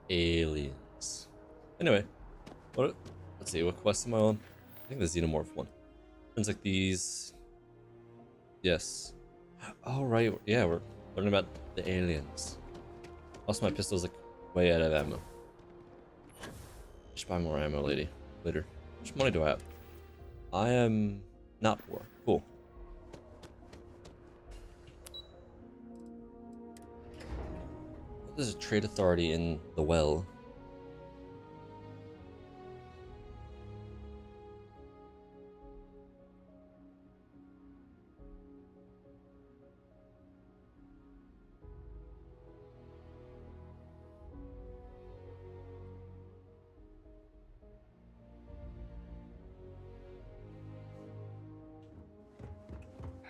Aliens. Anyway, what? Let's see. What quest am I on? I think the xenomorph one. Things like these. Yes. Oh right. Yeah, we're learning about the aliens. Also, my pistol's like way out of ammo. Just buy more ammo, lady. Later. How much money do I have? I am not poor. Cool. There's a trade authority in the well.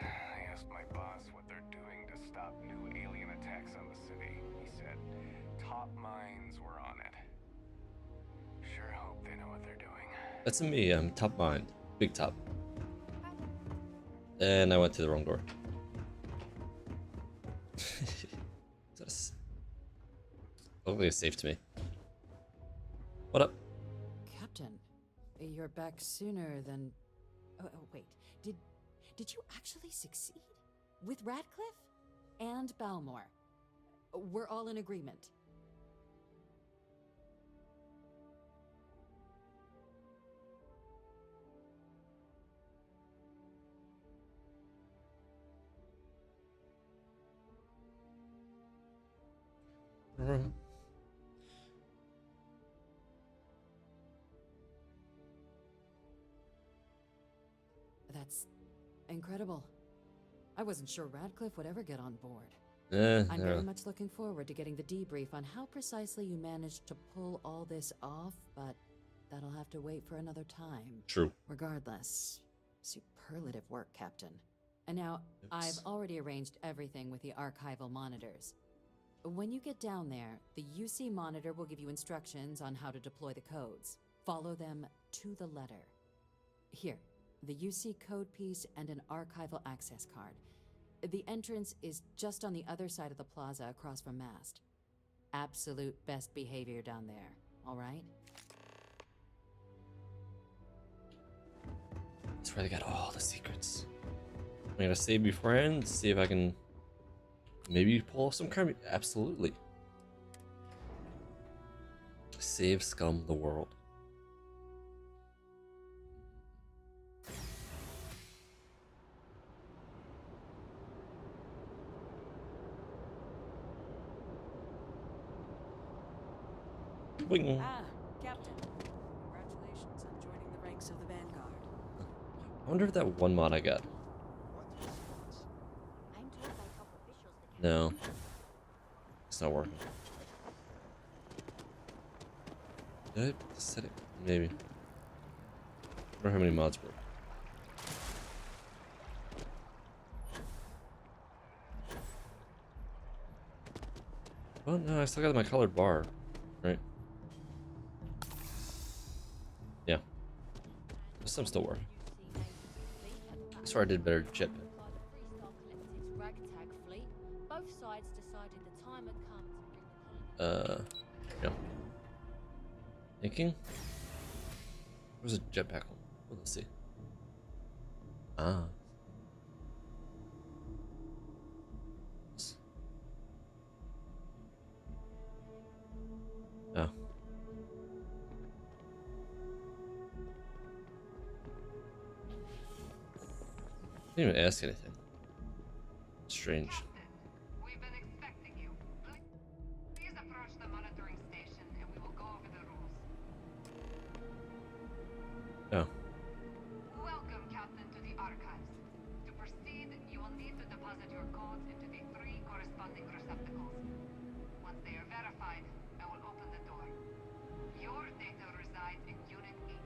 I asked my boss what they're doing to stop new alien attacks on the city. He said top minds were on it. Sure hope they know what they're doing. That's me. I'm top mind. Big top. And I went to the wrong door. That's hopefully it's safe to me. What up? Captain, you're back sooner than... Oh, wait. Did you actually succeed? With Radcliffe? And Balmore? We're all in agreement. That's incredible. I wasn't sure Radcliffe would ever get on board. I'm very much looking forward to getting the debrief on how precisely you managed to pull all this off, but that'll have to wait for another time. True. Regardless, superlative work, Captain. And now, I've already arranged everything with the archival monitors. When you get down there, the UC monitor will give you instructions on how to deploy the codes. Follow them to the letter. Here, the UC code piece and an archival access card. The entrance is just on the other side of the plaza across from Mast. Absolute best behavior down there, all right? That's where they got all the secrets. I'm gonna save beforehand, see if I can maybe pull some crime. Absolutely. Save scum the world. Boing. Ah, Captain. Congratulations on joining the ranks of the Vanguard. I wonder if that one mod I got. No. It's not working. Did I set it? Maybe. I wonder how many mods work. Oh no, I still got my colored bar. Right? Yeah. Some still work. I swear I did better jetpack. Both sides decided the time had come to bring the Yeah. Thinking? Where's a jetpack? Well, let's see. Ah. Oh. Didn't even ask anything. Strange. We've been expecting you. Please approach the monitoring station and we will go over the rules. Oh. Welcome, Captain, to the archives. To proceed, you will need to deposit your codes into the 3 corresponding receptacles. Once they are verified, I will open the door. Your data resides in Unit 18.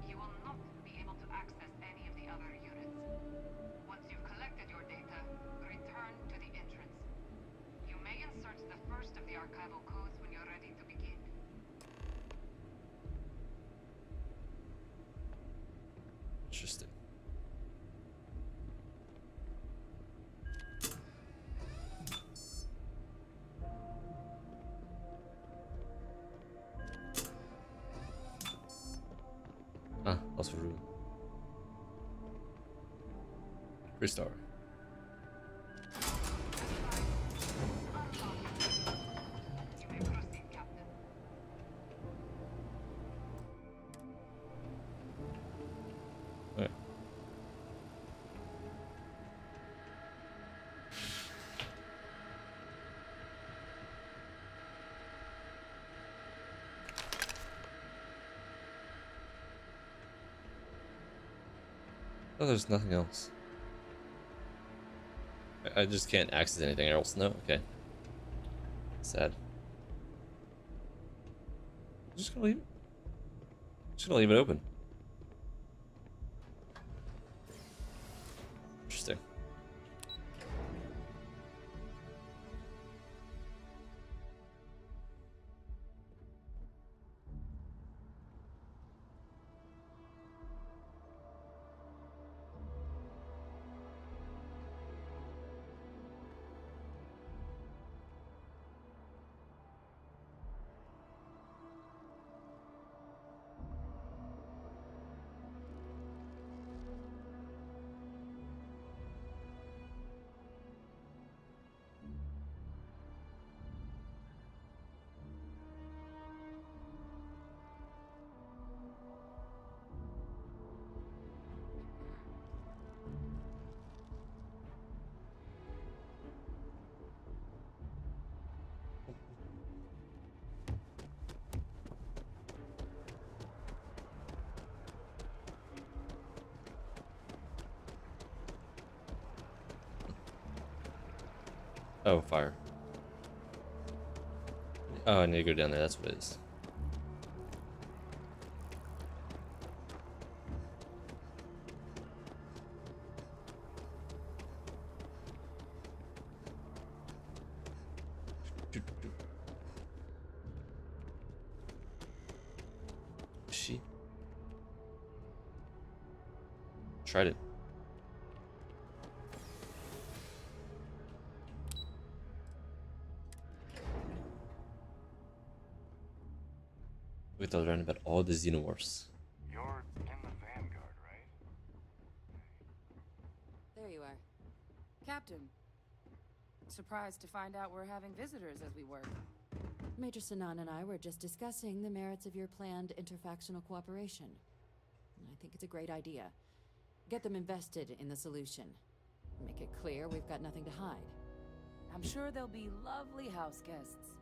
You will not be able to access any of the other units. Once you've collected your data, return to the entrance. You may insert the first of the archival codes when you're ready to begin. Interesting. Muscle room. Crystar. You may proceed, Captain. Alright. Oh, there's nothing else. I just can't access anything else. No? Okay. Sad. I'm just gonna leave it. Just gonna leave it open. Interesting. Oh, fire. Oh, I need to go down there. That's what it is. She tried it. We thought around about all the xenomorphs. You're in the Vanguard, right? There you are. Captain. Surprised to find out we're having visitors as we work. Major Sinan and I were just discussing the merits of your planned interfactional cooperation. And I think it's a great idea. Get them invested in the solution. Make it clear we've got nothing to hide. I'm sure they'll be lovely house guests.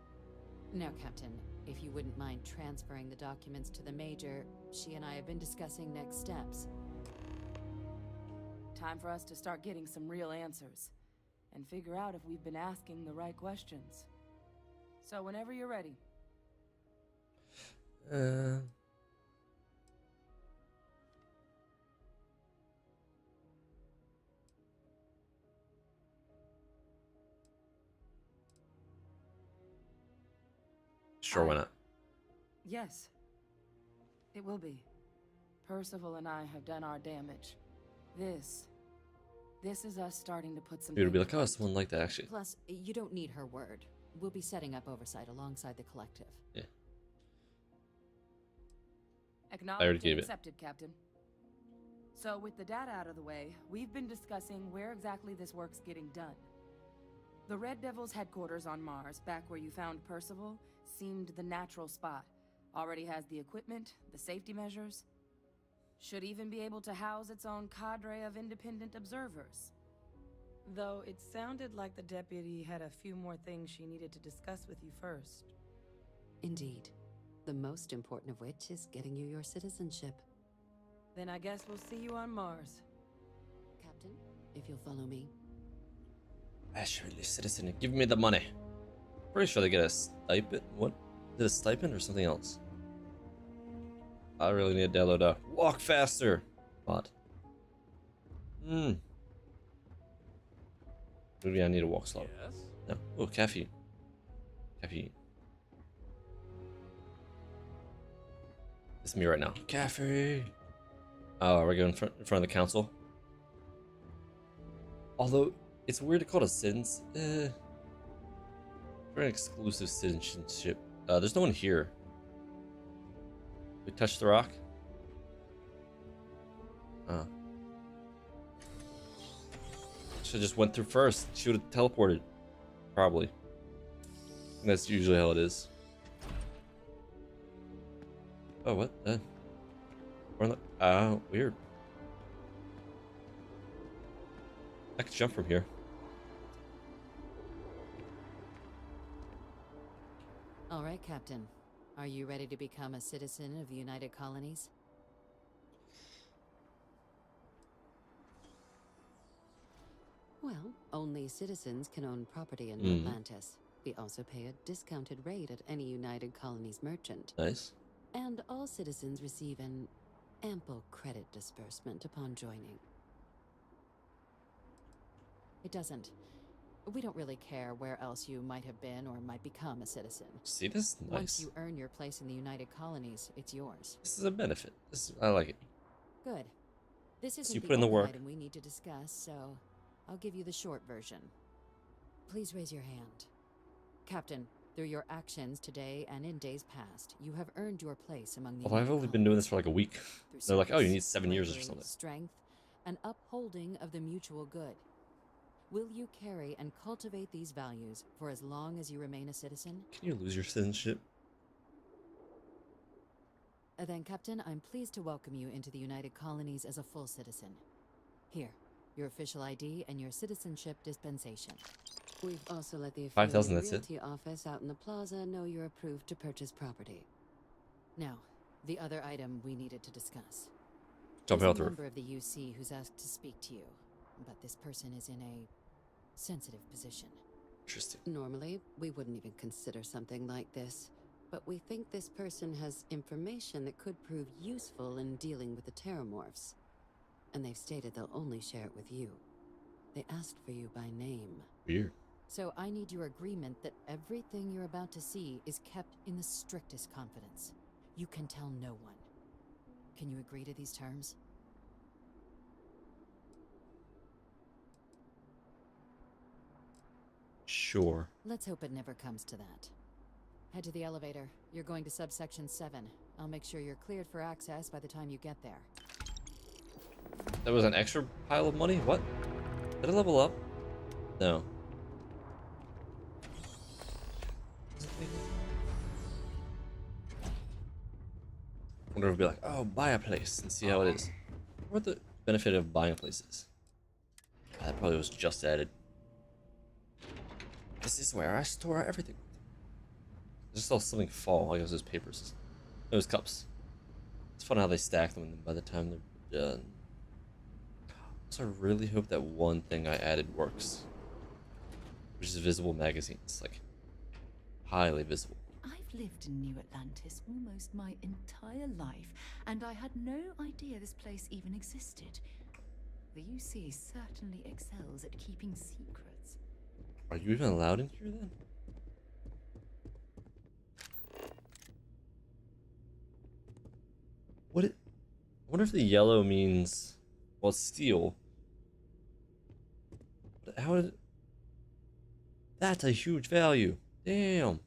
Now, Captain, if you wouldn't mind transferring the documents to the Major, she and I have been discussing next steps. Time for us to start getting some real answers. And figure out if we've been asking the right questions. So whenever you're ready. Sure, why not? Yes. It will be. Percival and I have done our damage. This is us starting to put some... It would be things like, oh, right. someone like that, actually. Plus, you don't need her word. We'll be setting up oversight alongside the collective. Yeah. Acknowledged I already gave and it. accepted, Captain. So with the data out of the way, we've been discussing where exactly this work's getting done. The Red Devil's headquarters on Mars, back where you found Percival, seemed the natural spot. Already has the equipment, the safety measures. Should even be able to house its own cadre of independent observers. Though it sounded like the deputy had a few more things she needed to discuss with you first. Indeed. The most important of which is getting you your citizenship. Then I guess we'll see you on Mars. Captain, if you'll follow me. Assuredly, citizen, give me the money. Pretty sure they get a stipend. What? Is it a stipend or something else? I really need to download a walk faster mod. Maybe I need to walk slower. Yes? No. Oh, caffeine. Caffeine. It's me right now. Caffeine. Oh, are we going in front of the council? Although, it's weird to call it a citizens. For an exclusive citizenship. There's no one here. We touched the rock. Oh. Should just went through first. She would have teleported. Probably. And that's usually how it is. Oh, what? We're in the, weird. I could jump from here. All right, Captain. Are you ready to become a citizen of the United Colonies? Well, only citizens can own property in Atlantis. We also pay a discounted rate at any United Colonies merchant. Nice. And all citizens receive an ample credit disbursement upon joining. It doesn't. We don't really care where else you might have been or might become a citizen. See, this is nice. Once you earn your place in the United Colonies, it's yours. This is a benefit. I like it. Good. This isn't you the put in the only work. item we need to discuss, so I'll give you the short version. Please raise your hand. Captain, through your actions today and in days past, you have earned your place among the Well, I've only been doing this for like a week. through They're like, oh, you service, need 7 years or bravery, something. Strength, and upholding of the mutual good. Will you carry and cultivate these values for as long as you remain a citizen? Can you lose your citizenship? Then, Captain, I'm pleased to welcome you into the United Colonies as a full citizen. Here, your official ID and your citizenship dispensation. We've also let the 5,000, affiliate that's it? realty office out in the plaza know you're approved to purchase property. Now, the other item we needed to discuss. Jumping out There's the a roof. member of the UC who's asked to speak to you, but this person is in a sensitive position. Interesting. Normally, we wouldn't even consider something like this, but we think this person has information that could prove useful in dealing with the Terramorphs. And they've stated they'll only share it with you. They asked for you by name. Weird. So I need your agreement that everything you're about to see is kept in the strictest confidence. You can tell no one. Can you agree to these terms? Sure. Let's hope it never comes to that. Head to the elevator. You're going to subsection 7. I'll make sure you're cleared for access by the time you get there. That was an extra pile of money? What? Did I level up? No. I wonder if we'll be like, oh, buy a place and see how it is. What the benefit of buying places? That probably was just added. This is where I store everything. I just saw something fall. I guess those papers. Those cups. It's fun how they stack them and by the time they're done. So I really hope that one thing I added works. Which is visible magazines. Like, highly visible. I've lived in New Atlantis almost my entire life, and I had no idea this place even existed. The UC certainly excels at keeping secrets. Are you even allowed in here then? I wonder if the yellow means, well, it's steel. But how did... That's a huge value. Damn.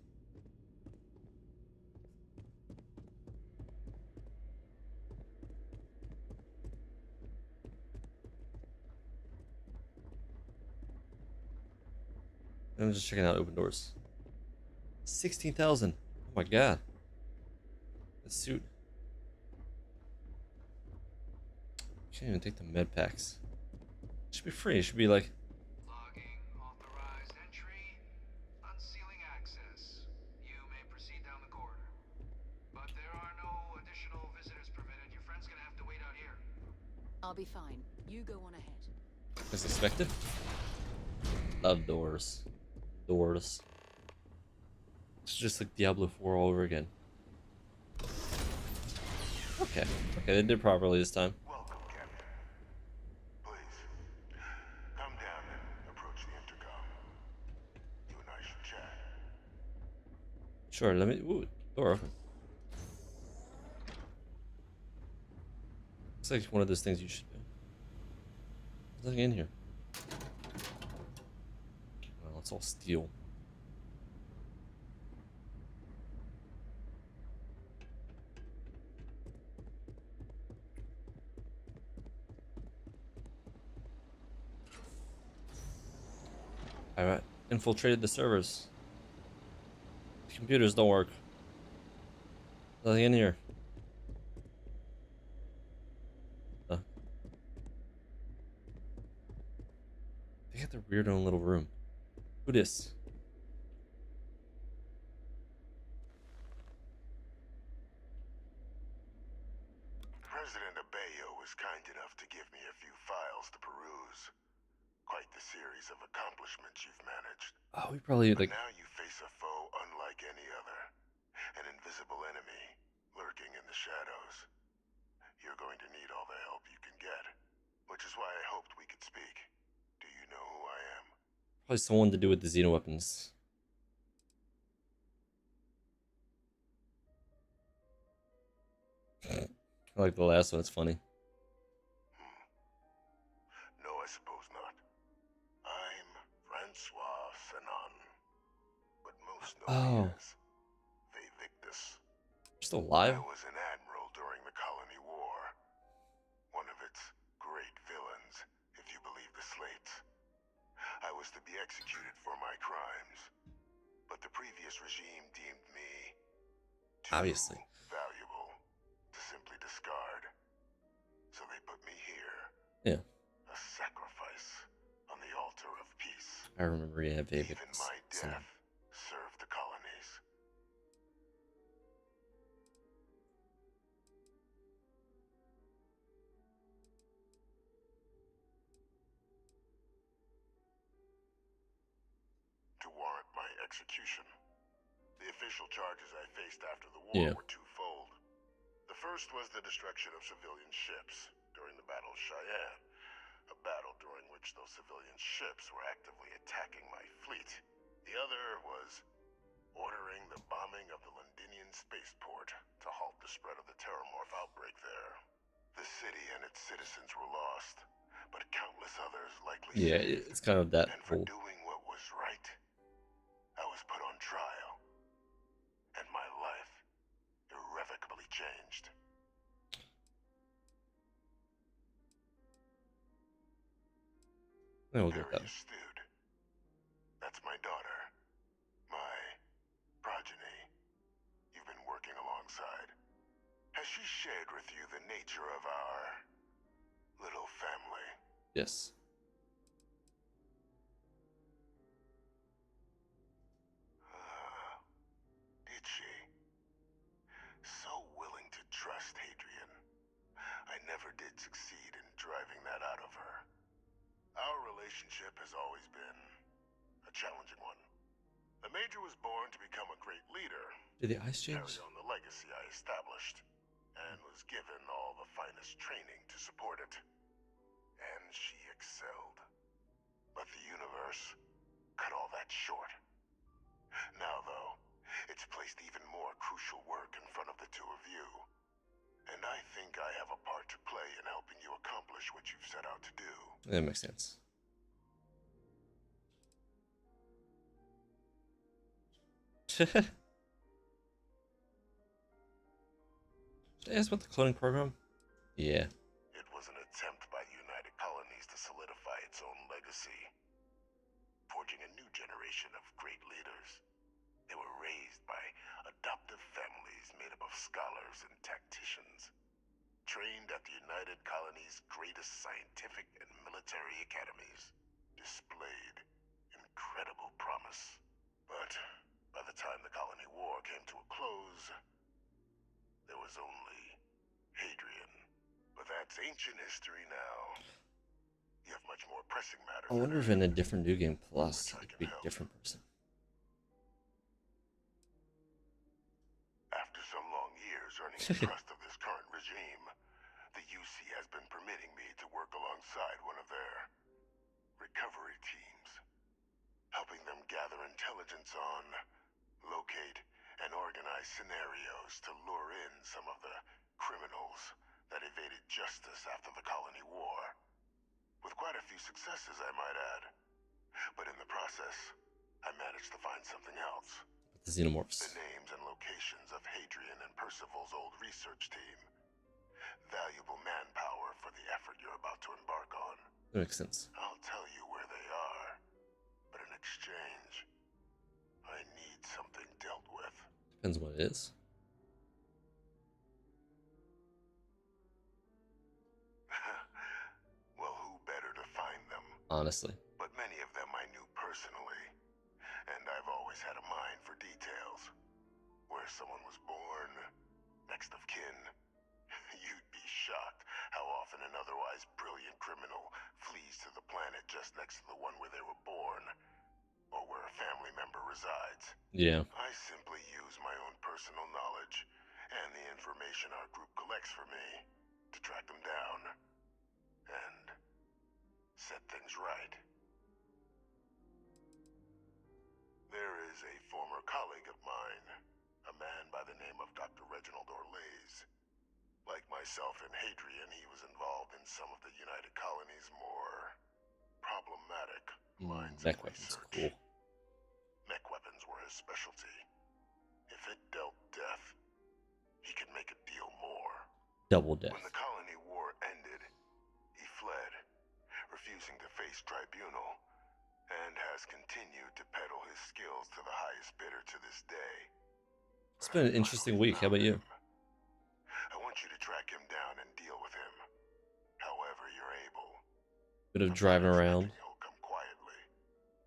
I'm just checking out open doors. 16,000. Oh my god. The suit. Can't even take the med packs. It should be free. It should be like. Logging authorized entry. Unsealing access. You may proceed down the corridor. But there are no additional visitors permitted. Your friend's gonna have to wait out here. I'll be fine. You go on ahead. As expected. Love doors. Doors. It's just like Diablo 4 all over again. Okay. Okay, they did properly this time. Welcome, Captain. Please, come down and approach the intercom. You and I should chat. Sure, let me. Ooh, door open. Looks like one of those things you should do. There's nothing in here. Well, it's all steel. I infiltrated the servers. The computers don't work. Nothing in here. They got their weird own little room. Who this? President Abeyo was kind enough to give me a few files to peruse. Quite the series of accomplishments you've managed. Oh, we probably But like. now you face a foe unlike any other. An invisible enemy, lurking in the shadows. You're going to need all the help you can get. Which is why I hoped we could speak. Do you know who I am? Probably someone to do with the xeno weapons. I like the last one. It's funny. No, I suppose not. I'm Francois Sanon. But most know me Oh, as Victus. you're still I alive? was an admiral during the Colony War. One of its great villains, if you believe the slates. I was to be executed for my crimes. But the previous regime deemed me too Obviously. valuable to simply discard. So they put me here. Yeah, A sacrifice on the altar of peace. I remember. Yeah, Vivek. Even my death served the colonies. To warrant my execution. The official charges I faced after the war were twofold. The first was the destruction of civilian ships during the Battle of Cheyenne, a battle during which those civilian ships were actively attacking my fleet. The other was ordering the bombing of the Londinian spaceport to halt the spread of the xenomorph outbreak there. The city and its citizens were lost, but countless others likely Yeah, saved. it's kind of that And for whole. doing what was right, I was put on trial. And my life irrevocably changed. I will get Very that. astute. That's my daughter. My progeny. You've been working alongside. Has she shared with you the nature of our little family? Yes. Did she? So willing to trust Hadrian. I never did succeed in driving that out of her. Our relationship has always been a challenging one. The Major was born to become a great leader, Did the eyes carry change? on the legacy I established, and was given all the finest training to support it. And she excelled. But the universe cut all that short. Now, though, it's placed even more crucial work in front of the two of you. And I think I have a part to play in helping you accomplish what you've set out to do. That makes sense. Should I ask about the cloning program? Yeah. It was an attempt by the United Colonies to solidify its own legacy, forging a new generation of great leaders. They were raised by adoptive families made up of scholars and tacticians, trained at the United Colonies' greatest scientific and military academies, displayed incredible promise. But by the time the Colony War came to a close, there was only Hadrian. But that's ancient history now. You have much more pressing matters. I wonder if in a different New Game Plus, Which I it could can be a help. different person. After some long years earning the trust of this current regime, the UC has been permitting me to work alongside one of their recovery teams, helping them gather intelligence on, locate, and organize scenarios to lure in some of the criminals that evaded justice after the Colony War. With quite a few successes, I might add. But in the process, I managed to find something else. The xenomorphs. The names and locations of Hadrian and Percival's old research team. Valuable manpower for the effort you're about to embark on. That makes sense. I'll tell you where they are, but in exchange. I need something dealt with. Depends what it is. Well, who better to find them? Honestly. But many of them I knew personally, and I've always had a mind for details. Where someone was born, next of kin. You'd be shocked how often an otherwise brilliant criminal flees to the planet just next to the one where they were born, or where a family member resides. Yeah. I simply use my own personal knowledge and the information our group collects for me to track them down and set things right. There is a former colleague of mine, a man by the name of Dr. Reginald Orlaise. Like myself and Hadrian, he was involved in some of the United Colony's more problematic lines of Mech weapons, research. cool. Mech weapons were his specialty. If it dealt death, he could make a deal more. Double death. When the colony war ended, he fled, refusing to face tribunal, and has continued to peddle his skills to the highest bidder to this day. It's been an interesting week. How about you? I want you to track him down and deal with him, however you're able. Bit of driving around. He'll come quietly,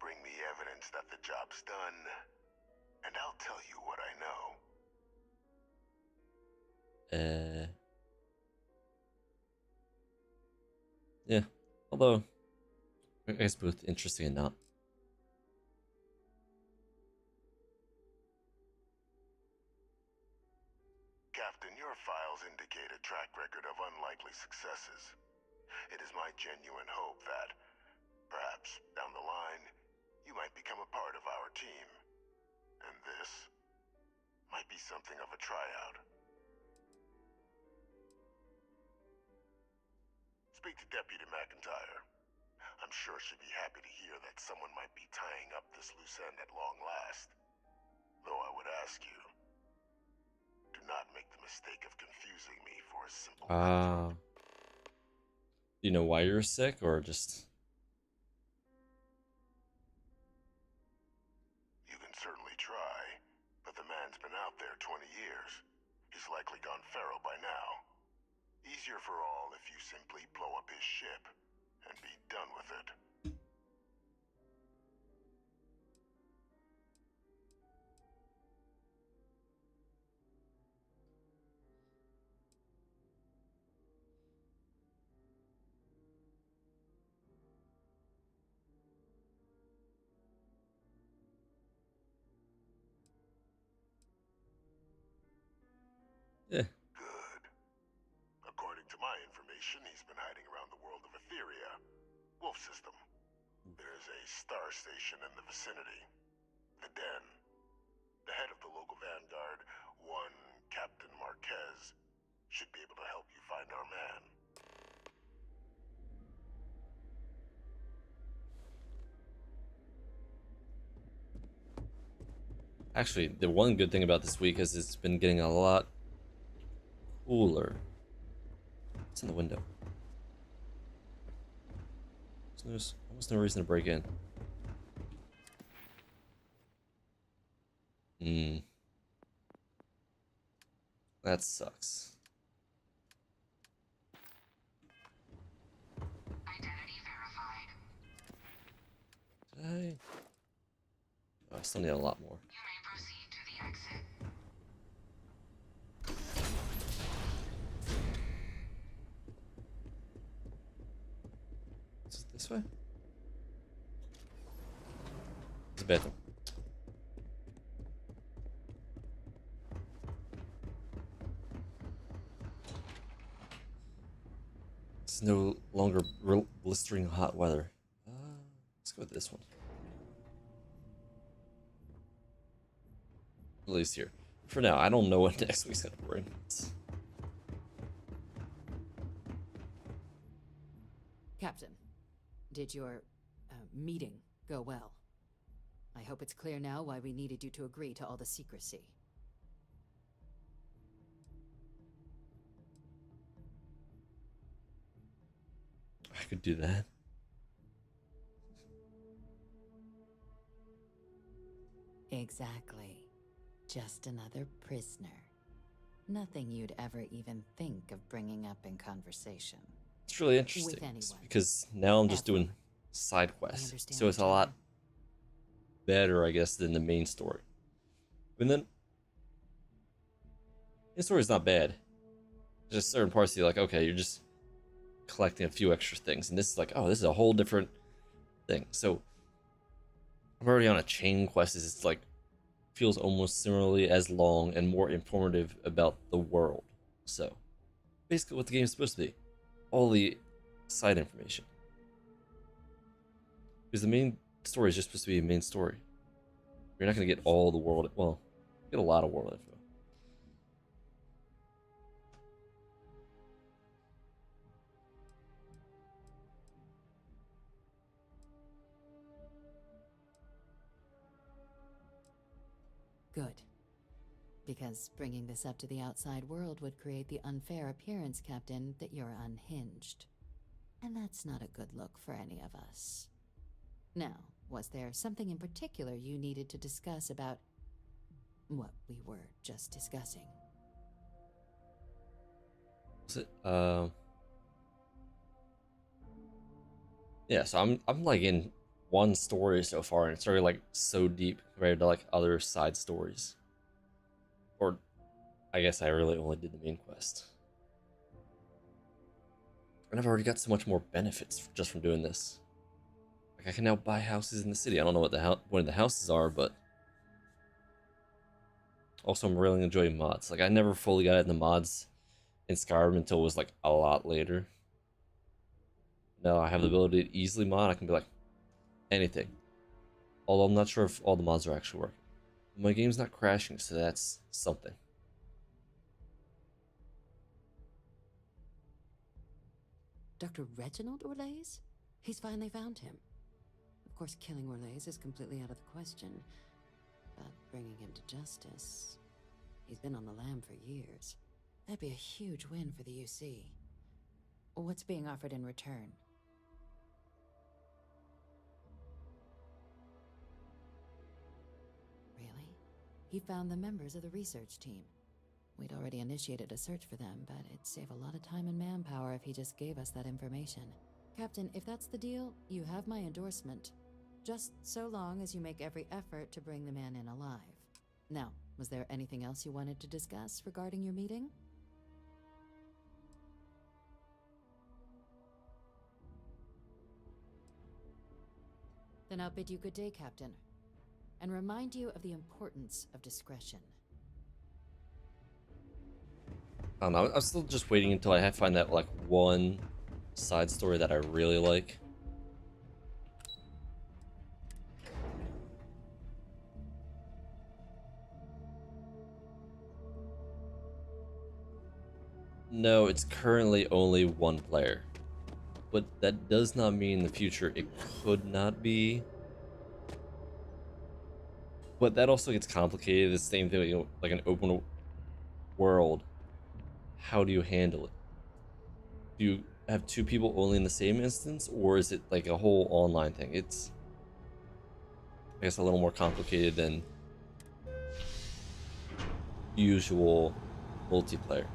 bring me evidence that the job's done, and I'll tell you what I know. Yeah. Although, I guess both interesting and not. Captain, your files indicate a track record of unlikely successes. It is my genuine hope that, perhaps down the line, you might become a part of our team. And this might be something of a tryout. Speak to Deputy McIntyre. I'm sure she'd be happy to hear that someone might be tying up this loose end at long last. Though I would ask you, do not make the mistake of confusing me for a simple Do you know why you're sick, or just... You can certainly try, but the man's been out there 20 years. He's likely gone feral by now. Easier for all if you simply blow up his ship and be done with it. Yeah. Good. According to my information, he's been hiding around the world of Etheria. Wolf system. There's a star station in the vicinity. The Den. The head of the local vanguard, one Captain Marquez, should be able to help you find our man. Actually, the one good thing about this week is it's been getting a lot cooler. What's in the window? So there's almost no reason to break in. That sucks. Identity verified. Did I? Oh, I still need a lot more. You may proceed to the exit. Is it this way? It's better. It's no longer blistering hot weather. Let's go with this one. At least here. For now, I don't know what next week's gonna bring. Captain, did your meeting go well? I hope it's clear now why we needed you to agree to all the secrecy. I could do that. Exactly. Just another prisoner. Nothing you'd ever even think of bringing up in conversation. It's really interesting anyone. because now I'm just Ever. doing side We quests, understand so it's each a lot other? better, I guess, than the main story. And then the story's not bad. There's just certain parts you're like, okay, you're just collecting a few extra things, and this is like, oh, this is a whole different thing. So I'm already on a chain quest. It's like feels almost similarly as long and more informative about the world. So basically, what the game is supposed to be, all the side information, because the main story is just supposed to be a main story. You're not going to get all the world. Well, get a lot of world info. Good. Because bringing this up to the outside world would create the unfair appearance, Captain, that you're unhinged. And that's not a good look for any of us. Now, was there something in particular you needed to discuss about what we were just discussing? Was it? Yeah. So I'm like in one story so far, and it's already like so deep compared to like other side stories. Or, I guess I really only did the main quest. And I've already got so much more benefits just from doing this. Like I can now buy houses in the city. I don't know what one of the houses are, but also I'm really enjoying mods. Like I never fully got into mods in Skyrim until it was like a lot later. Now I have the ability to easily mod. I can be like anything. Although I'm not sure if all the mods are actually working. My game's not crashing, so that's something. Dr. Reginald Orlaise? He's finally found him. Of course, killing Orlaise is completely out of the question, but bringing him to justice... He's been on the lam for years. That'd be a huge win for the UC. What's being offered in return? Really? He found the members of the research team. We'd already initiated a search for them, but it'd save a lot of time and manpower if he just gave us that information. Captain, if that's the deal, you have my endorsement. Just so long as you make every effort to bring the man in alive. Now, was there anything else you wanted to discuss regarding your meeting? Then I'll bid you good day, Captain, and remind you of the importance of discretion. I don't know. I'm still just waiting until I find that like one side story that I really like. No, it's currently only one player. But that does not mean in the future it could not be. But that also gets complicated. The same thing, you know, like an open world. How do you handle it? Do you have two people only in the same instance, or is it like a whole online thing? It's, I guess, a little more complicated than usual multiplayer.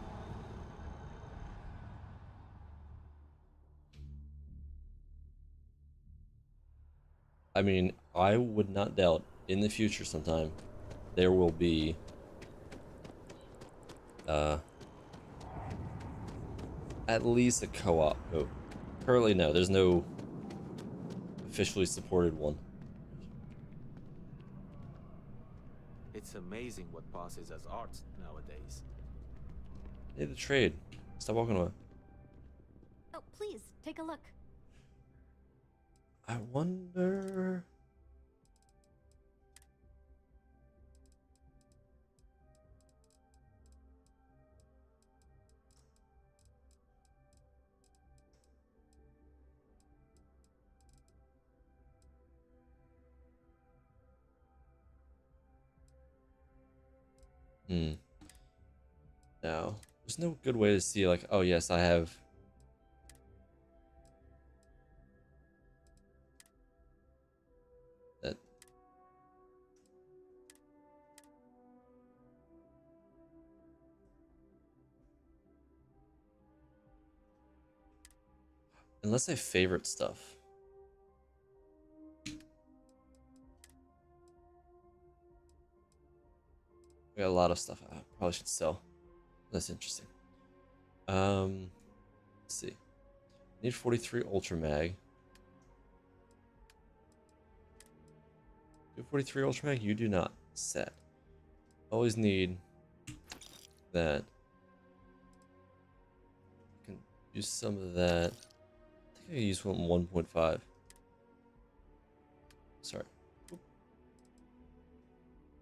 I mean, I would not doubt in the future sometime there will be at least a co-op mode. Currently, no, there's no officially supported one. It's amazing what passes as art nowadays. Hey, the trade. Stop walking away. Oh, please, take a look. I wonder. No. There's no good way to see, like, oh, yes, I have. That. Unless I favorite stuff. I got a lot of stuff I probably should sell. That's interesting. Let's see. Need 43 Ultra Mag. Do 43 Ultra Mag? You do not. Set. Always need that. I can use some of that. I think I can use one 1.5. Sorry.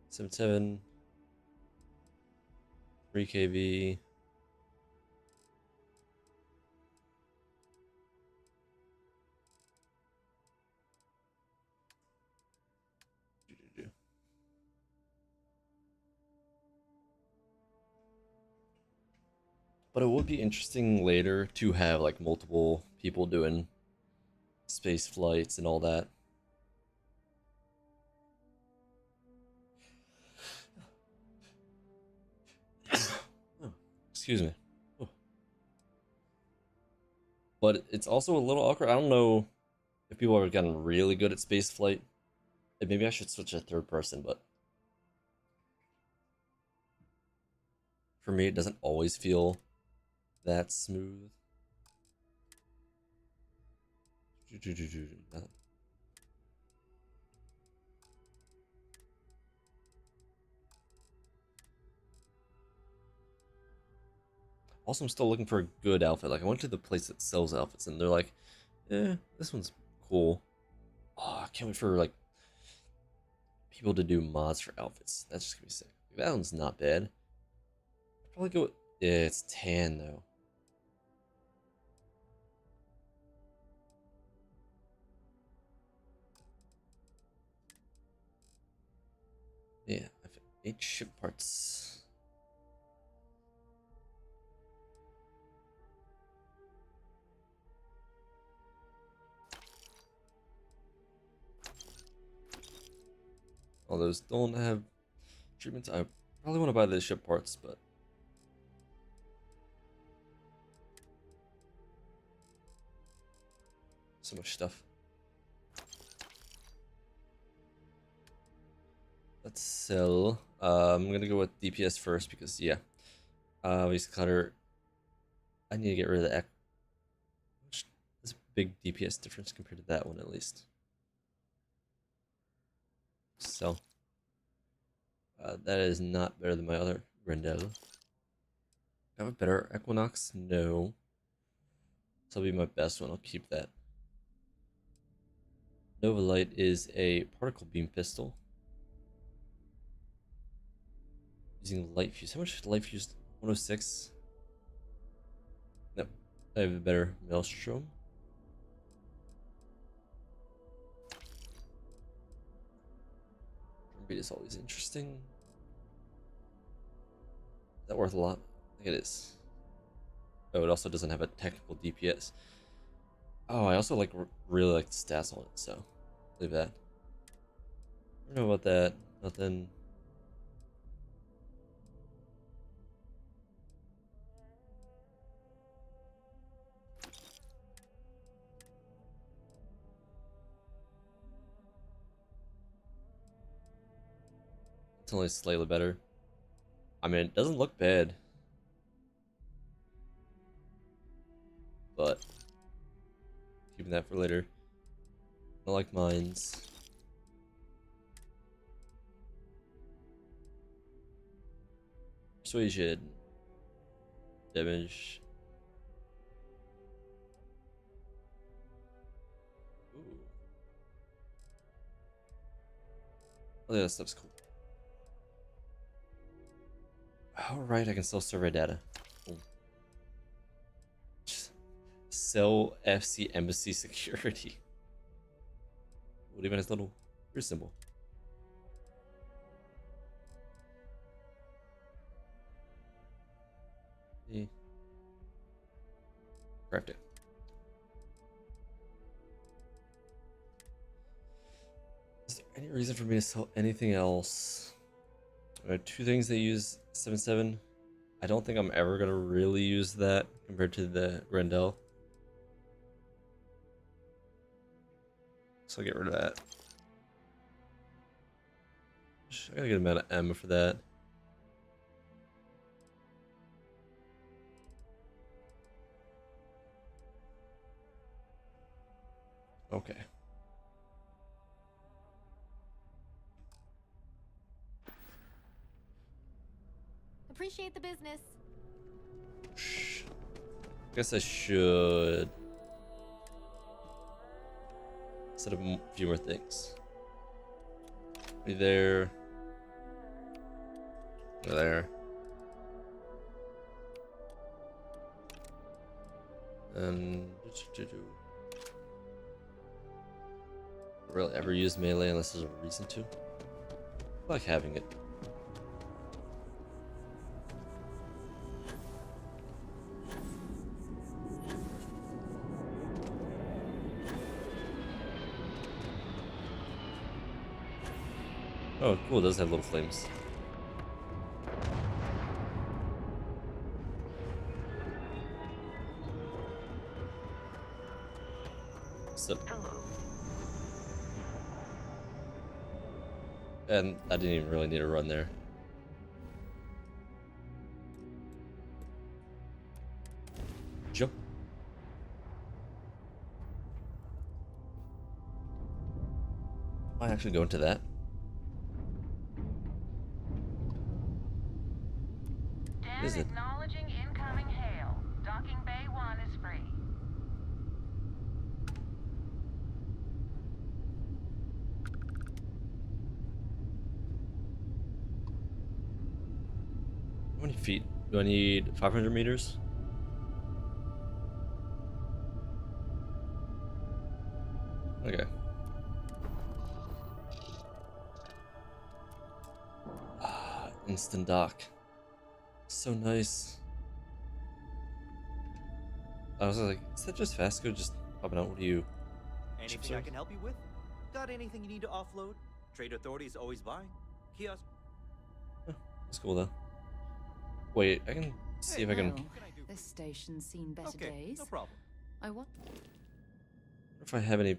77. 3 kV. But it would be interesting later to have like multiple people doing space flights and all that. Oh, excuse me. Oh. But it's also a little awkward. I don't know if people have gotten really good at space flight. And maybe I should switch to third person, but for me, it doesn't always feel that smooth. Also, I'm still looking for a good outfit. Like, I went to the place that sells outfits, and they're like, this one's cool. Oh, I can't wait for, like, people to do mods for outfits. That's just gonna be sick. That one's not bad. I'd probably go with, yeah, it's tan, though. Yeah, I've 8 ship parts. All those don't have treatments. I probably want to buy the ship parts, but so much stuff. Let's sell. I'm gonna go with DPS first because yeah, Waste Cutter. I need to get rid of the echo. There's a big DPS difference compared to that one at least. So that is not better than my other Grendel. Have a better Equinox? No. This will be my best one. I'll keep that. Nova Light is a particle beam pistol. Using light fuse. How much light fuse? 106. Nope. I have a better Maelstrom. Drumbeat is always interesting. Is that worth a lot? I think it is. Oh, it also doesn't have a technical DPS. Oh, I also like really like the stats on it, so leave that. I don't know about that. Nothing. It's only slightly better. I mean, it doesn't look bad, but keeping that for later. I like mines. Persuasion. Damage. Ooh. Oh, yeah, that stuff's cool. Alright, I can still survey data. Cool. Sell FC Embassy Security. What even his little cruise symbol. Craft it. Is there any reason for me to sell anything else? There are 2 things that use 7.7. I don't think I'm ever gonna really use that compared to the Grendel. So I'll get rid of that. I gotta get a amount of ammo for that. Okay. Appreciate the business. Guess I should set up a few more things. Be there. There. And really ever use melee unless there's a reason to. I like having it. Oh, cool, it does have little flames. So, and I didn't even really need to run there. Jump. I actually go into that. Is it? Acknowledging incoming hail. Docking Bay 1 is free. How many feet? Do I need 500 meters? Okay. Instant dock. So nice. I was like, is that just Vasco just popping out? What do you? Anything I can help you with? Got anything you need to offload? Trade Authority is always buying. Kiosk. Oh, that's cool though. Wait, I can see if I can. Well, this station's seen better days. No problem. I want. If I have any.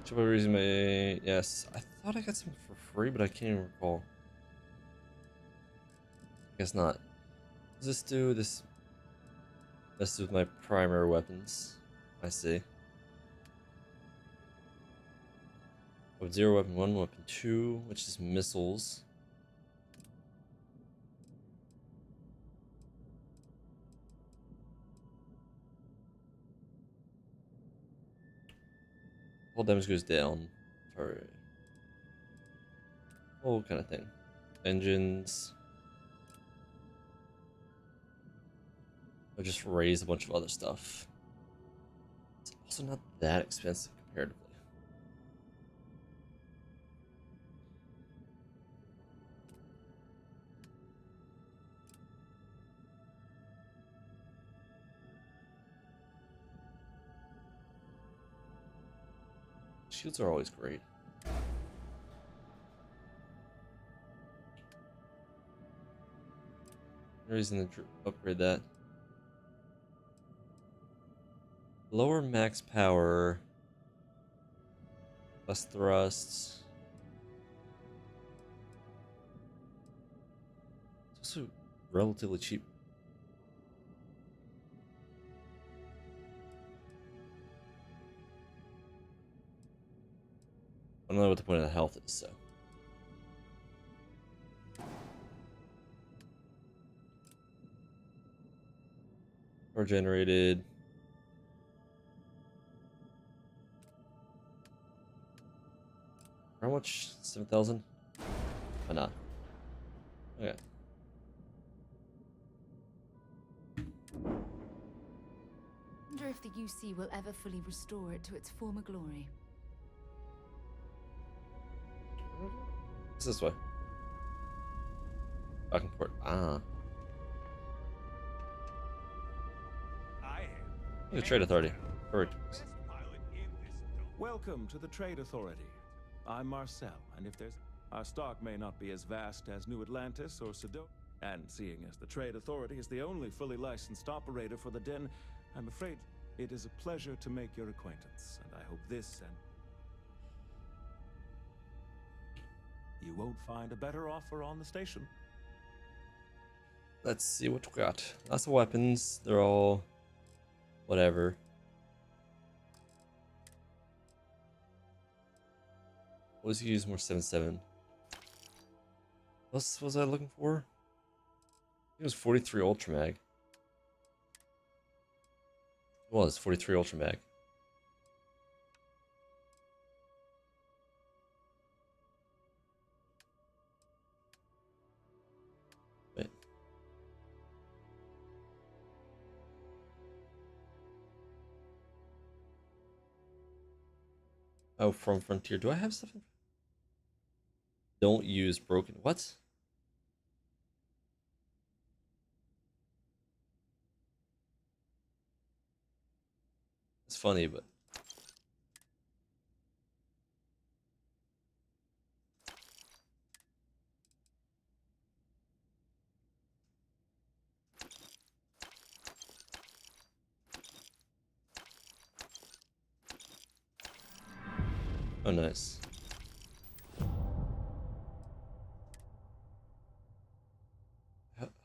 Should I resume? Yes, I thought I got some for free, but I can't even recall. I guess not. Does this do this? This with my primary weapons. I see. With 0 weapon 1, weapon 2, which is missiles. All damage goes down for whole kind of thing. Engines. I'll just raise a bunch of other stuff. It's also not that expensive comparatively. Shields are always great. No reason to upgrade that. Lower max power. Less thrusts. It's also relatively cheap. I don't know what the point of the health is, so. Power generated. How much? 7,000? Why not? Okay. Wonder if the UC will ever fully restore it to its former glory. It's this way. Docking port. Ah. The Trade Authority. Perfect. Welcome to the Trade Authority. I'm Marcel, and if there's... Our stock may not be as vast as New Atlantis or Sedo, and seeing as the Trade Authority is the only fully licensed operator for the Den, I'm afraid... It is a pleasure to make your acquaintance, and I hope this and... You won't find a better offer on the station. Let's see what we got. Lots of weapons. They're all whatever. What was he use more 7.7? What else was I looking for? It was 43 Ultra Mag. It was 43 Ultra Mag. Wait. Oh, from Frontier. Do I have stuff? Don't use broken. What? It's funny, but oh, nice.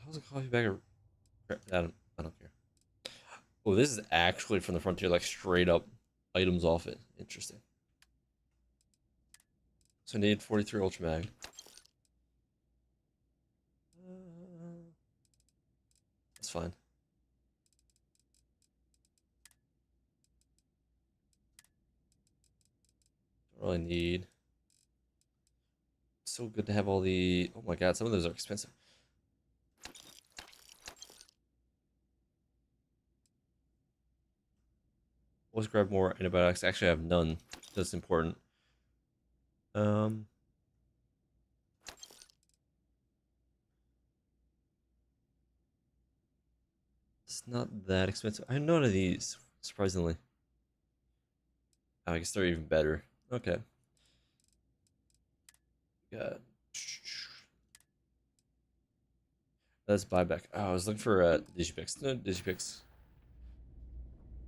How's a coffee bag? I don't care. Oh, this is actually from the Frontier, like straight up items off it. Interesting. So I need 43 Ultra Mag. That's fine. Don't really need. So good to have all the. Oh my god, some of those are expensive. Let's grab more antibiotics. Actually, I have none. That's important. It's not that expensive. I have none of these, surprisingly. Oh, I guess they're even better. Okay. Got. Let's buy back. Oh, I was looking for Digipix. No, Digipix.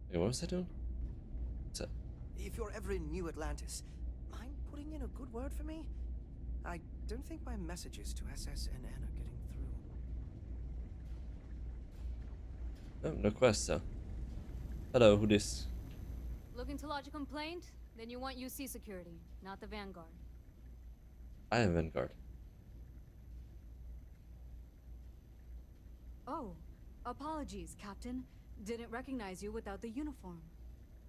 Wait, what was I doing? What's that? If you're ever in New Atlantis, mind putting in a good word for me? I don't think my messages to SSNN are getting through. Oh, no quest, so. Hello, who this? Looking to lodge a complaint? Then you want UC security, not the Vanguard. I am Vanguard. Oh, apologies, Captain. Didn't recognize you without the uniform.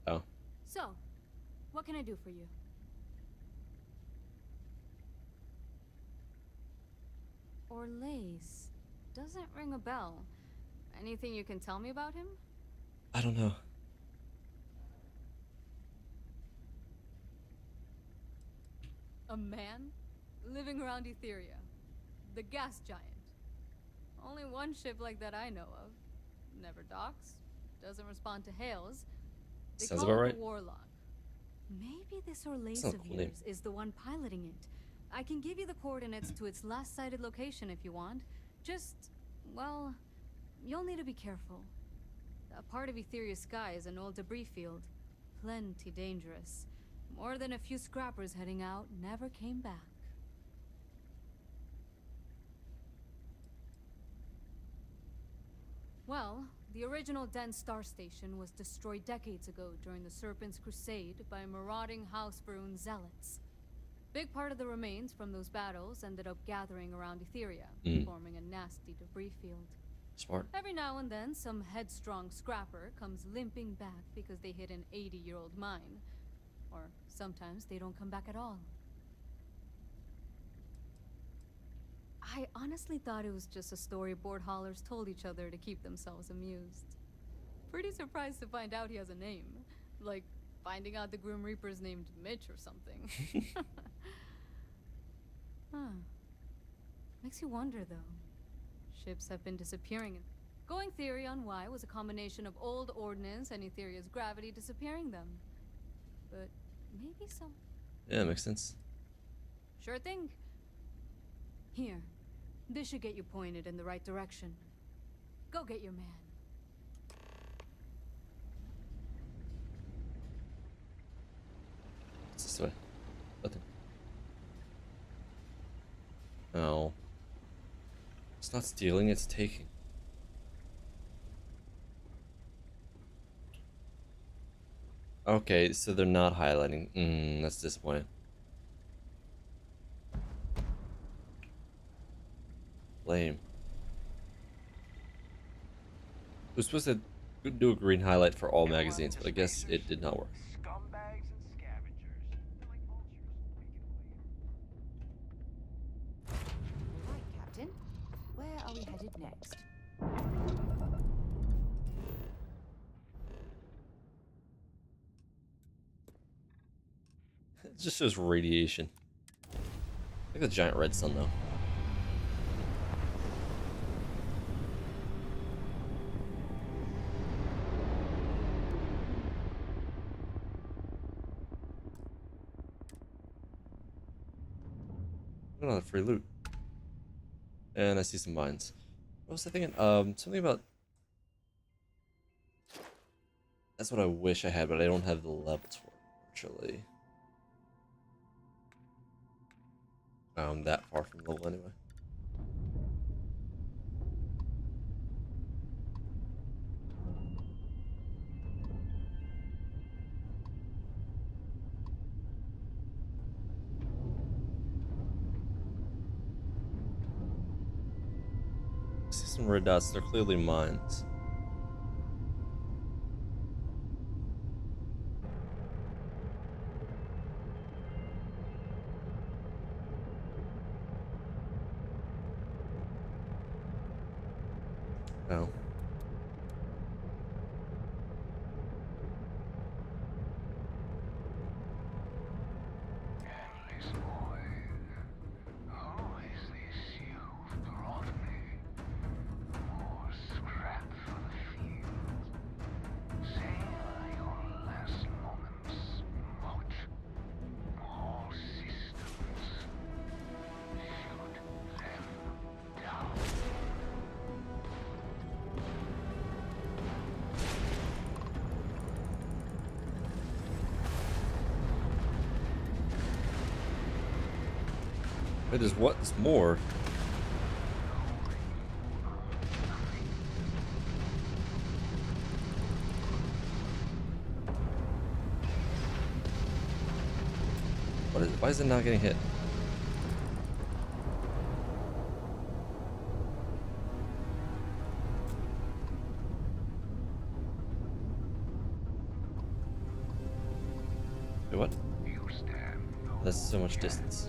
Oh. So, what can I do for you? Orlace. Doesn't ring a bell. Anything you can tell me about him? I don't know. A man? Living around Etheria. The gas giant. Only one ship like that I know of. Never docks. Doesn't respond to hails. They Sounds call about it right. the Warlock. Maybe this Orlace That's not a of cool name. yours is the one piloting it. I can give you the coordinates to its last sighted location if you want. Just, well, you'll need to be careful. That part of Etheria's sky is an old debris field. Plenty dangerous. More than a few scrappers heading out never came back. Well, the original dense star station was destroyed decades ago during the Serpent's Crusade by marauding House Varun zealots. Big part of the remains from those battles ended up gathering around Etheria, forming a nasty debris field. Smart. Every now and then, some headstrong scrapper comes limping back because they hit an 80-year-old mine. Or sometimes they don't come back at all. I honestly thought it was just a story board haulers told each other to keep themselves amused. Pretty surprised to find out he has a name. Like, finding out the Grim Reaper's named Mitch or something. Huh. Makes you wonder, though. Ships have been disappearing. Going theory on why was a combination of old ordnance and Etheria's gravity disappearing them. But maybe some... Yeah, that makes sense. Sure thing. Here. This should get you pointed in the right direction. Go get your man. Nothing. No. It's not stealing, it's taking. Okay, so they're not highlighting. That's disappointing. Lame. It was supposed to do a green highlight for all magazines, but I guess it did not work. Scumbags and scavengers. They're like vultures, Right, Captain. Where are we headed next? It just shows radiation. Like a giant red sun, though. Another free loot. And I see some mines. What was I thinking? Something about... That's what I wish I had, but I don't have the levels for it, actually. I'm that far from level anyway. I see some red dots. They're clearly mines. Oh. Endless void. Who is this you've brought me? More scrap for the field. Savor your last moments. What? All systems. Shoot them down. Wait, there's what? There's more. What is it? Why is it not getting hit? Wait, what? That's so much distance.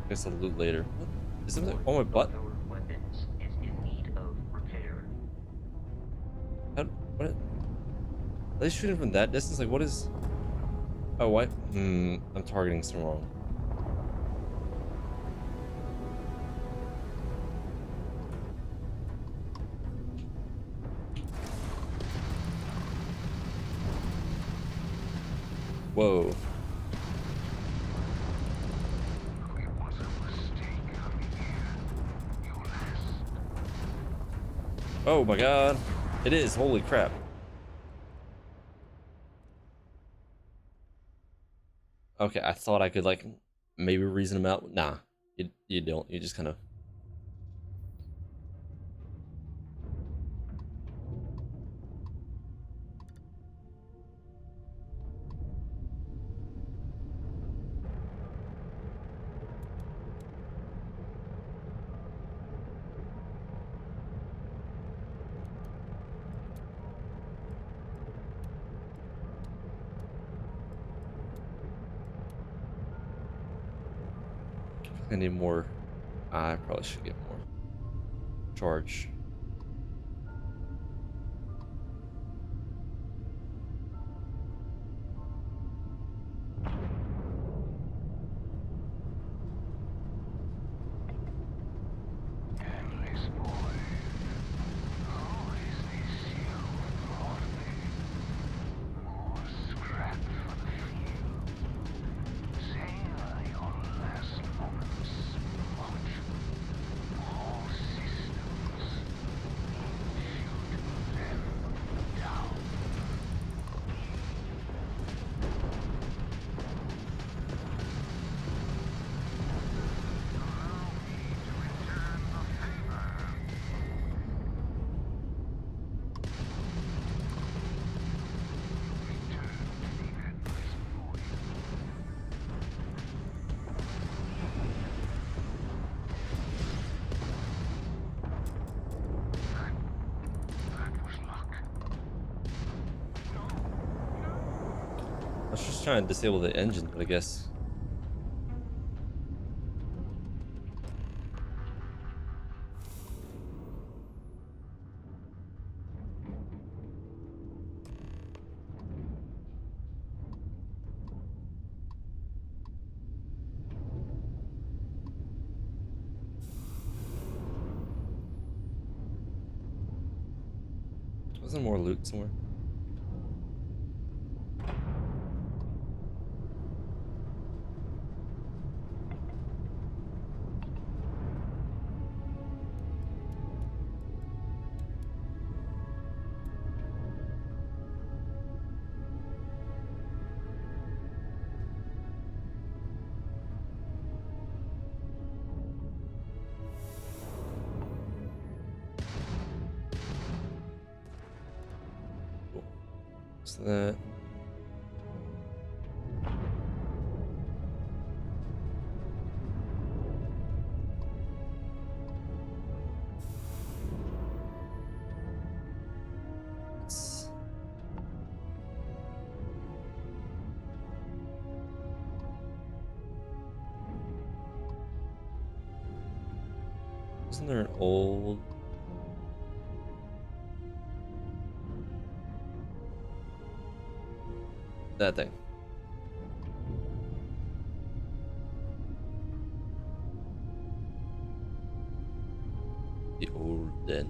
I guess I'll loot later. What? Is something on my butt? Weapons is in need of repair. How, what? Are they shooting from that distance? Like, what is... Oh, what? I'm targeting some wrong. Whoa. Oh my god. It is. Holy crap. Okay, I thought I could, like, maybe reason them out. Nah, you don't. You just kind of... I need more. I probably should get more. Charge. Endless void. Who is this you've brought me? More scrap for the field. Savor your last moments. What? All systems. just trying to disable the engine, but I guess. Wasn't more loot somewhere? Cool. What's that? It's... Isn't there an old... That thing. The old den.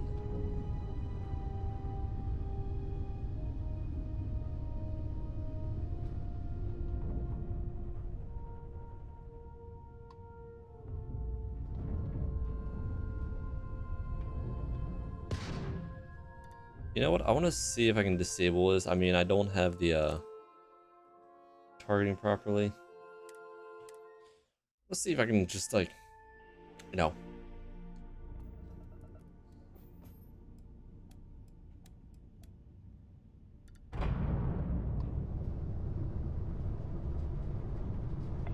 You know what? I want to see if I can disable this. I mean, I don't have the targeting properly. Let's see if I can just like, you know.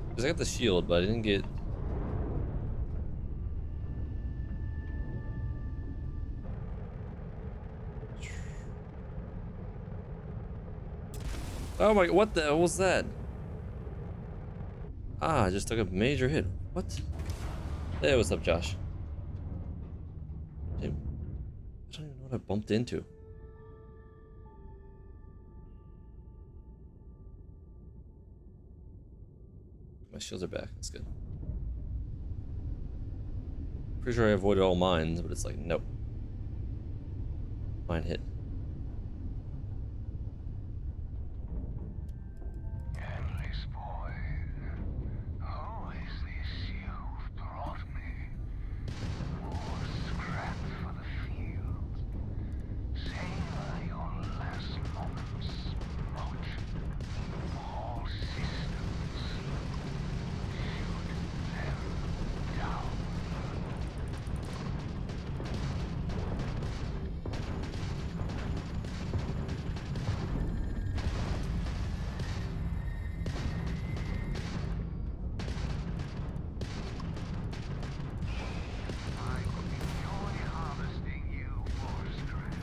Because I got the shield, but I didn't get... Oh my, what the hell was that? Ah, I just took a major hit. What? Hey, what's up, Josh? Damn. I don't even know what I bumped into. My shields are back, that's good. Pretty sure I avoided all mines, but it's like, nope. Mine hit. Endless boy, who is this you've brought me? More scrap for the field. Savor your last moments, Roach. All systems. Shoot them down. I will enjoy harvesting you for scrap.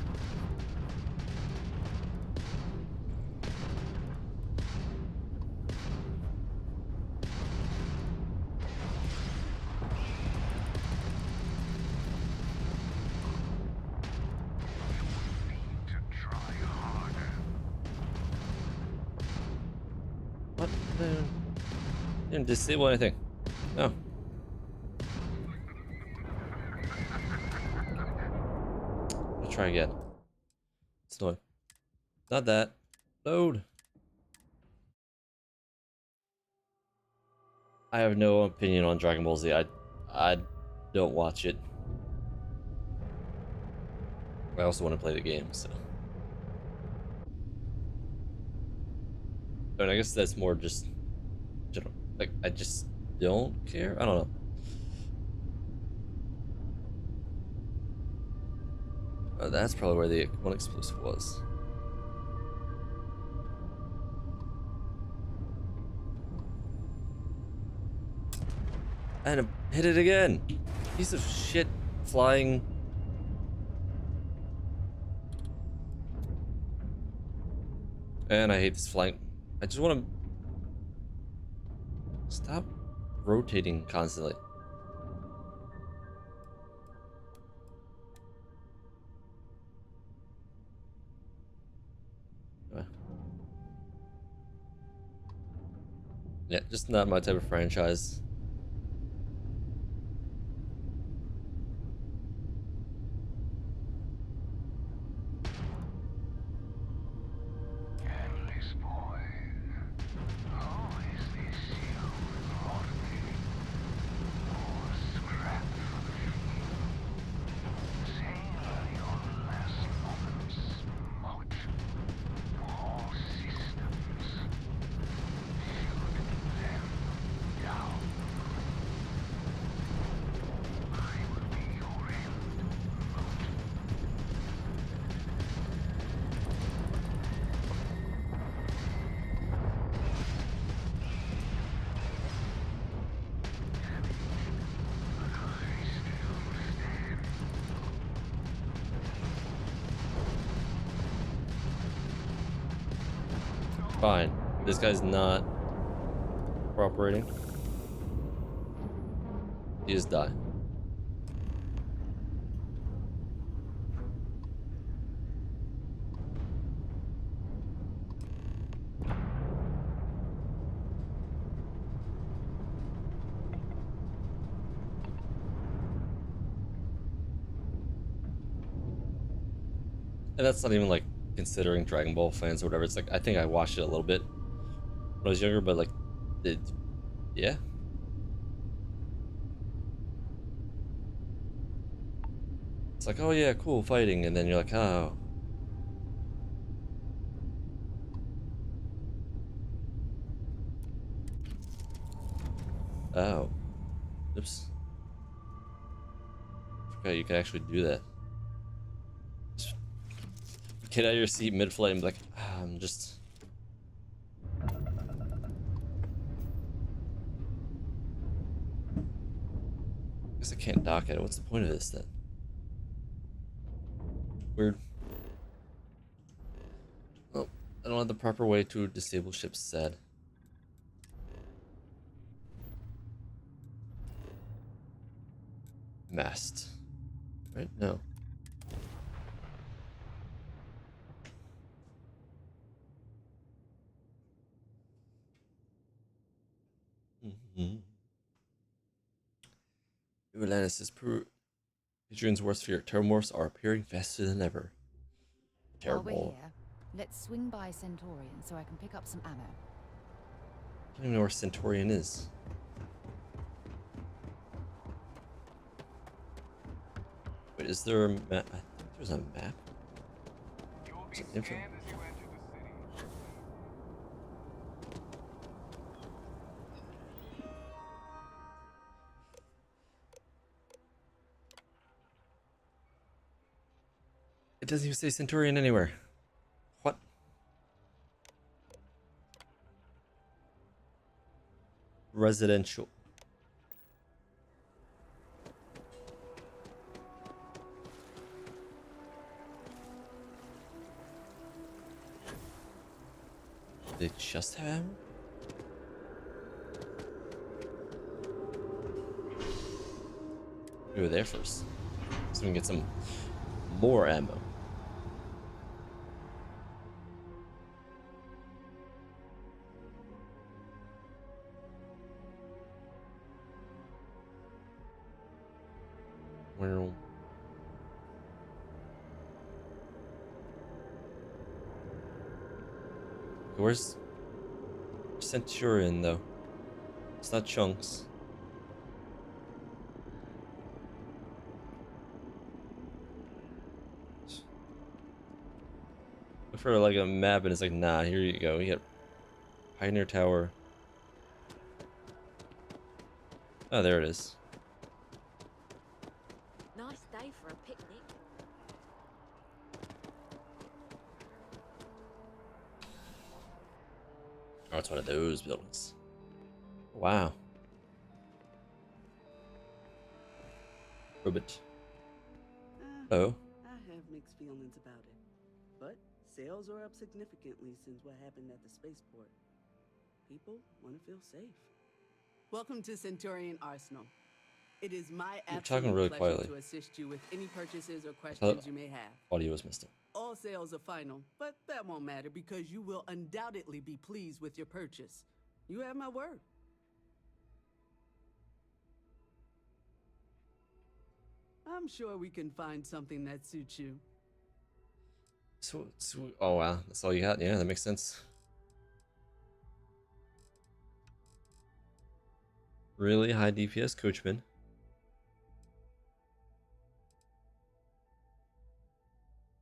Need to try harder. What? Didn't disable anything. No. I'll try again. It's annoying. Not that. Load. I have no opinion on Dragon Ball Z. I don't watch it. I also want to play the game, so. But I guess that's more just general. Like, I just don't care. I don't know. That's probably where the one explosive was. And hit it again. Piece of shit flying. And I hate this flying. I just want to Stop rotating constantly. Yeah, just not my type of franchise. Endless boy. Who is this you brought me? More scrap for the field. Savor your last moments, moat. All systems. Shoot them down. I will be your end, moat. Fine. This guy's not cooperating. He just died. And that's not even like considering Dragon Ball fans or whatever. It's like I think I watched it a little bit when I was younger, but like it, yeah. It's like, oh yeah, cool fighting, and then you're like, oh. Oh. Oops. Forgot you can actually do that. Just get out of your seat mid-flight and be like, ah, I'm just... I guess I can't dock at it. What's the point of this then? Weird. Oh, I don't have the proper way to disable ships, sad. Mast. Right? No. Mm-hmm. New Atlantis is Hadrian's worst fear. Terramorphs are appearing faster than ever. While we're Terrible. here, let's swing by Centaurian so I can pick up some ammo. I don't even know where Centaurian is. Wait, is there a map? I think there's a map. You will be Is it scanned info? as you enter the city. It doesn't even say Centaurian anywhere. What? Residential. They just have ammo? We were there first. So we can get some more ammo. Well, where's Centurion though? It's not Chunks. Look for like a map and it's like, nah, here you go. You got Pioneer Tower. Oh, there it is. Nice day for a picnic. Oh, it's one of those buildings. Wow. Robot. Oh. I have mixed feelings about it. But sales are up significantly since what happened at the spaceport. People want to feel safe. Welcome to Centurion Arsenal. It is my You're talking absolute really pleasure quietly. to assist you with any purchases or I questions thought you may have. audio was missed. All sales are final, but that won't matter because you will undoubtedly be pleased with your purchase. You have my word. I'm sure we can find something that suits you. So, oh wow, that's all you got? Yeah, that makes sense. Really high DPS coachman.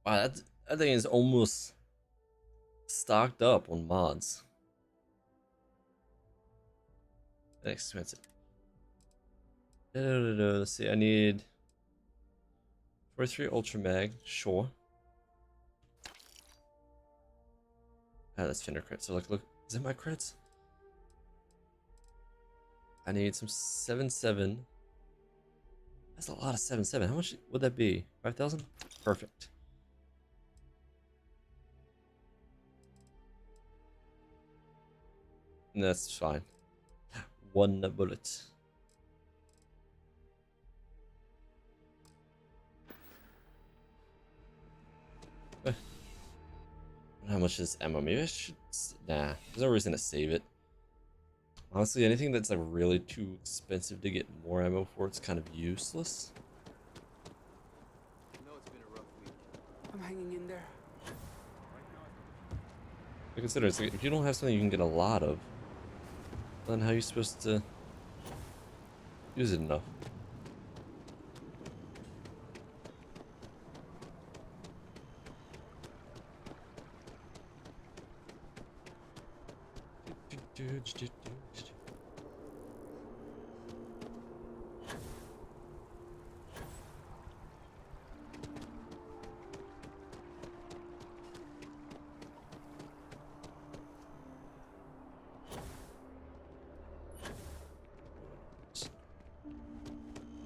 Wow, that thing is almost stocked up on mods. Expensive. Let's see, I need 43 Ultra Mag, sure. Ah, that's Fender crit. So look, is it my crits? I need some 7.7. That's a lot of 7.7. How much would that be? 5,000? Perfect. And that's fine. One bullet. How much is ammo? Maybe I should... Nah, there's no reason to save it. Honestly, anything that's like really too expensive to get more ammo for, it's kind of useless. I know it's been a rough week. I'm hanging in there. But consider, it's like, if you don't have something you can get a lot of, then how are you supposed to use it enough?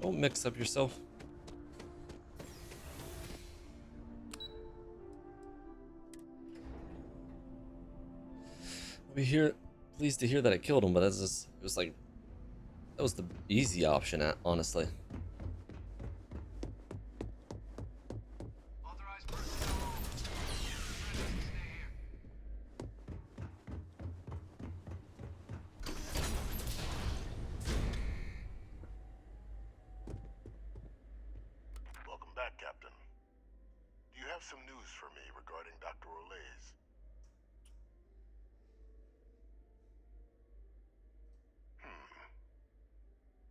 Don't mix up yourself. I'll be here, pleased to hear that I killed him, but that's just, it was like, that was the easy option, honestly. Welcome back, Captain. Do you have some news for me regarding Dr. Olays?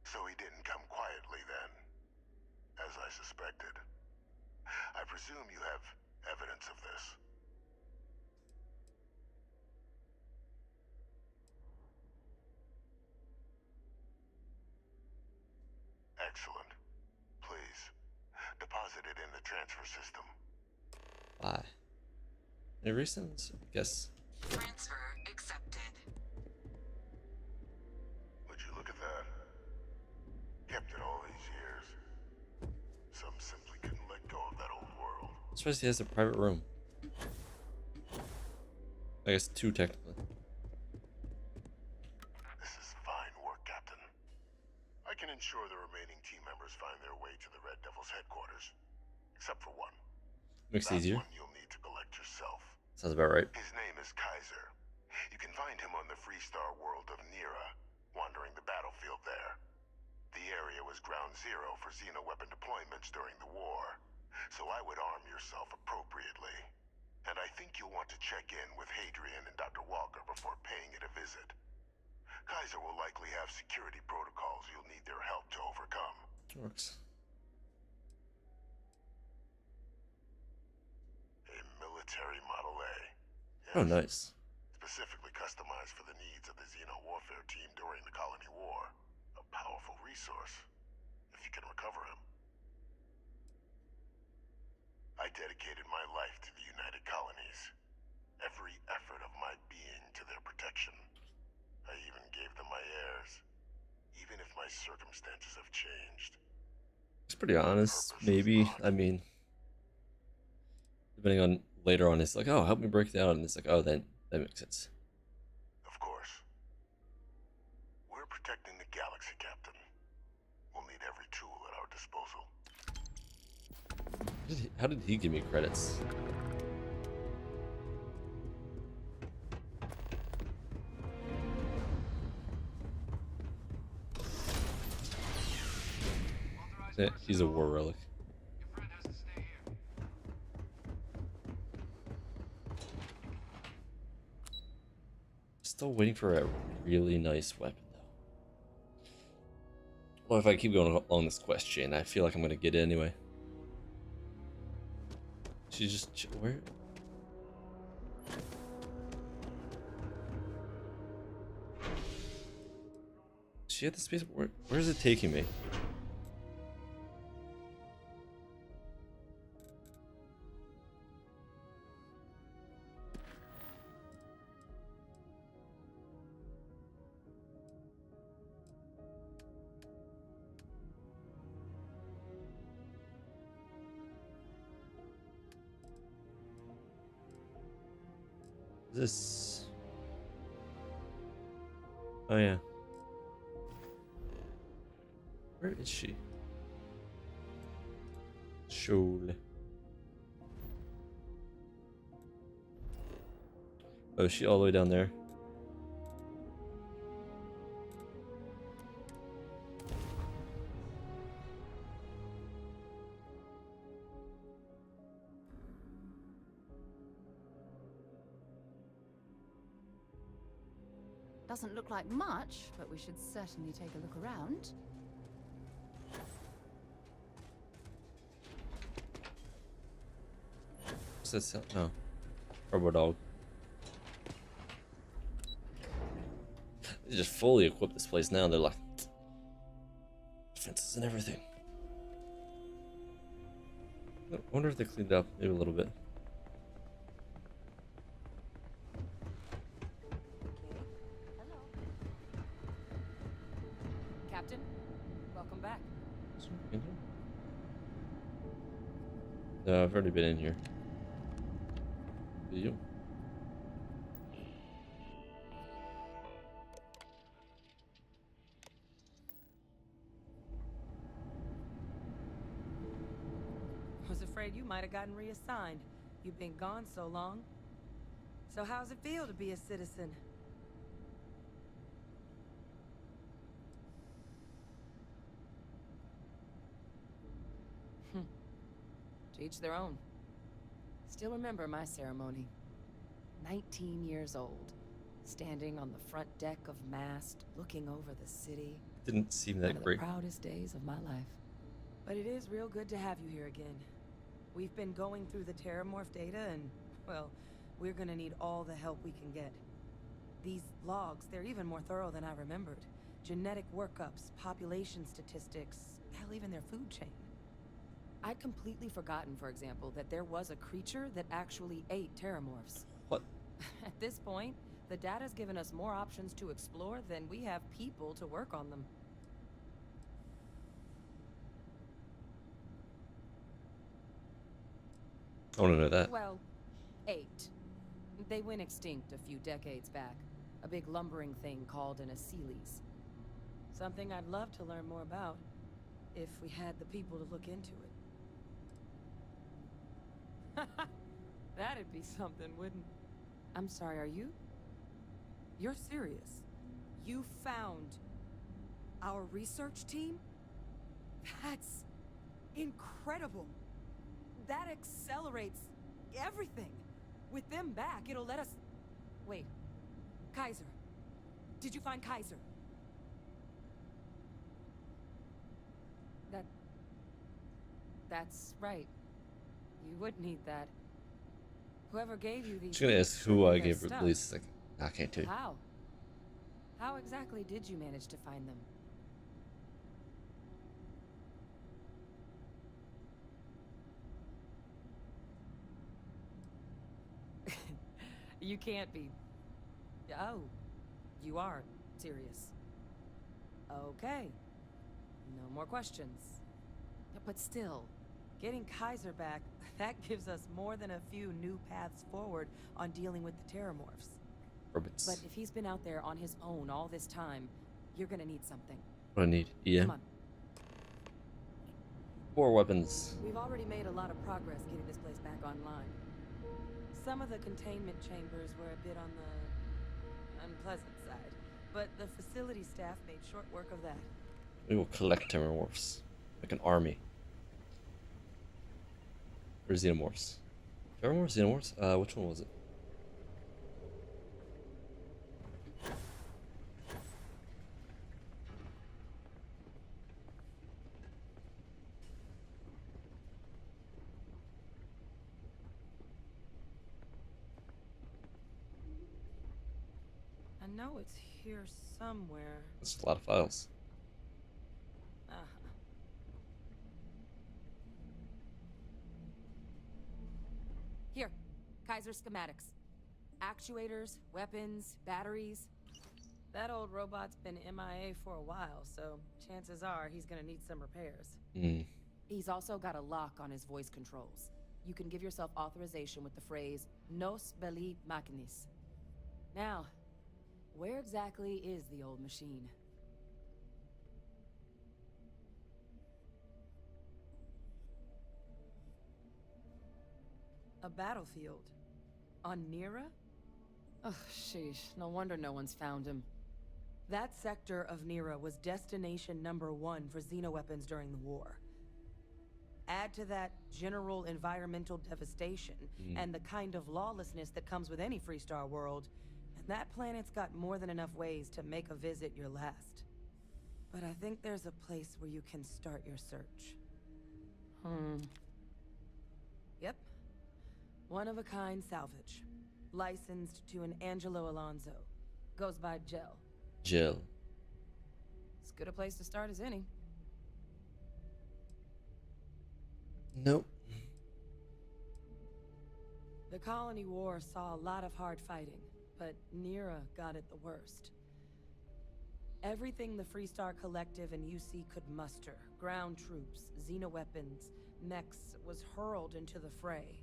So he didn't come quietly then, as I suspected. I presume you have evidence of this. Excellent. Please, deposit it in the transfer system. Why? Any reasons? I guess. Transfer accepted. Would you look at that? Kept it all these years. Some simply couldn't let go of that old world. I'm surprised he has a private room. I guess two, technically. This is fine work, Captain. I can ensure the remaining team members find their way to the Red Devil's headquarters. Except for one. Makes it That easier. one you'll need to collect yourself. Sounds about right. His name is Kaiser. You can find him on the Freestar world of Nira, wandering the battlefield there. The area was ground zero for xeno-weapon deployments during the war, so I would arm yourself appropriately. And I think you'll want to check in with Hadrian and Dr. Walker before paying it a visit. Kaiser will likely have security protocols you'll need their help to overcome. Works. A military Model A. Yes. Oh, nice. Specifically customized for the needs of the Xeno warfare team during the Colony War. A powerful resource, if you can recover him. I dedicated my life to the United Colonies. Every effort of my being to their protection. I even gave them my heirs. Even if my circumstances have changed. It's pretty honest, maybe. I mean, depending on later on, it's like, oh, help me break down, and it's like, oh, that makes sense. Of course. We're protecting the galaxy, Captain. We'll need every tool at our disposal. How did he give me credits? Yeah, he's a war relic. Still waiting for a really nice weapon, though. Well, if I keep going along this quest chain, I feel like I'm gonna get it anyway. She's just where? She at the space? Where is it taking me? This. Oh yeah. Where is she? Surely. Oh, is she all the way down there? Doesn't look like much, but we should certainly take a look around. What's that sound? No. Turbo dog. They just fully equipped this place now. They're like defenses and everything. I wonder if they cleaned up maybe a little bit. Captain, welcome back. No, I've already been in here. Did you? Was afraid you might have gotten reassigned. You've been gone so long. So how's it feel to be a citizen? To each their own. Still remember my ceremony. 19 years old, standing on the front deck of Mast, looking over the city. Didn't seem that One great. of the proudest days of my life. But it is real good to have you here again. We've been going through the Terramorph data and, well, we're gonna need all the help we can get. These logs, they're even more thorough than I remembered. Genetic workups, population statistics, hell, even their food chain. I'd completely forgotten, for example, that there was a creature that actually ate Terramorphs. What? At this point, the data's given us more options to explore than we have people to work on them. I want to know that. Well, 8. They went extinct a few decades back. A big lumbering thing called an Aceles. Something I'd love to learn more about, if we had the people to look into it. That'd be something, wouldn't? I'm sorry, are you? You're serious? You found our research team? That's incredible. That accelerates everything. With them back, it'll let us... Wait. Kaiser. Did you find Kaiser? That's right. You would need that. Whoever gave you these... She's gonna ask who I gave stuff. release. Like, I can't tell you. How? How exactly did you manage to find them? You can't be... Oh, you are serious. Okay. No more questions. But still, getting Kaiser back, that gives us more than a few new paths forward on dealing with the Terramorphs. Robots. But if he's been out there on his own all this time, You're gonna need something. What I need? Yeah. Come on. 4 weapons. We've already made a lot of progress getting this place back online. Some of the containment chambers were a bit on the unpleasant side, but the facility staff made short work of that. We will collect xenomorphs. Like an army. Or xenomorphs. Xenomorphs? Which one was it? I know it's here somewhere. That's a lot of files. Here, Kaiser schematics. Actuators, weapons, batteries. That old robot's been MIA for a while, so chances are he's gonna need some repairs. He's also got a lock on his voice controls. You can give yourself authorization with the phrase, Nos belli machinis. Now, where exactly is the old machine? A battlefield. On Nira? Oh, sheesh. No wonder no one's found him. That sector of Nira was destination #1 for xenoweapons during the war. Add to that general environmental devastation and the kind of lawlessness that comes with any Freestar world, and that planet's got more than enough ways to make a visit your last. But I think there's a place where you can start your search. Yep. One-of-a-kind salvage. Licensed to an Angelo Alonso. Goes by Gel. Gel. As good a place to start as any. Nope. The Colony War saw a lot of hard fighting, but Nira got it the worst. Everything the Freestar Collective and UC could muster, ground troops, xenoweapons, mechs, was hurled into the fray.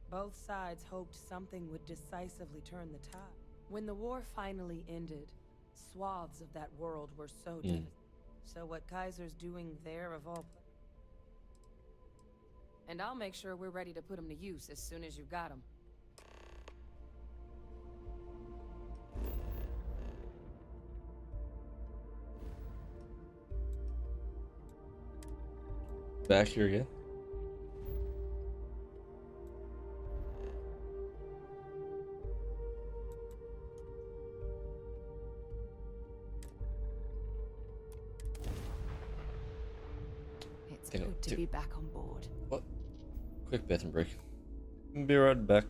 Both sides hoped something would decisively turn the tide. When the war finally ended, swaths of that world were so devastated. So what Kaiser's doing there of all... And I'll make sure we're ready to put them to use as soon as you've got them. Back here again. It's good to be back on board. What? Quick bathroom break. Be right back.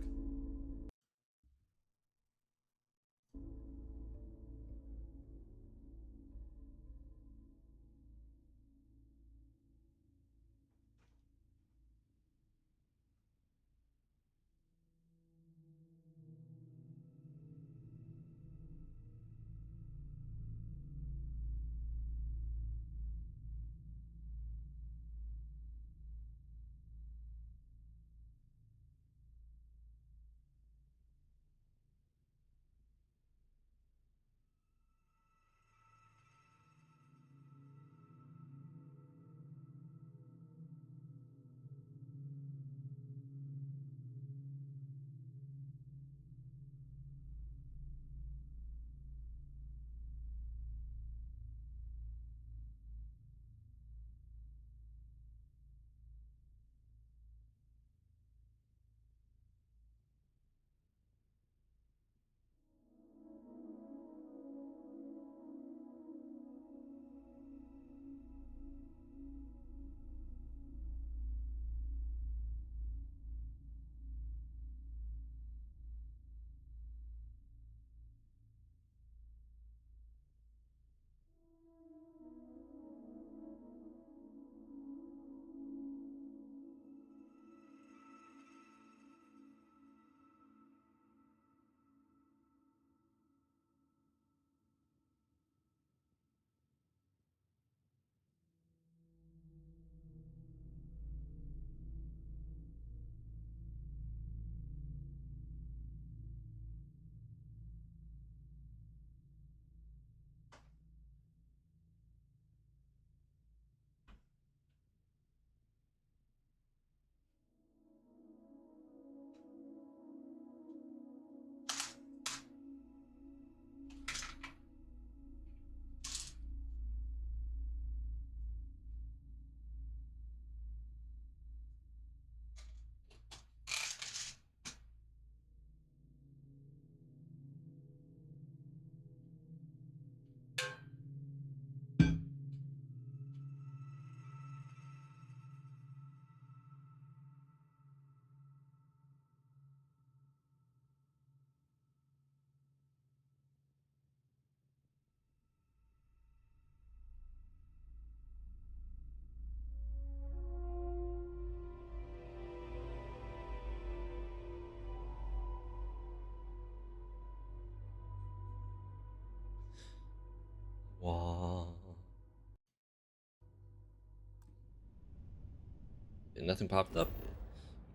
nothing popped up.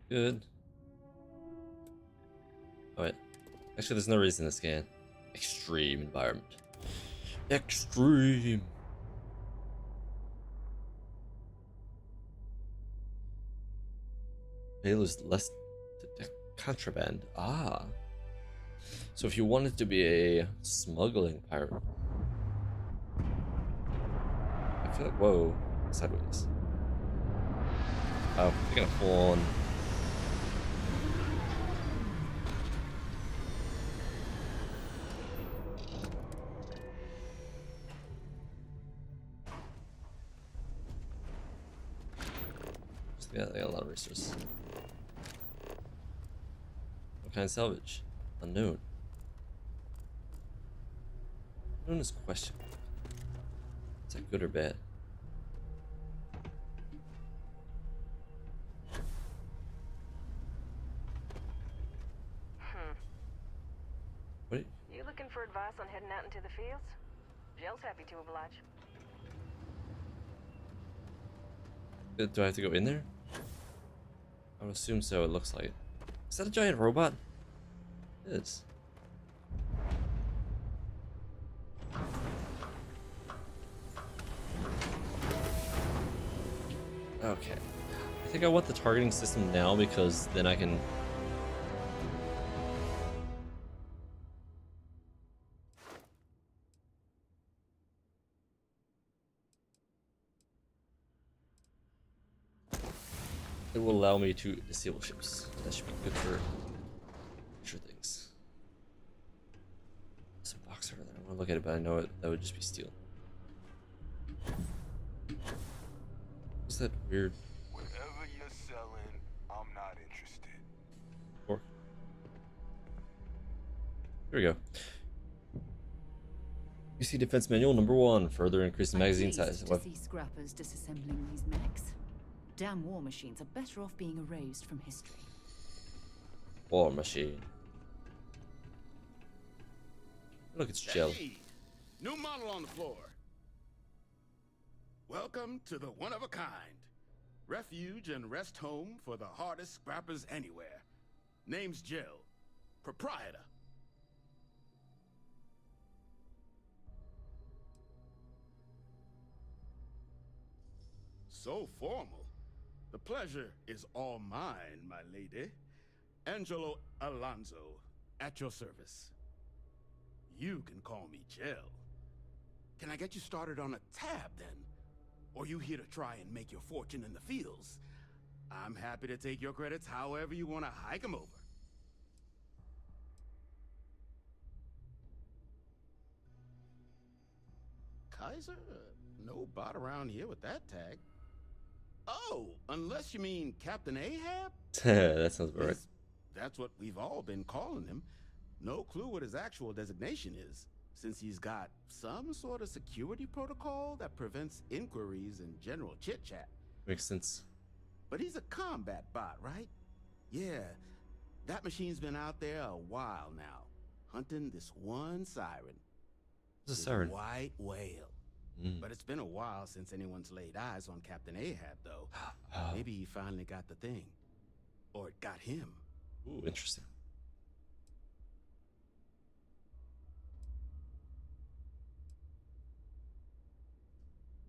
Good. Oh wait. Actually, there's no reason to scan. Extreme environment. Extreme. Payload less detect contraband. Ah. So if you wanted to be a smuggling pirate, I feel like whoa, sideways. Oh, they're gonna full on. Yeah, they got a lot of resources. What kind of salvage? Unknown. Unknown is question. Is that good or bad? What? You looking for advice on heading out into the fields? Jill's happy to oblige. Do I have to go in there? I would assume so, it looks like it. Is that a giant robot? It is. Okay. I think I want the targeting system now because then I can... It will allow me to disable ships. That should be good for future things. There's a box over there. I want to look at it, but I know that would just be steel. What's that weird? Whatever you're selling, I'm not interested. Or here we go. You see defense manual number 1, further increasing magazine size. To see scrappers disassembling these mechs. Damn war machines are better off being erased from history. War machine. Look, it's gel. Hey, new model on the floor. Welcome to the one-of-a-kind. Refuge and rest home for the hardest scrappers anywhere. Name's Jill. Proprietor. So formal. The pleasure is all mine, my lady. Angelo Alonso, at your service. You can call me Jill. Can I get you started on a tab, then? Or you here to try and make your fortune in the fields? I'm happy to take your credits however you want to hike them over. Kaiser? No bot around here with that tag. Oh, unless you mean Captain Ahab? That sounds about right. That's what we've all been calling him. No clue what his actual designation is, since he's got some sort of security protocol that prevents inquiries and general chit-chat. Makes sense. But he's a combat bot, right? Yeah, that machine's been out there a while now, hunting this one siren. What's a siren? White whale. But it's been a while since anyone's laid eyes on Captain Ahab, though. Maybe he finally got the thing. Or it got him. Ooh, interesting.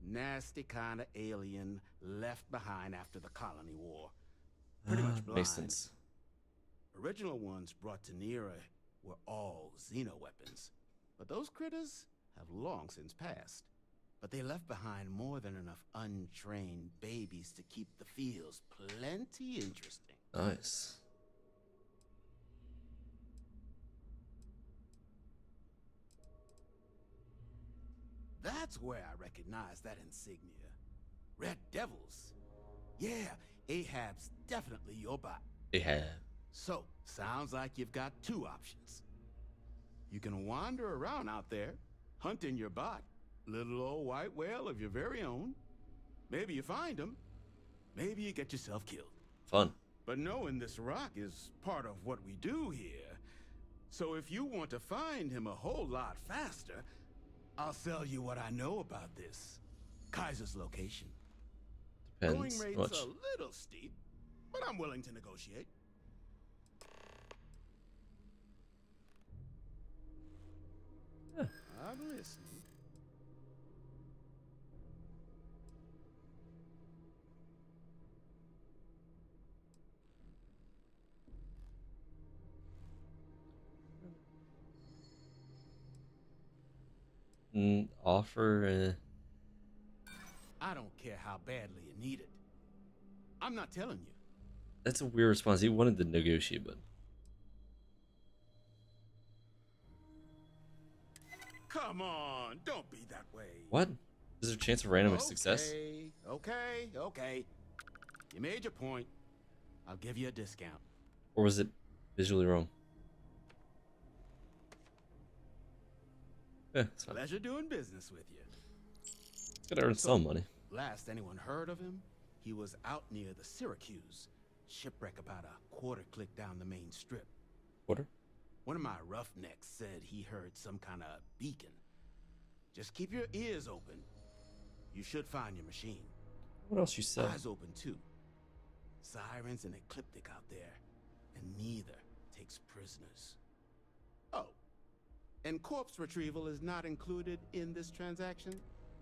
Nasty kind of alien left behind after the colony war. Pretty much blind. Makes sense. Original ones brought to Nera were all xeno-weapons. But those critters have long since passed. But they left behind more than enough untrained babies to keep the fields plenty interesting. Nice. That's where I recognize that insignia. Red Devils. Yeah, Ahab's definitely your bot. Ahab. So, sounds like you've got two options. You can wander around out there, hunting your bot. Little old white whale of your very own. Maybe you find him. Maybe you get yourself killed. Fun. But knowing this rock is part of what we do here. So if you want to find him a whole lot faster, I'll sell you what I know about this. Kaiser's location. Going Depends. How rate's much? a little steep, but I'm willing to negotiate. I'm listening. Offer. I don't care how badly you need it. I'm not telling you. That's a weird response. He wanted to negotiate, but Come on, don't be that way. what? Is there a chance of random success? Okay. You made your point. I'll give you a discount. Or was it visually wrong? Yeah, it's fine. Pleasure doing business with you. It's gotta earn some money. Last anyone heard of him, he was out near the Syracuse. Shipwreck about a quarter click down the main strip. Quarter? One of my roughnecks said he heard some kind of beacon. Just keep your ears open. You should find your machine. What else you said? Eyes open too. Sirens and Ecliptic out there, and neither takes prisoners. Oh, and corpse retrieval is not included in this transaction.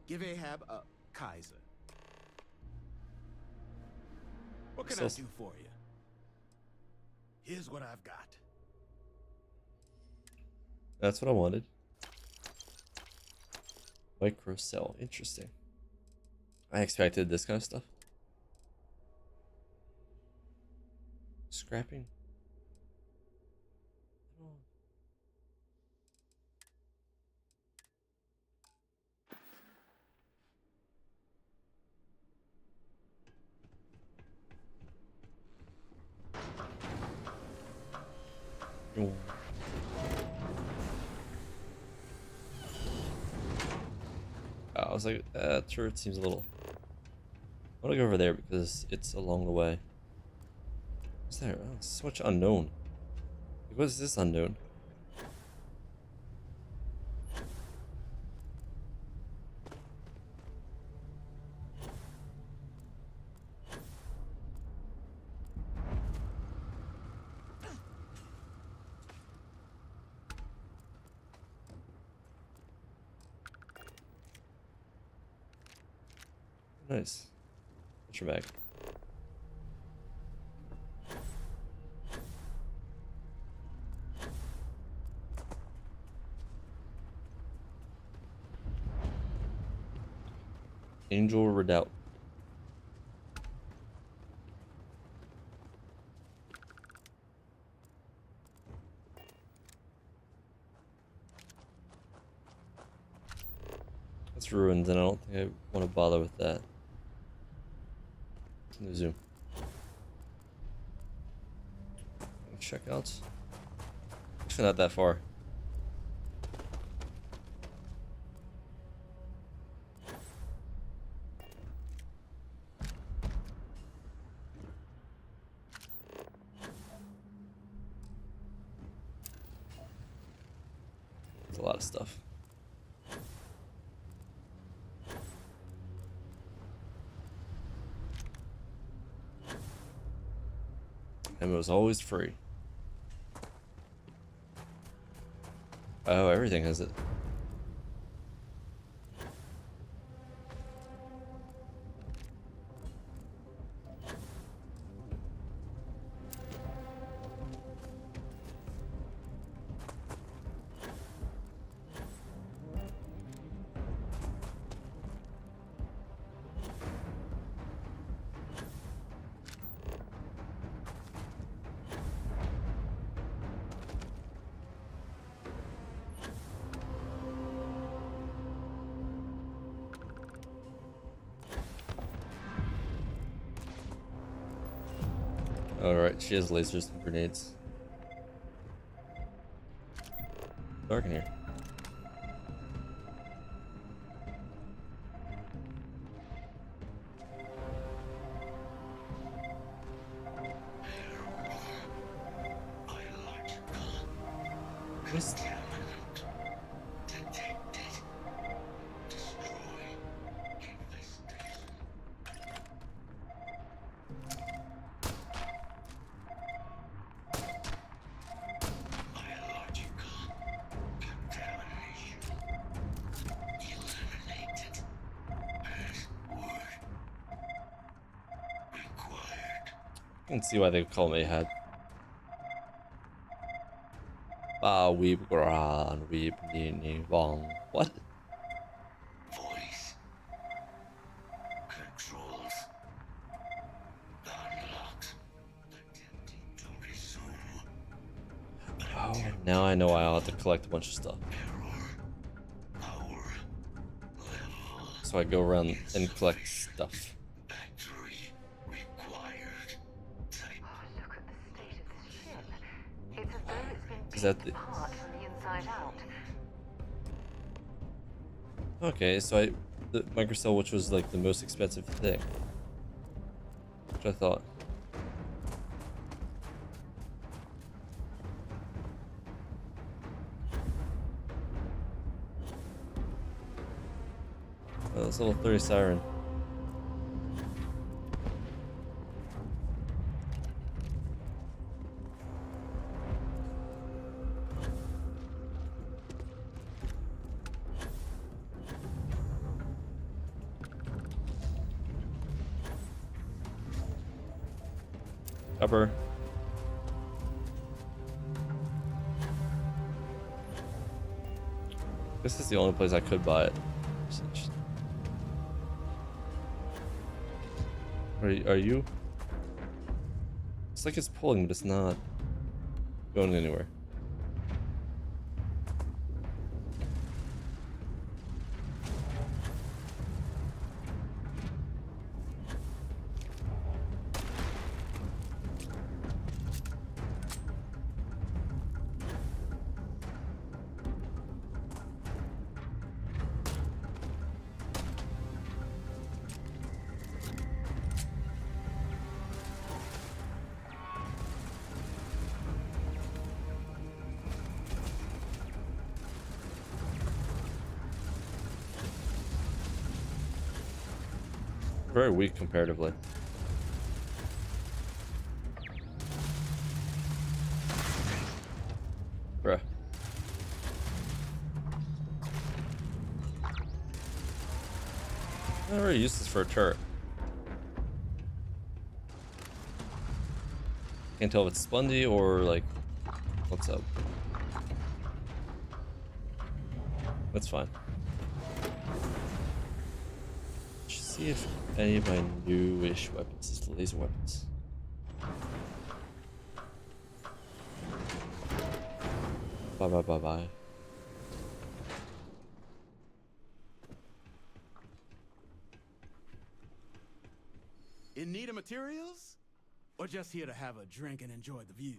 Give Ahab a Kaiser. What can I do for you? Here's what I've got. That's what I wanted. Microcell. Interesting. I expected this kind of stuff. Scrapping. Oh. I was like, turret seems a little. I want to go over there because it's along the way. What's there? Oh, so much unknown. What is this unknown? Nice. What's your bag? Angel Redoubt. That's ruined, and I don't think I want to bother with that. Zoom. Check out. Actually, not that far. There's a lot of stuff. And it was always free. Oh, everything has it. Alright, she has lasers and grenades. Dark in here. What's can see why they call him Ahad. Ba weep gran weep ni ni wong. What? Voice. Controls. Unlocked. Attempting to resume. Oh, now I know why I'll have to collect a bunch of stuff. So I go around and collect stuff. Factory required. Look at the state of this ship. It's as though it's been Is that taken apart from the inside out. Okay, so the microcell, which was like the most expensive thing, which I thought. Oh, this level 30 siren. Upper. This is the only place I could buy it. Are you? It's like it's pulling, but it's not going anywhere. Very weak comparatively. Bruh. I already used this for a turret. Can't tell if it's spondy or like what's up. That's fine. See if any of my newish weapons is laser weapons. Bye bye bye bye. In need of materials? Or just here to have a drink and enjoy the view?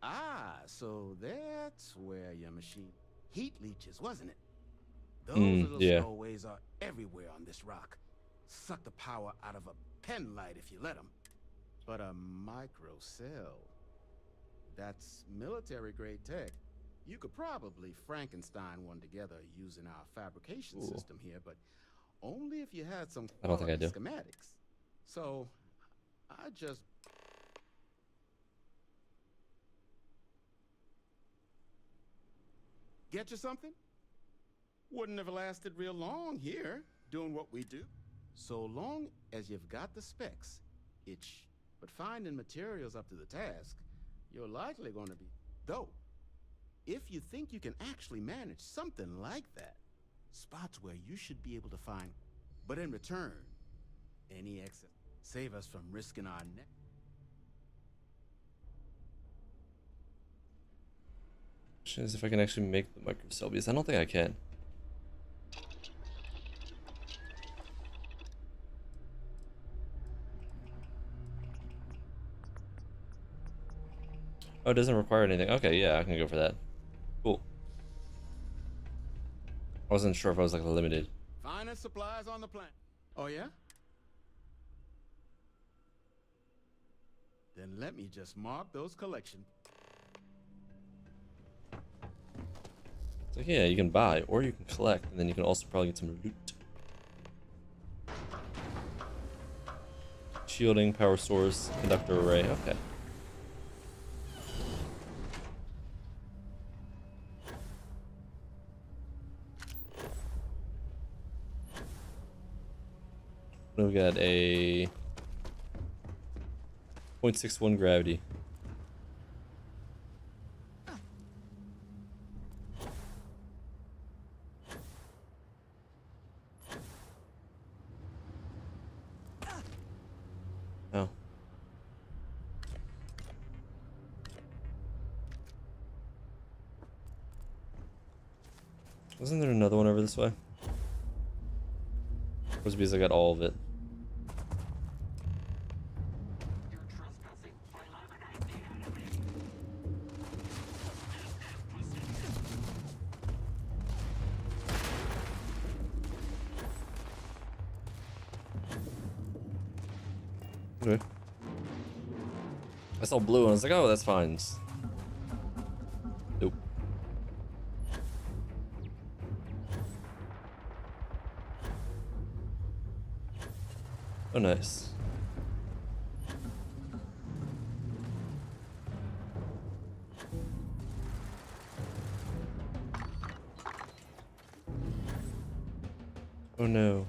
Ah, so that's where your machine... Heat leeches, wasn't it? Those little stowaways are everywhere on this rock. Suck the power out of a pen light if you let them. But a microcell, that's military-grade tech. You could probably Frankenstein one together using our fabrication system here, but only if you had some quality schematics. So, I just... Get you something? Wouldn't have lasted real long here, doing what we do. So long as you've got the specs, but finding materials up to the task, you're likely going to be... Though, if you think you can actually manage something like that, spots where you should be able to find... But in return, any excess... Save us from risking our neck. Question is if I can actually make the microcell, because I don't think I can. Oh, it doesn't require anything. Okay, yeah, I can go for that. Cool. I wasn't sure if I was like limited. Finest supplies on the planet. Oh, yeah? Then let me just mark those collection. So yeah, you can buy or you can collect, and then you can also probably get some loot. Shielding, power source, conductor array. Okay. We got a 0.61 gravity. Oh. Wasn't there another one over this way? Was because I got all of it. Okay. I saw blue and I was like, oh, that's fine. Nope. Oh, nice. Oh no.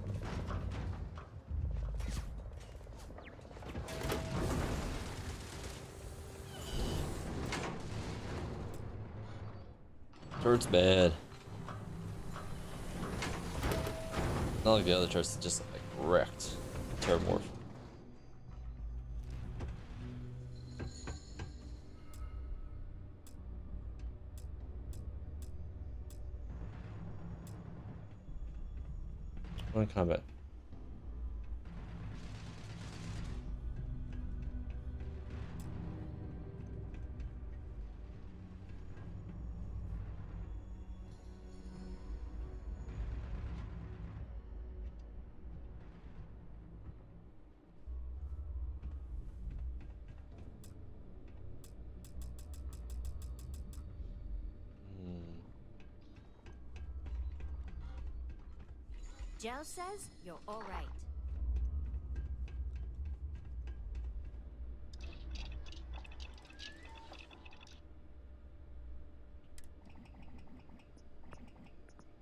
Turret's bad. Not like the other turrets that just like wrecked. Terramorph. On combat. Joe says you're all right.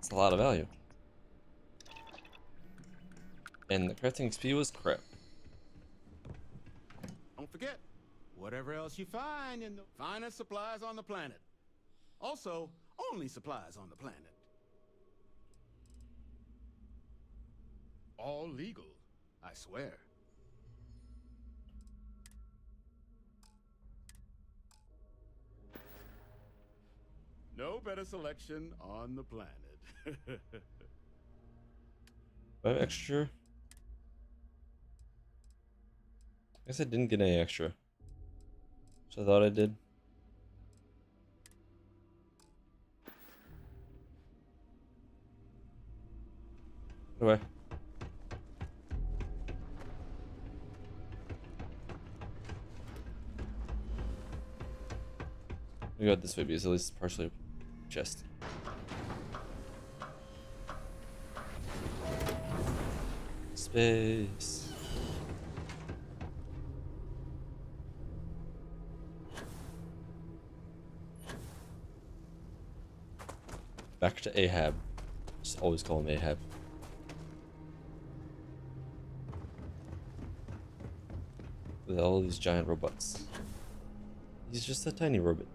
It's a lot of value. And the crafting XP was crap. Don't forget, whatever else you find in the finest supplies on the planet. Also, only supplies on the planet. All legal, I swear. No better selection on the planet. Do I have extra? I guess I didn't get any extra. So I thought I did. Anyway. We got this way because at least it's partially chest. Space. Back to Ahab. Just always call him Ahab. With all these giant robots. He's just a tiny robot.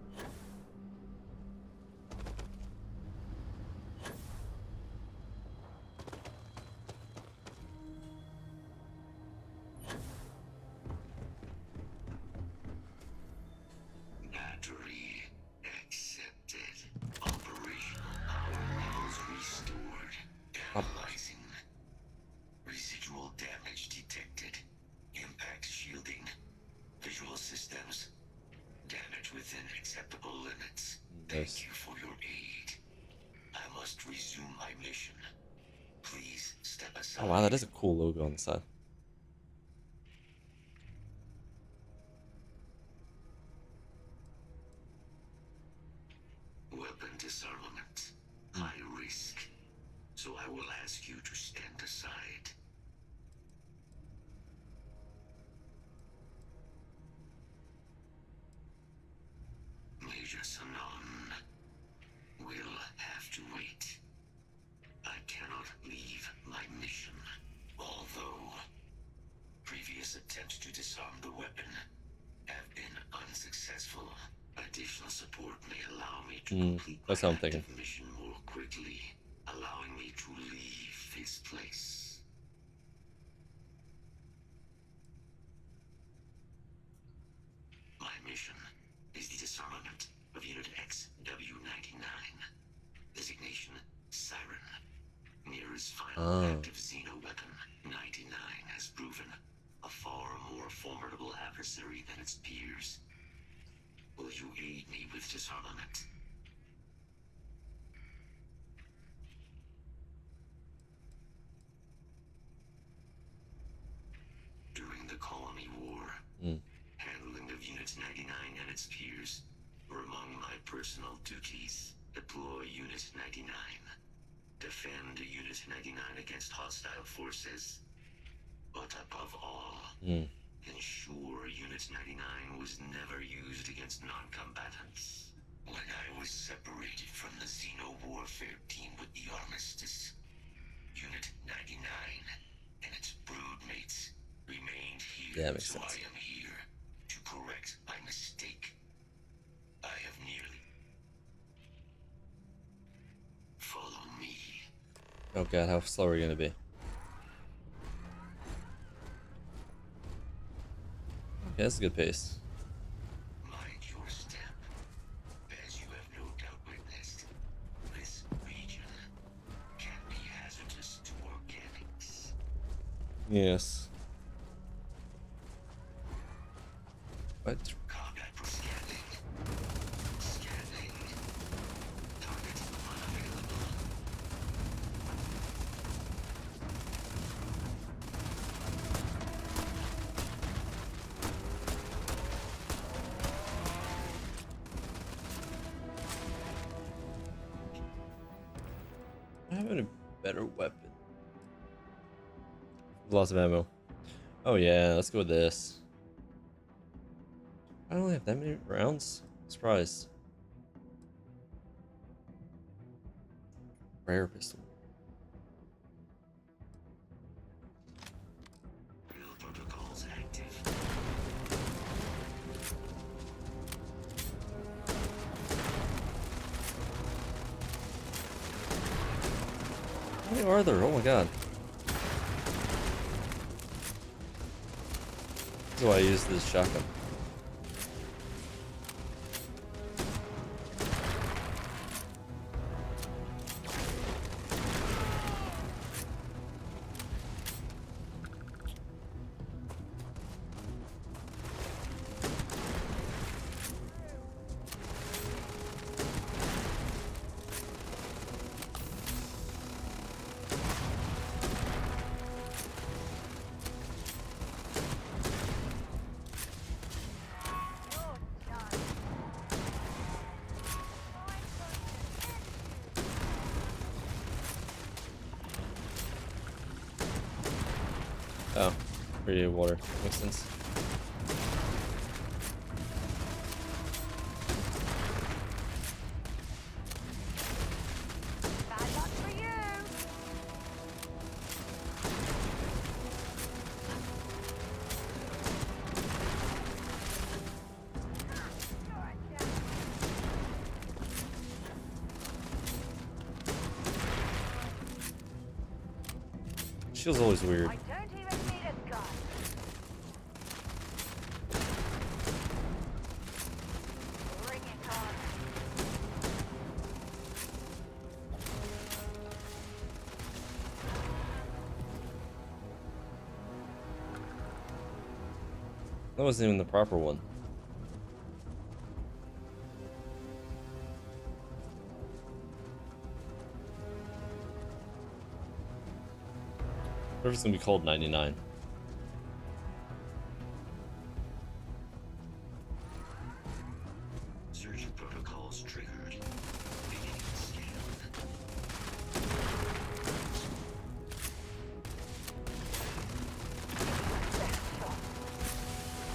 Battery accepted. Operational power levels restored. Analyzing. Residual damage detected. Impact shielding. Visual systems. Damage within acceptable limits. Thank you for your aid. I must resume my mission. Please step aside. Oh wow, that is a cool logo on the side. Weapon disarmament. High risk. So I will ask you to stand aside. Major Sanon will have to wait. I cannot leave my mission. Although previous attempts to disarm the weapon unsuccessful, additional support may allow me to complete that's my how I'm thinking. active mission more quickly, allowing me to leave this place. My mission is the disarmament of Unit XW-99. Designation, Siren. Nearest final active xeno weapon, 99 has proven a far more formidable adversary than its peers. Will you aid me with disarmament? During the Colony War, handling of Unit 99 and its peers were among my personal duties. Deploy Unit 99. Defend Unit 99 against hostile forces. But above all, ensure Unit 99 was never used against non-combatants. When I was separated from the Xeno Warfare team with the Armistice, Unit 99 and its broodmates remained here, Yeah, makes so sense. I am here to correct my mistake. I have nearly... Follow me. Oh god, how slow are we gonna be? Okay, that's a good pace. Mind your step. As you have no doubt witnessed, this region can be hazardous to organics. Yes. What? Combat for scanning. Scanning. Target unavailable. I have a better weapon. Lots of ammo. Oh yeah, let's go with this. I don't have that many rounds. Surprise. Rare pistol. Real protocols active. How many are there? Oh my god. This is why I use this shotgun. Oh, radiated water. Makes sense. Bad luck for you. Shield's always weird. I don't even need a gun. Bring it on. That wasn't even the proper one. What if it's gonna be called 99? Search protocols triggered. Beginning scan.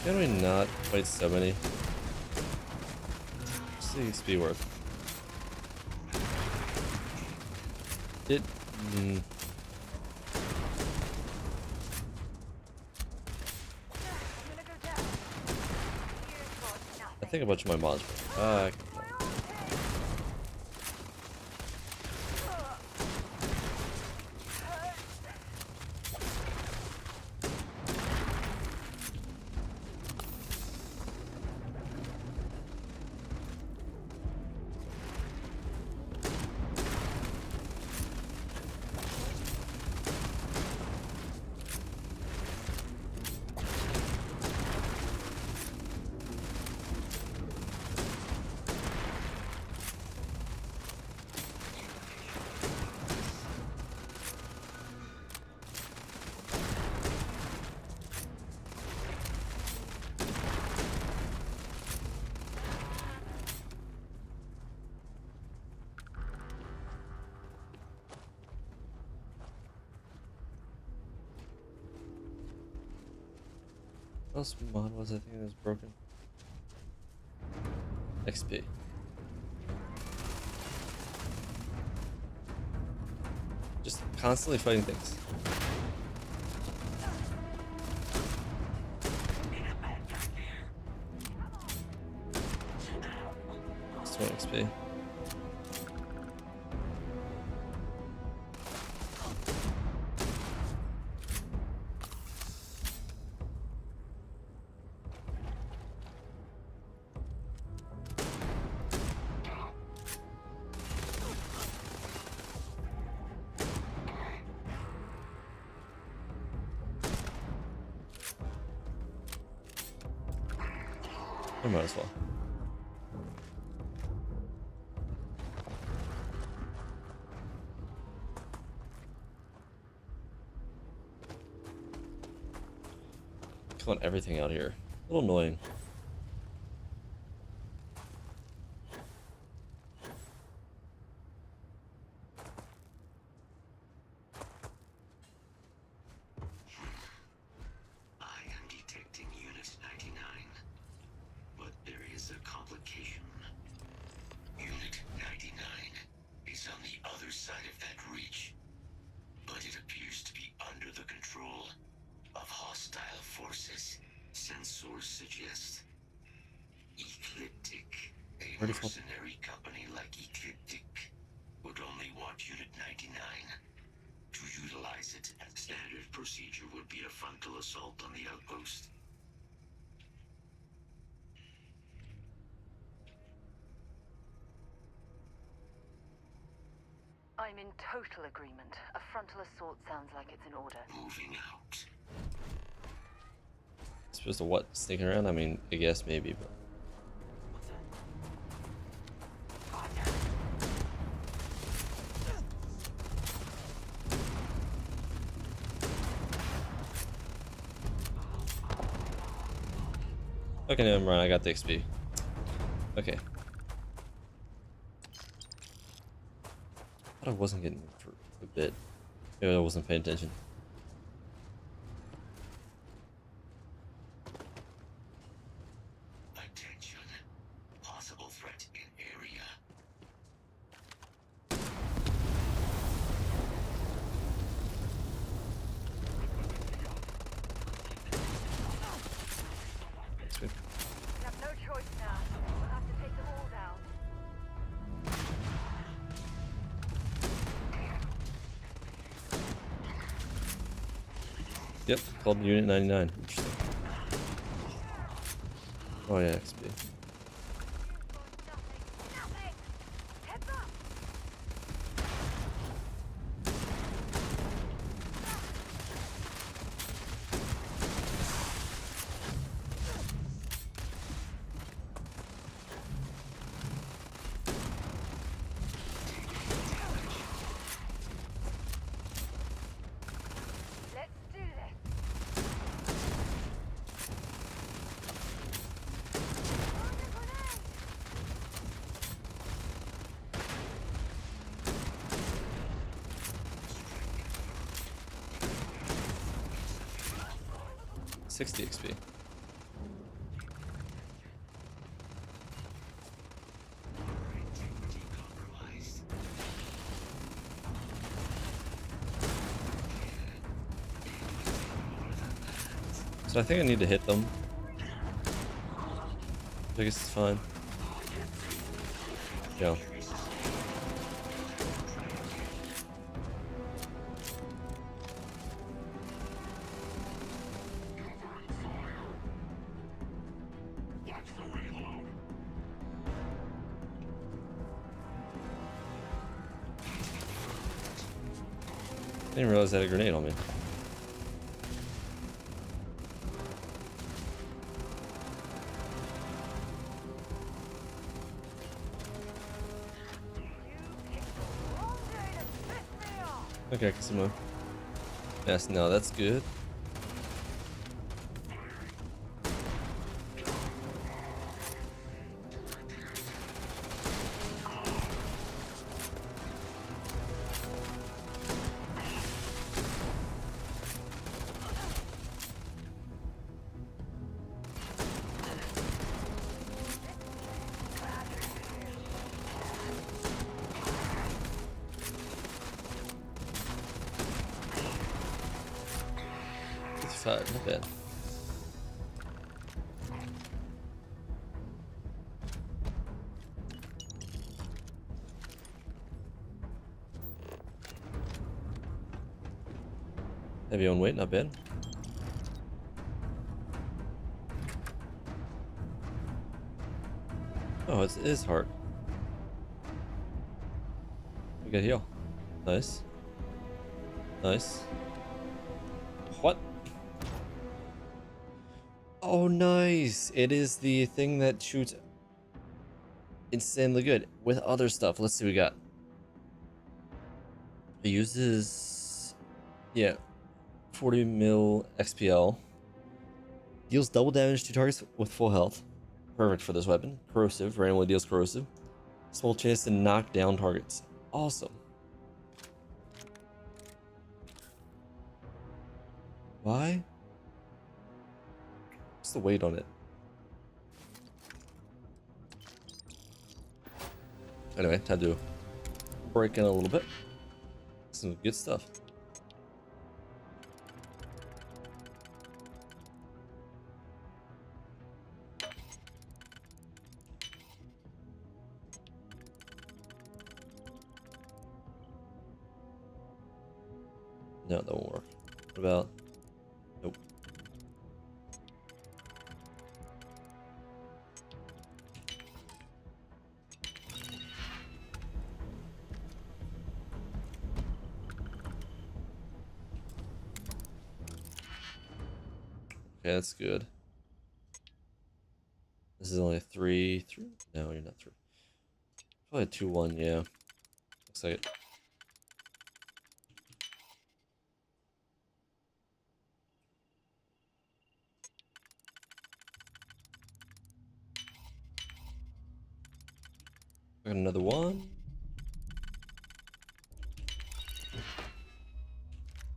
Can we not fight so many? See XP worth. It. I'm gonna go down. You got think a bunch of my mods. What else mod was I think it was broken? XP. Just constantly fighting things. Just want XP. I might as well. Come on, everything out here. A little annoying. A mercenary company like Ecliptic would only want Unit 99. To utilize it, standard procedure would be a frontal assault on the outpost. I'm in total agreement. A frontal assault sounds like it's in order. Moving out. Supposed to what? Sneaking around? I mean, I guess maybe, but. Okay, never mind. I got the XP. Okay. I thought I wasn't getting it for a bit. Maybe I wasn't paying attention. Attention. Possible threat in area. That's good. We have no choice now. We'll have to take them all down. Yep, called Unit 99. Interesting. Oh yeah, XP. Heads up! 60 XP. So I think I need to hit them. I guess it's fine. Yeah. I didn't realize I had a grenade on me. Okay, I can see more. Yes, no, that's good. Not bad. Heavy on weight, not bad. Oh, it is hard. We got heal. Nice. Nice. What? Oh, nice. It is the thing that shoots insanely good with other stuff. Let's see what we got. It uses, yeah, 40 mil XPL. Deals double damage to targets with full health. Perfect for this weapon. Corrosive. Randomly deals corrosive. Small chance to knock down targets. Awesome. Why? What's the weight on it? Anyway, time to break in a little bit. Some good stuff. No, that won't work. What about... Nope. Okay, that's good. This is only a 3. No, you're not 3. Probably a 2-1, yeah. Looks like it. Got another one.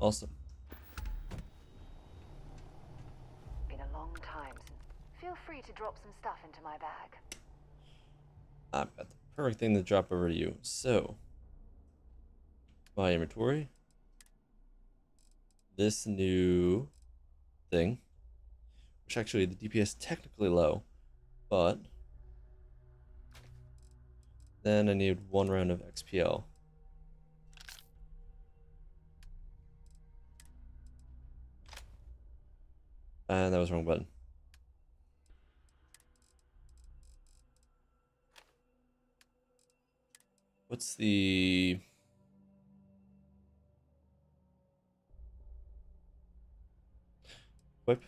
Awesome. Been a long time since. Feel free to drop some stuff into my bag. I've got the perfect thing to drop over to you. So, my inventory. This new thing, which actually the DPS technically low, but then I need 1 round of XPL. And that was the wrong button. What's the... Whip?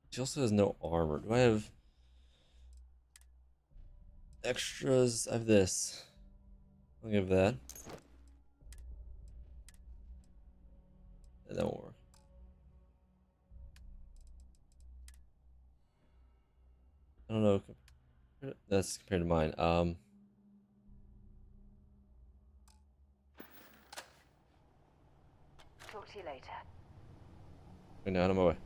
She also has no armor. Do I have extras? I have this. I'll give that. That won't work. I don't know. That's compared to mine. Talk to you later. Right now, out of my way.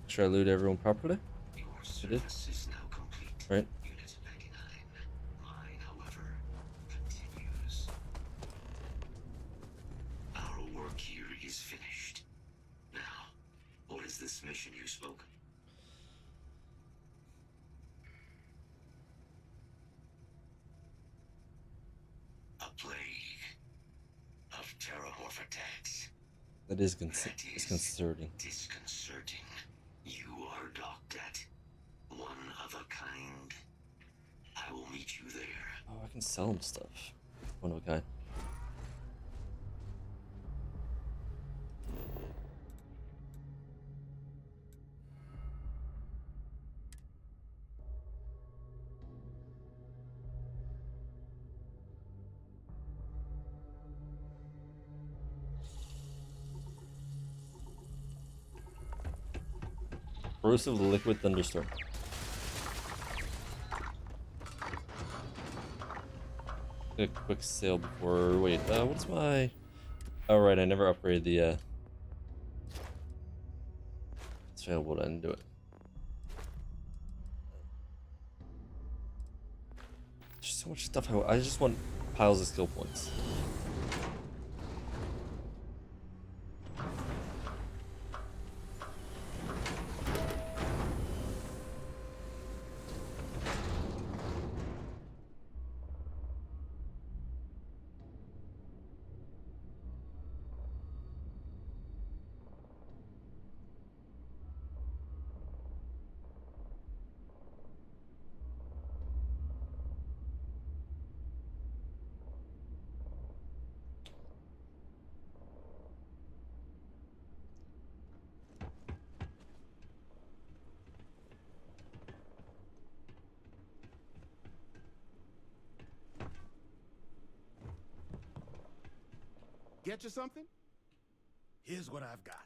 Should I loot everyone properly? I did. Right. this mission you spoke? A plague of xenomorph attacks. That is disconcerting. Disconcerting. You are docked at one of a kind. I will meet you there. Oh, I can sell him stuff. One of a kind. Corrosive liquid thunderstorm. A quick sale before. Wait, what's my? Oh right, I never upgraded the. It's available. I didn't do it. There's so much stuff. I just want piles of skill points. Get you something? Here's what I've got.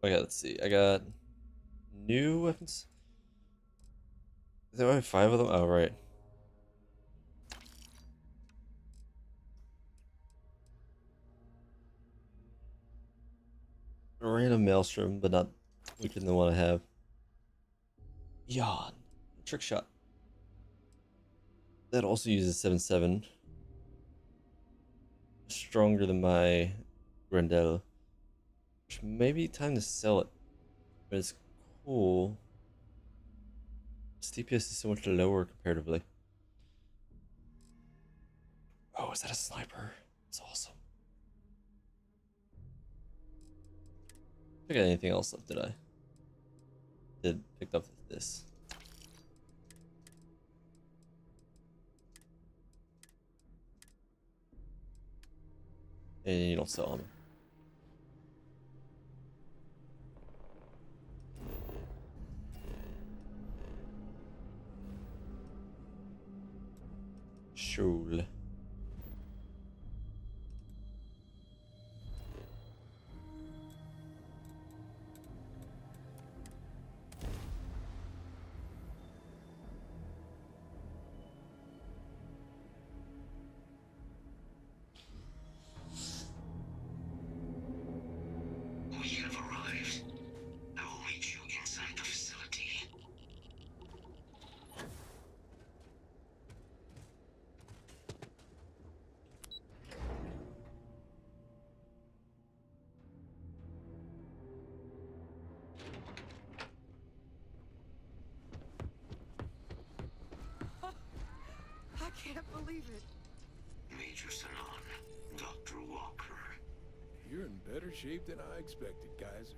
Okay, let's see. I got new weapons. Is there only 5 of them? Oh, right. A random maelstrom, but not weaker than the one I have. Yawn. Trick shot. That also uses 7/7. Stronger than my Grendel. Which may be time to sell it. But it's cool. Its DPS is so much lower comparatively. Oh, is that a sniper? That's awesome. I got anything else left, did I? Did pick up this. And you don't sell them. Sure. We have arrived. I will meet you inside the facility. I can't believe it. Major Sanon, Dr. Walker. You're in better shape than I expected, Kaiser.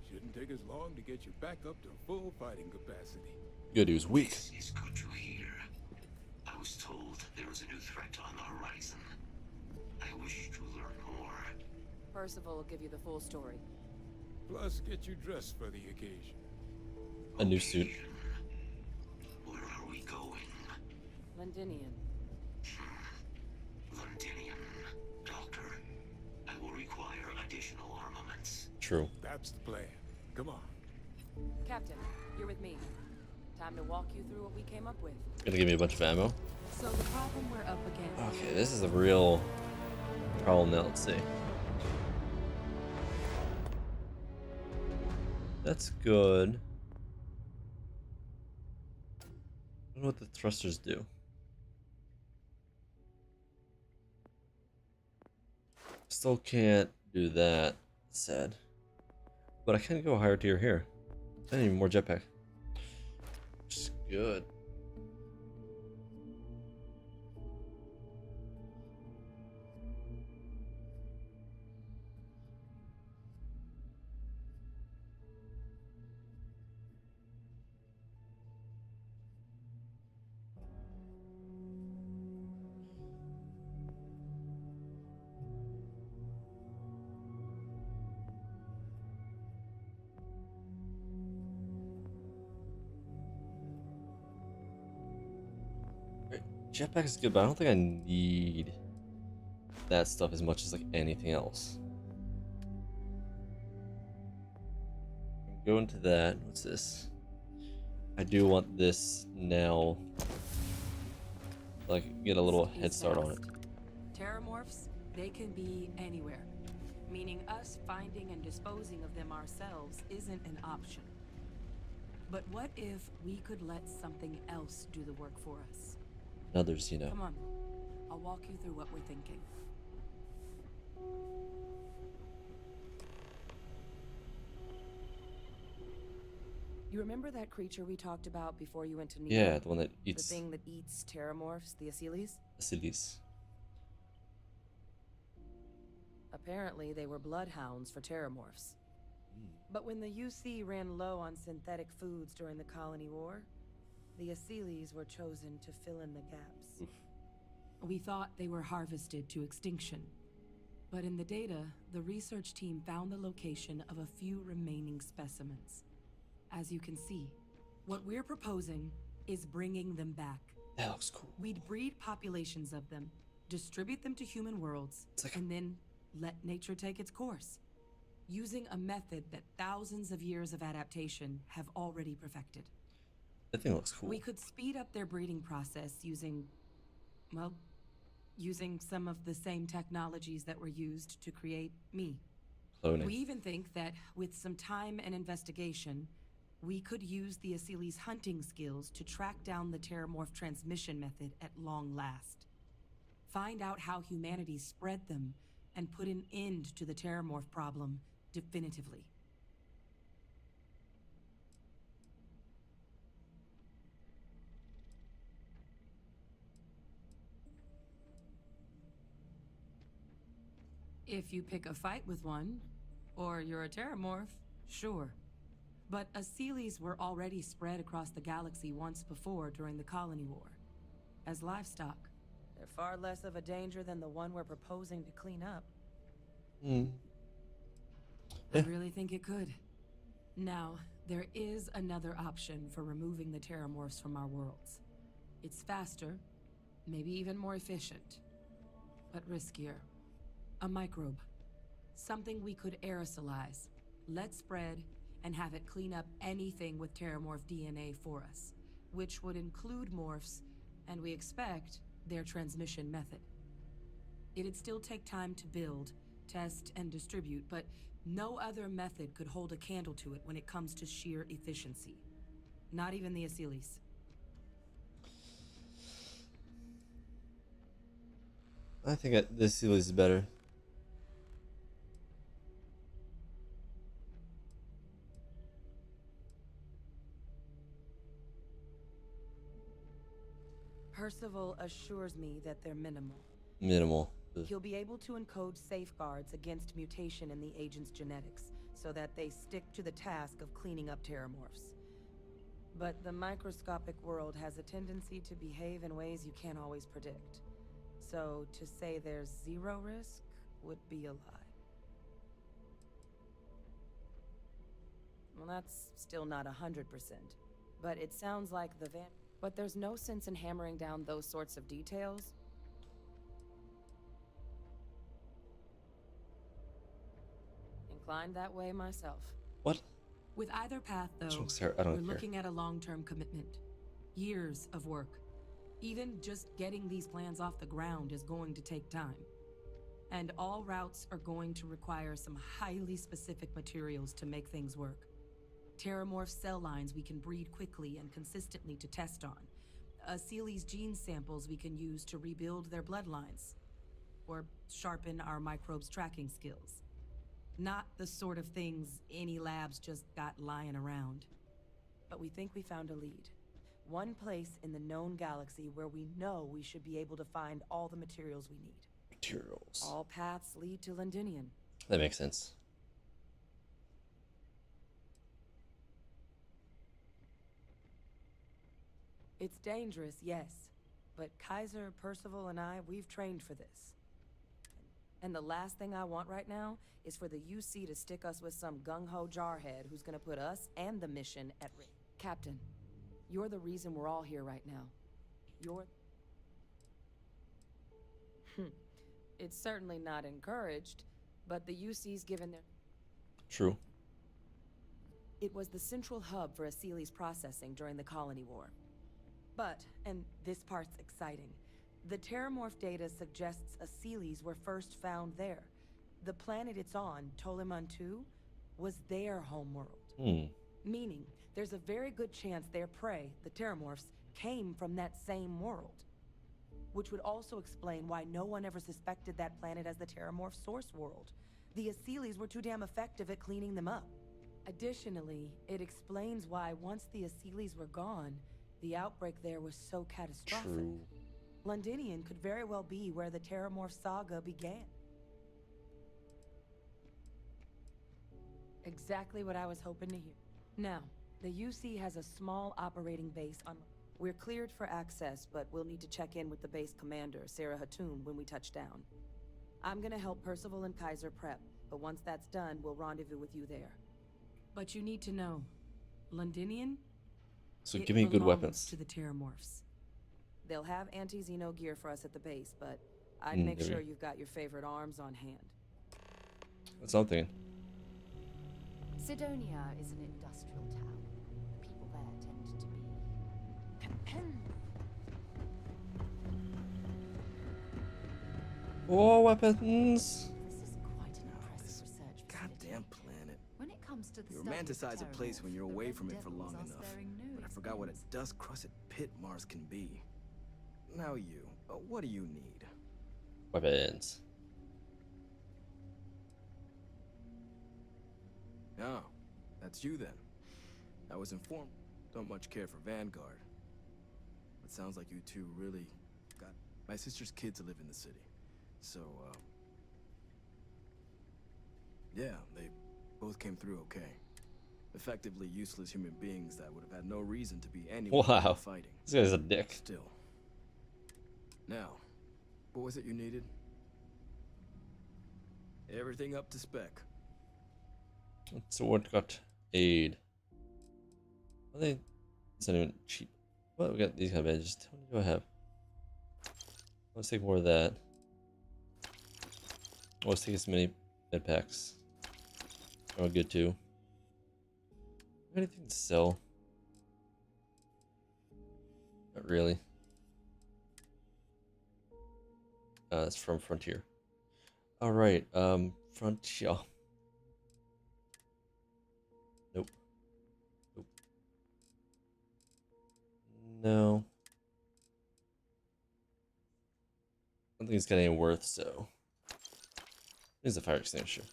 Shouldn't take us long to get you back up to full fighting capacity. Good, he was weak. This is good to hear. I was told there was a new threat on the horizon. I wish to learn more. Percival will give you the full story. Plus, get you dressed for the occasion. A new suit. Where are we going? Londinian. Londinium. Doctor, I will require additional armaments. True. That's the plan. Come on. Captain, you're with me. Time to walk you through what we came up with. Gonna give me a bunch of ammo. So the problem we're up against... Okay, this is a real problem now. Let's see. That's good. I don't know what the thrusters do. Still can't do that. Sad. But I can go higher tier here. I need more jetpack. Which is good. Jetpack is good, but I don't think I need that stuff as much as like anything else. Go into that. What's this? I do want this now. Like get a little head start on it. Terramorphs, they can be anywhere. Meaning us finding and disposing of them ourselves isn't an option. But what if we could let something else do the work for us? Another Xeno. Come on, I'll walk you through what we're thinking. You remember that creature we talked about before you went to Neo? Yeah, the one that eats. The thing that eats terramorphs, the Asylees? Asylees. Apparently, they were bloodhounds for terramorphs. But when the UC ran low on synthetic foods during the Colony War, the Asylees were chosen to fill in the gaps. Oof. We thought they were harvested to extinction. But in the data, the research team found the location of a few remaining specimens. As you can see, what we're proposing is bringing them back. That looks cool. We'd breed populations of them, distribute them to human worlds, and then let nature take its course, using a method that thousands of years of adaptation have already perfected. That thing looks cool. We could speed up their breeding process using, well, using some of the same technologies that were used to create me. Cloning. We even think that with some time and investigation, we could use the Asylees' hunting skills to track down the Terramorph transmission method at long last. Find out how humanity spread them and put an end to the Terramorph problem definitively. If you pick a fight with one, or you're a Terramorph, sure. But Asylees were already spread across the galaxy once before during the Colony War. As livestock, they're far less of a danger than the one we're proposing to clean up. I really think it could. Now, there is another option for removing the Terramorphs from our worlds. It's faster, maybe even more efficient, but riskier. A microbe. Something we could aerosolize, let spread, and have it clean up anything with Terramorph DNA for us, which would include morphs, and we expect their transmission method. It'd still take time to build, test, and distribute, but no other method could hold a candle to it when it comes to sheer efficiency. Not even the Asylees. I think the Asylees is better. Percival assures me that they're minimal. Minimal. He'll be able to encode safeguards against mutation in the agent's genetics, so that they stick to the task of cleaning up Terramorphs. But the microscopic world has a tendency to behave in ways you can't always predict. So to say there's zero risk would be a lie. Well, that's still not 100%, but it sounds like the But there's no sense in hammering down those sorts of details. Inclined that way myself. What? With either path, though, I don't we're care. looking at a long-term commitment. Years of work. Even just getting these plans off the ground is going to take time. And all routes are going to require some highly specific materials to make things work. Terramorph cell lines we can breed quickly and consistently to test on. Asylees gene samples we can use to rebuild their bloodlines. or sharpen our microbes tracking skills. Not the sort of things any labs just got lying around. But we think we found a lead. One place in the known galaxy where we know we should be able to find all the materials we need. Materials. All paths lead to Londinian. That makes sense. It's dangerous, yes. But Kaiser, Percival, and I, we've trained for this. And the last thing I want right now is for the UC to stick us with some gung-ho jarhead who's gonna put us and the mission at risk. Captain, you're the reason we're all here right now. You're... It's certainly not encouraged, but the UC's given their... True. It was the central hub for Asili's processing during the Colony War. But, and this part's exciting, the Terramorph data suggests Asilis were first found there. The planet it's on, Toliman 2, was their homeworld. Meaning, there's a very good chance their prey, the Terramorphs, came from that same world. Which would also explain why no one ever suspected that planet as the Terramorph source world. The Asilis were too damn effective at cleaning them up. Additionally, it explains why once the Asilis were gone, the outbreak there was so catastrophic. True. Londinian could very well be where the Terramorph saga began. Exactly what I was hoping to hear. Now, the UC has a small operating base on... We're cleared for access, but we'll need to check in with the base commander, Sarah Hatoum, when we touch down. I'm gonna help Percival and Kaiser prep, but once that's done, we'll rendezvous with you there. But you need to know, Londinian... So give me good belongs weapons. to the Terramorphs. They'll have anti-Xeno gear for us at the base, but I'd Mm, make there we sure go. you've got your favorite arms on hand. That's what I'm thinking. Sidonia is an industrial town. The people there tend to be... Oh, weapons! This is quite an impressive research facility. Goddamn planet. When it comes to the You study of the romanticize a place when you're Terramorphs, away the from Red it for Devils long are enough. sparing no But I forgot what a expense. dust-crusted pit Mars can be. Now you, what do you need? Weapons. Oh, that's you then. I was informed. Don't much care for Vanguard. It sounds like you two really got... My sister's kids live in the city. So, yeah, they both came through okay. Effectively useless human beings that would have had no reason to be anywhere Wow. fighting. This guy's a dick. Still. Now, what was it you needed? Everything up to spec. So what got aid? I think it's not even cheap. Well, we got these kind of badges. How many do I have? Let's take more of that. Oh, let's take as many med packs. Oh, good too. Anything to sell? Not really. That's from Frontier. All right, Frontier. Nope. Nope. No. I don't think it's got any worth, so. Here's a fire extinguisher.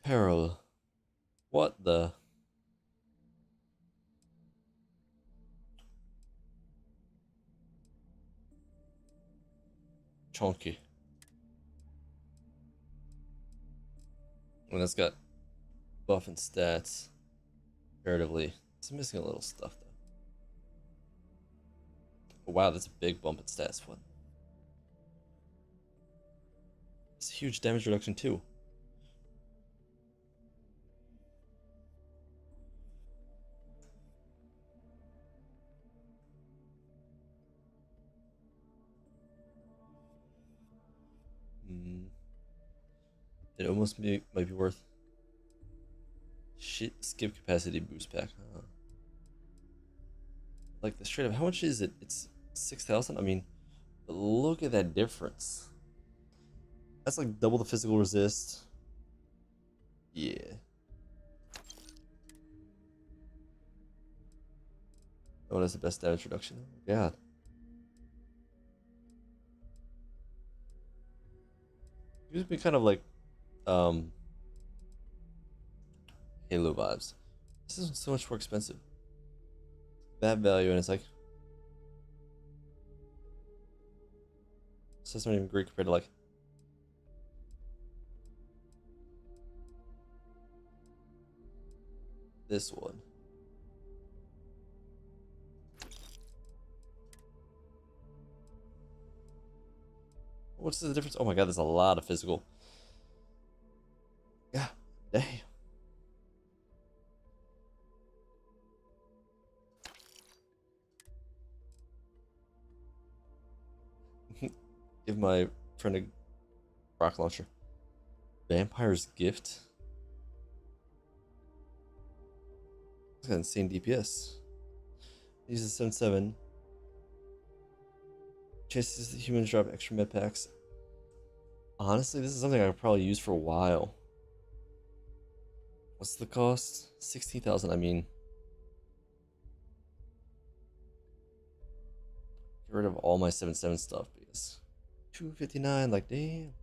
Apparel. What the? Chunky. And that's got buff and stats. Comparatively. It's missing a little stuff though. Oh, wow, that's a big bump in stats. What? It's a huge damage reduction too. It almost might be worth. Shit, skip capacity boost pack. Huh? Like the straight up, how much is it? It's 6,000. I mean, but look at that difference. That's like double the physical resist. Yeah. Oh, that's the best damage reduction. Oh, God. It gives me kind of like Halo vibes. This is so much more expensive. Bad value, and it's like this isn't even great compared to like this one. What's the difference? Oh my God, there's a lot of physical. Yeah, damn. Give my friend a rocket launcher. Vampire's Gift. It's got insane DPS. Uses 7/7. Chances that humans drop extra med packs. Honestly, this is something I could probably use for a while. What's the cost? 16,000. I mean, get rid of all my 7/7 stuff because 259. Like, damn.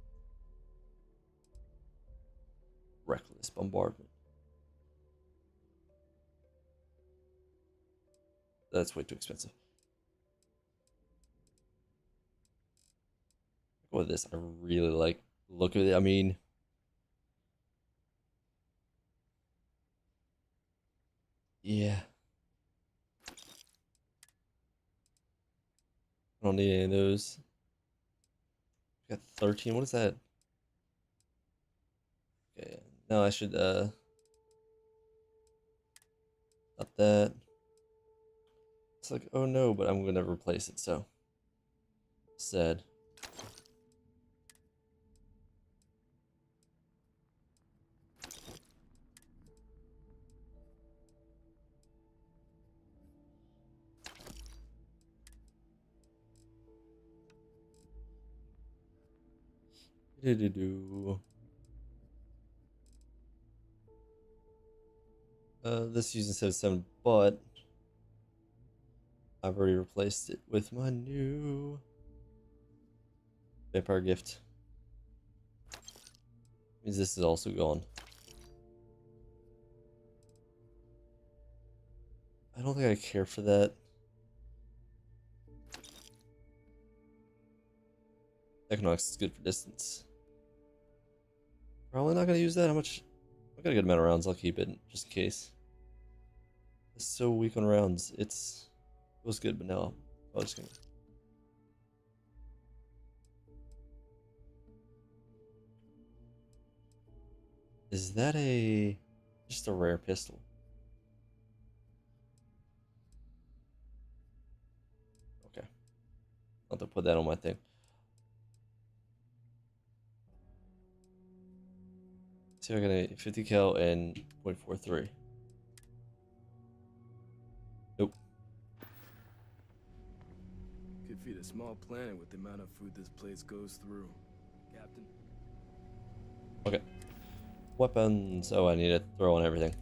Reckless bombardment. That's way too expensive. Go with this. I really like look at it. I mean, yeah. I don't need any of those. Got 13. What is that? Okay. No, I should not that. It's like, oh no, but I'm gonna replace it, so sad. Do. This using 7/7, but I've already replaced it with my new Vampire Gift. Means this is also gone. I don't think I care for that. Equinox is good for distance. Probably not gonna use that. How much? I got a good amount of rounds. I'll keep it just in case. It's so weak on rounds. It was good, but now I'm just gonna. Is that just a rare pistol? Okay, I'll have to put that on my thing. See if I get a 50 cal and .43. Nope. Could feed a small planet with the amount of food this place goes through, Captain. Okay. Weapons. Oh, I need to throw on everything.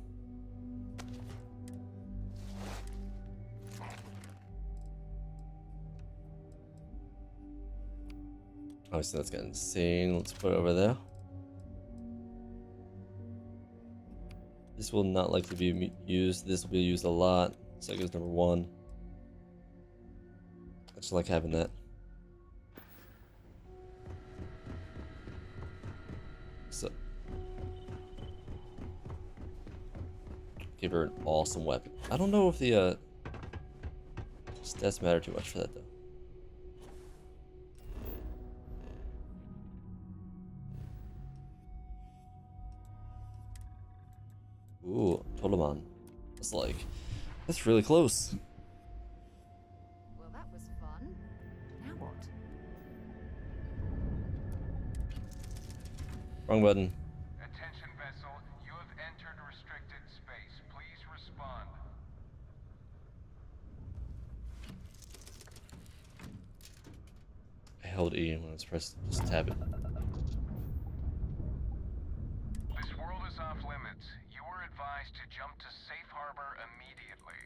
Obviously, that's got insane. Let's put it over there. This will not likely be used. This will be used a lot. So that goes number 1. I just like having that. So, give her an awesome weapon. I don't know if the stats matter too much for that though. Ooh, Toloman. That's really close. Well, that was fun. Now what? Wrong button. Attention vessel, you have entered restricted space. Please respond. held E when I was pressed. Just tab it. This world is off limits. You were advised to jump to safe harbor immediately.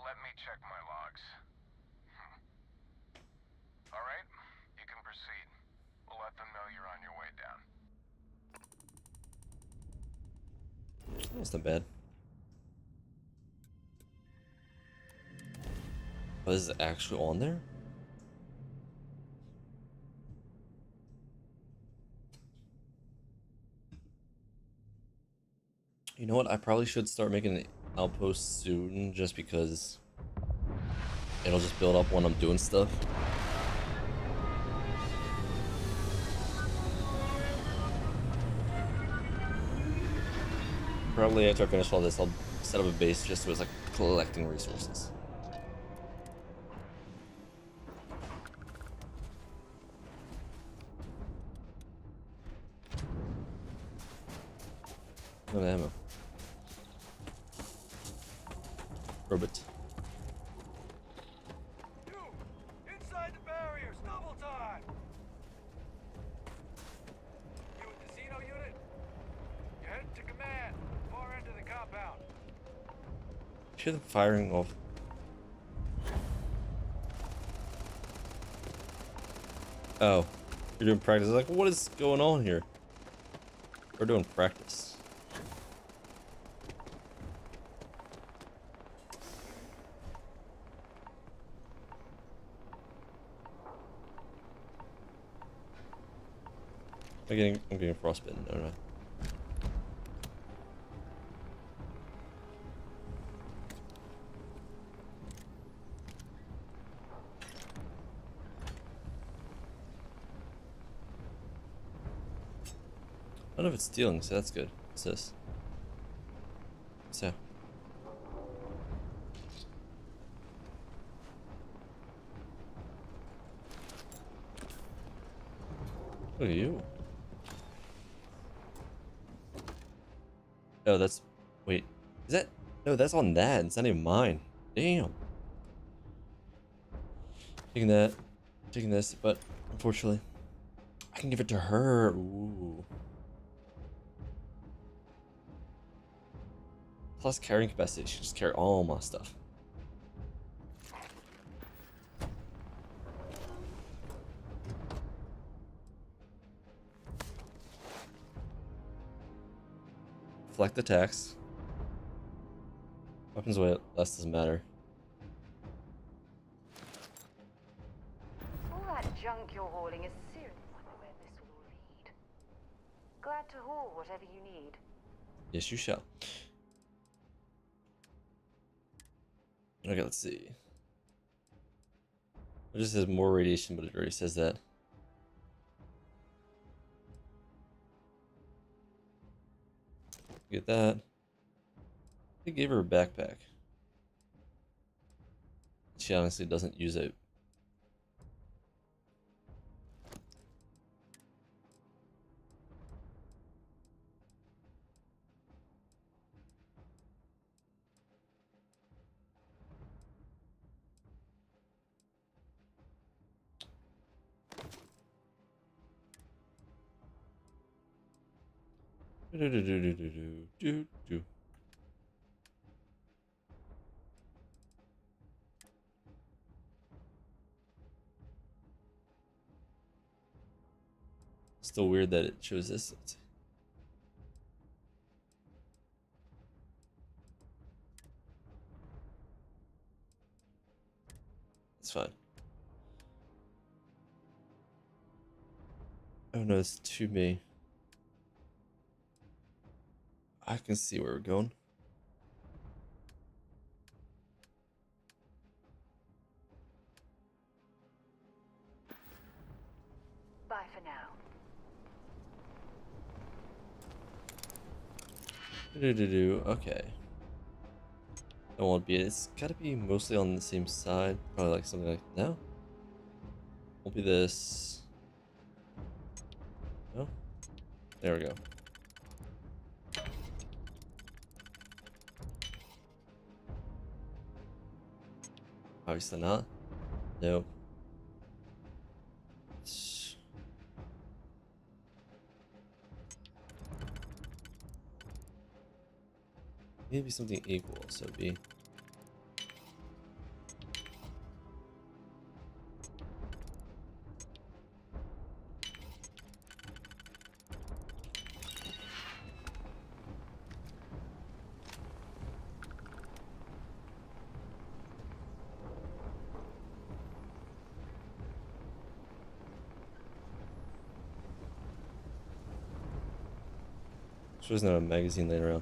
Let me check my logs. All right, you can proceed. We'll let them know you're on your way down. That's not bad. Oh, this is actually on there? You know what? I probably should start making an outpost soon just because it'll just build up when I'm doing stuff. Probably after I finish all this, I'll set up a base just so it's like collecting resources. No ammo. Robot. Inside the barriers, double time! You with the Xeno unit? You're heading to command, far end of the compound. Hear them firing off. Oh, you're doing practice. Like, what is going on here? We're doing practice. I'm getting frostbitten. No, no. I don't know if it's stealing, so that's good. What's this? So. Look at you. Oh, that's... Wait. Is that... No, that's on that. It's not even mine. Damn. Taking that. Taking this, but unfortunately, I can give it to her. Ooh. Plus carrying capacity. She can just carry all my stuff. Deflect attacks. Weapons weight less doesn't matter. All that junk you're hauling is serious. I wonder where this will all lead. Glad to haul whatever you need. Yes, you shall. Okay, let's see. It just says more radiation, but it already says that. Get that. They gave her a backpack. She honestly doesn't use it. Do. Still weird that it shows this. It's fine. Oh no, it's to me. I can see where we're going. Bye for now. Okay. That won't be it. It's gotta be mostly on the same side. Probably like something like no. Won't be this. No. There we go. Obviously not. No. Maybe something equal, so B. Sure there's not a magazine laying around.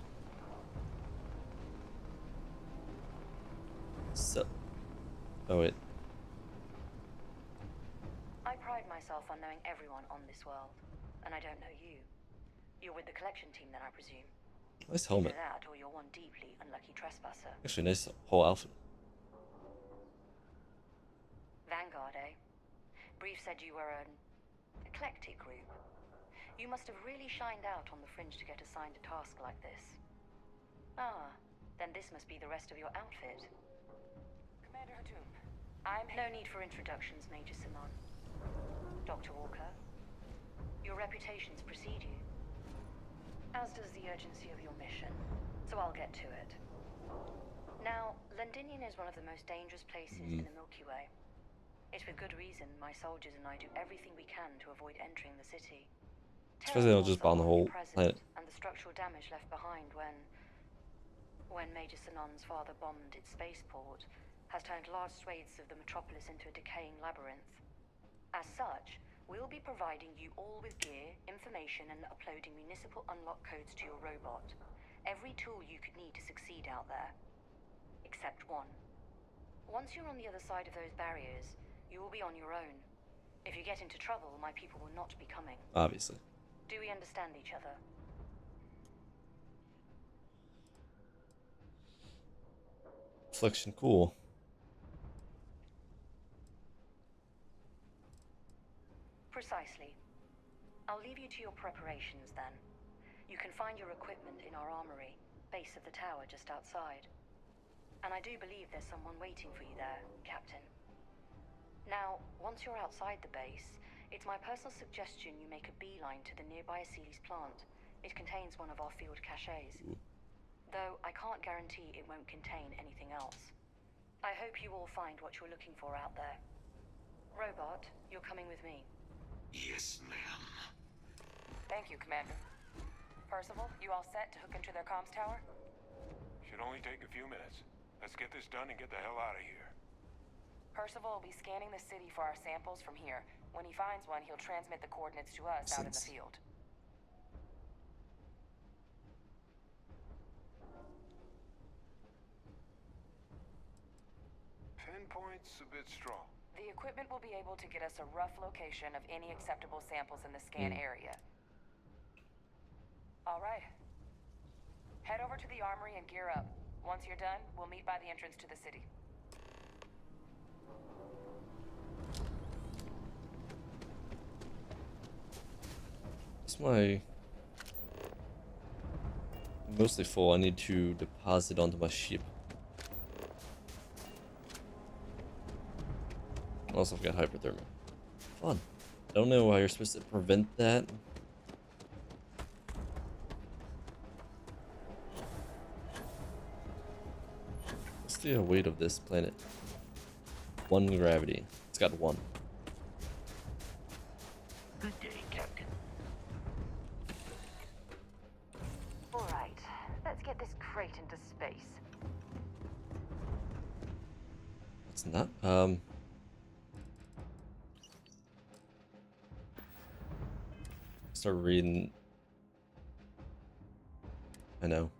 So. Oh wait. I pride myself on knowing everyone on this world, and I don't know you. You're with the collection team then, I presume? Nice helmet. Either that, or you're one deeply unlucky trespasser. Actually, nice whole outfit. Vanguard, eh? Brief said you were an eclectic group. You must have really shined out on the fringe to get assigned a task like this. Ah, then this must be the rest of your outfit. Commander Hatum, No need for introductions, Major Simon. Dr. Walker, your reputations precede you, as does the urgency of your mission, so I'll get to it. Now, Londinium is one of the most dangerous places in the Milky Way. It's with good reason my soldiers and I do everything we can to avoid entering the city. Especially they'll just bomb the whole planet. And the structural damage left behind when Major Sinan's father bombed its spaceport has turned large swathes of the metropolis into a decaying labyrinth. As such, we'll be providing you all with gear, information, and uploading municipal unlock codes to your robot. Every tool you could need to succeed out there. Except one. Once you're on the other side of those barriers, you will be on your own. If you get into trouble, my people will not be coming. Obviously. Do we understand each other? Reflection, cool. Precisely. I'll leave you to your preparations then. You can find your equipment in our armory, base of the tower just outside. And I do believe there's someone waiting for you there, Captain. Now, once you're outside the base, it's my personal suggestion you make a beeline to the nearby Aceles plant. It contains one of our field caches. Though I can't guarantee it won't contain anything else. I hope you all find what you're looking for out there. Robot, you're coming with me. Yes, ma'am. Thank you, Commander. Percival, you all set to hook into their comms tower? Should only take a few minutes. Let's get this done and get the hell out of here. Percival will be scanning the city for our samples from here. When he finds one, he'll transmit the coordinates to us out in the field. Pinpoint's a bit strong. The equipment will be able to get us a rough location of any acceptable samples in the scan area. All right. Head over to the armory and gear up. Once you're done, we'll meet by the entrance to the city. It's my mostly full. I need to deposit onto my ship. Also, I've got hypothermia. Fun. I don't know how you're supposed to prevent that. What's the weight of this planet? 1 gravity. It's got 1. Good day, Captain. All right, let's get this crate into space. It's not. Start reading. I know.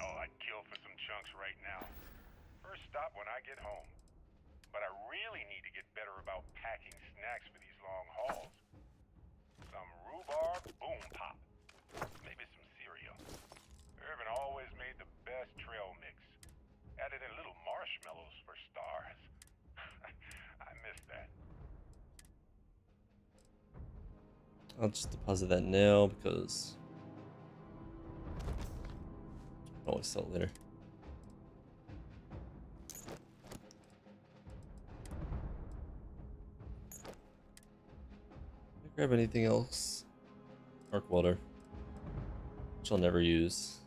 Oh, I'd kill for some chunks right now. First stop when I get home. But I really need to get better about packing snacks for these long hauls. Some rhubarb boom pop. Maybe some cereal. Irvin always made the best trail mix. Added in little marshmallows for stars. I miss that. I'll just deposit that now because I'll always sell it later. Grab anything else. Arc welder. Which I'll never use.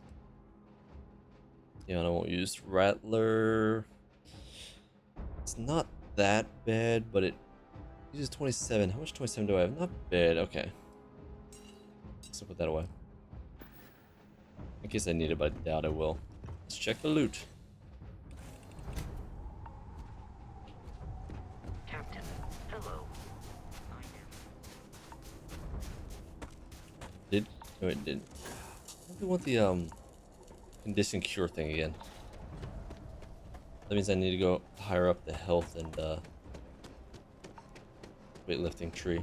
Yeah, and I won't use Rattler. It's not that bad, but it uses 27. How much 27 do I have? Not bad. Okay. So put that away. In case I need it, but I doubt I will. Let's check the loot. Captain, hello. Did? No, it didn't. I want the condition cure thing again. That means I need to go higher up the health and weightlifting tree.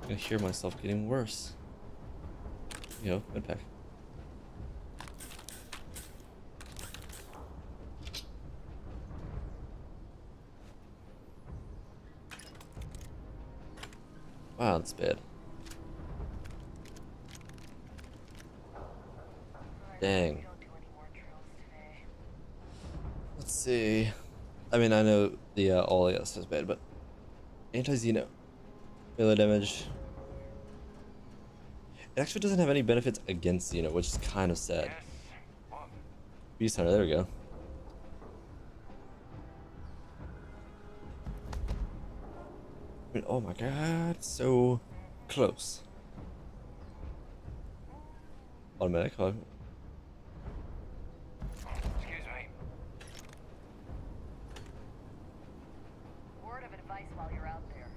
I hear myself getting worse. You know, medpack. Wow, that's bad. Dang. Let's see. I mean, I know the all else is bad, but anti-Xeno. Melee damage. It actually doesn't have any benefits against Xeno, which is kind of sad. Beast Hunter, there we go. I mean, oh my god, so close. Automatic, huh? Excuse me. Word of advice while you're out there.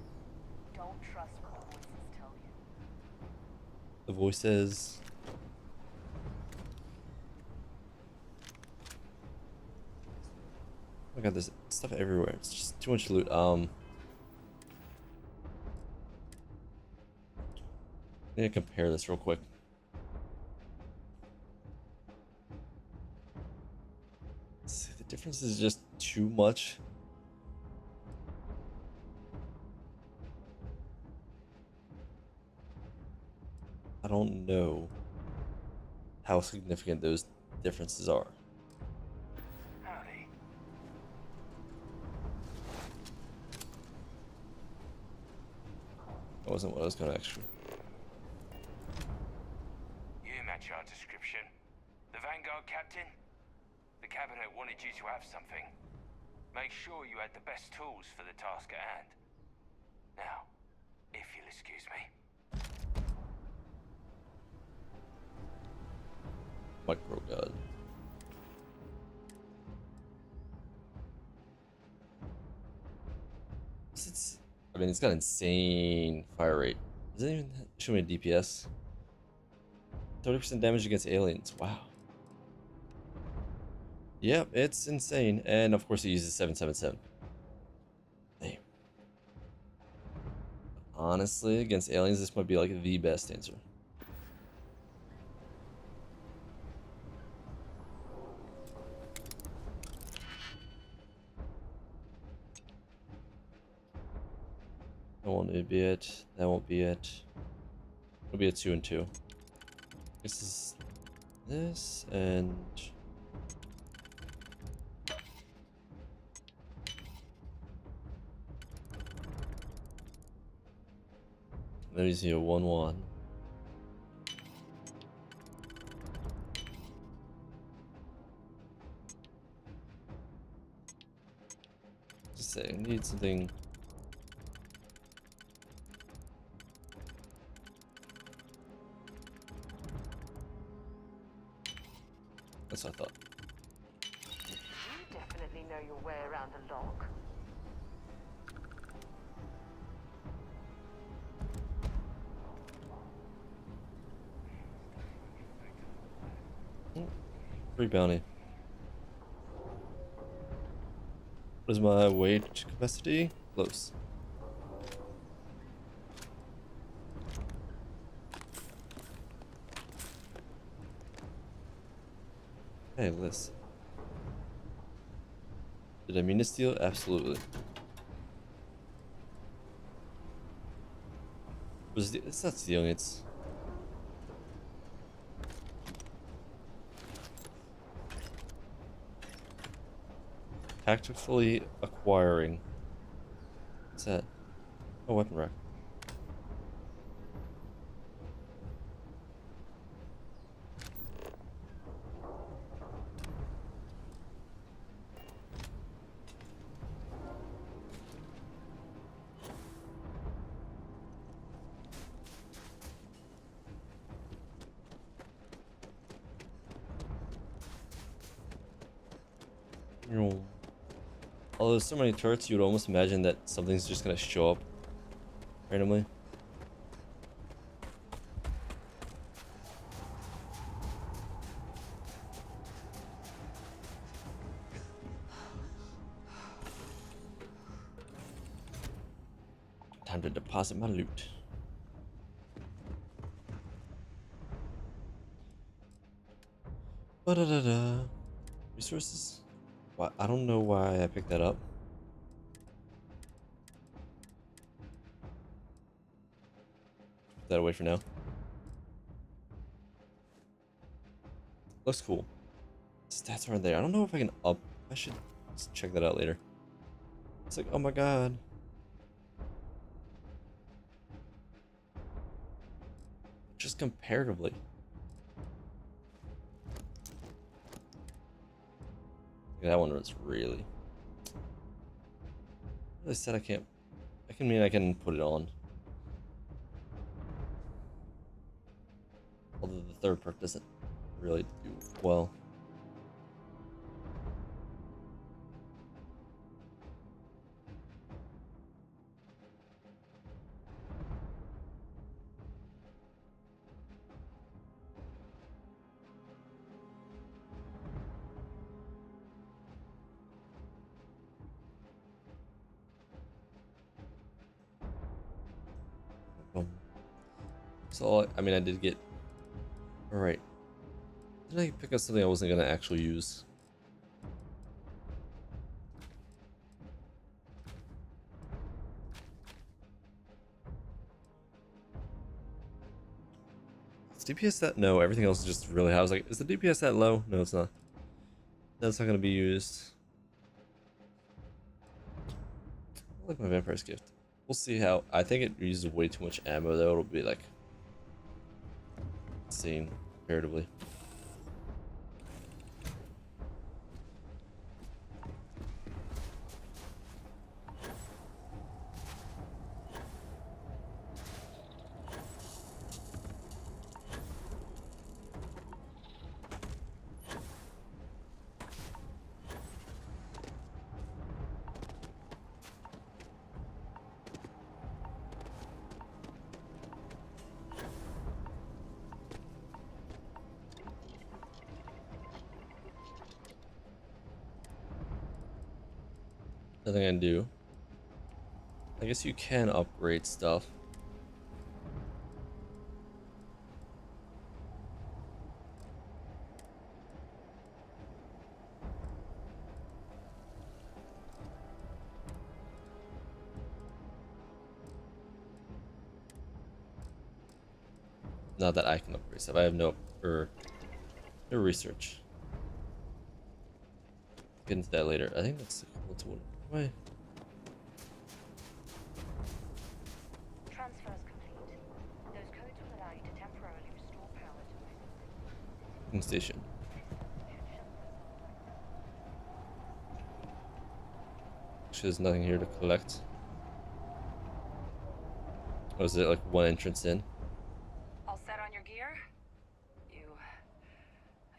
Don't trust what the voices tell you. The voices. Oh my god, there's stuff everywhere. It's just too much loot. I need to compare this real quick. See, the difference is just too much. I don't know how significant those differences are. Howdy. That wasn't what I was going to actually. You match our description. The Vanguard captain? The cabinet wanted you to have something. Make sure you had the best tools for the task at hand. Now, if you'll excuse me. Micro god. I mean, it's got insane fire rate. Does it even show me a DPS? 30% damage against aliens. Wow. Yep, it's insane. And of course, it uses 777. Damn. Honestly, against aliens, this might be like the best answer. That won't be it. That won't be it. It'll be a 2 and 2. This is this and then you see a 1-1. Just say, I need something. That's what I thought. You definitely know your way around a lock. Free bounty. What is my weight capacity? Close. Hey, Liz. Did I mean to steal? Absolutely. It's not stealing, it's Tactfully acquiring. What's that? Oh, weapon rack. Although there's so many turrets, you would almost imagine that something's just gonna show up randomly. Time to deposit my loot. Ba-da-da-da. Resources? Why, I don't know why I picked that up. Put that away for now. Looks cool. Stats aren't there. I don't know if I can up. I should check that out later. It's like, oh my god. Just comparatively. That one was really. They said I can't. I can put it on. Although the third perk doesn't really do well. So I mean, I did get. All right. Did I pick up something I wasn't gonna actually use? Is DPS that? No, everything else is just really high. I was like, is the DPS that low? No, it's not. That's not gonna be used. I like my vampire's gift. We'll see how. I think it uses way too much ammo though. It'll be like insane comparatively. Nothing I can do. I guess you can upgrade stuff. Not that I can upgrade stuff. I have no research. Get into that later. I think that's equal to one. Why? Transfers complete. Those codes will allow you to temporarily restore power to my Station. Actually, there's nothing here to collect. Oh, is it like one entrance in? All set on your gear? Are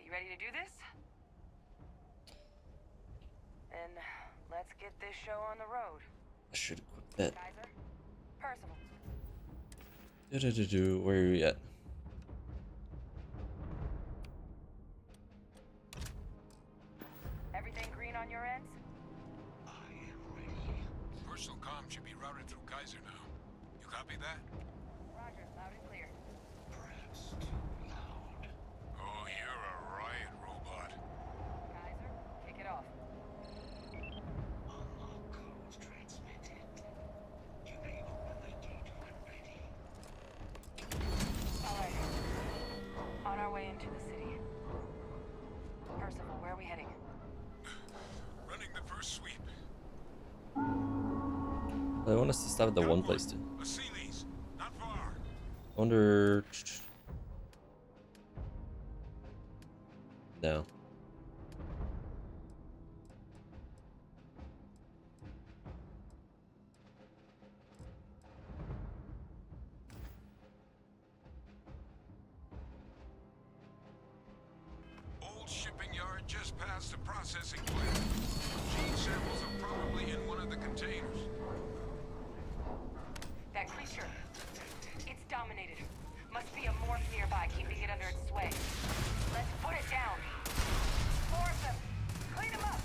you ready to do this? Then let's get this show on the road. I should equip that. Kaiser? Percival. Where are you at? Everything green on your ends? Personal comm should be routed through Kaiser now. You copy that? Roger, loud and clear. Perhaps too loud. Oh, you're a riot robot. Kaiser, kick it off. Unlock codes transmitted. You may open the gate when ready. Alright. On our way into the city. Percival, where are we heading? Running the first a sweep. I want us to stop at the one place too. A Sealy's, not far. I wonder. No. Old shipping yard just past the processing plant. Gene samples are probably in one of the containers. That creature. It's dominated. Must be a morph nearby, keeping it under its sway. Let's put it down. More of them. Clean them up.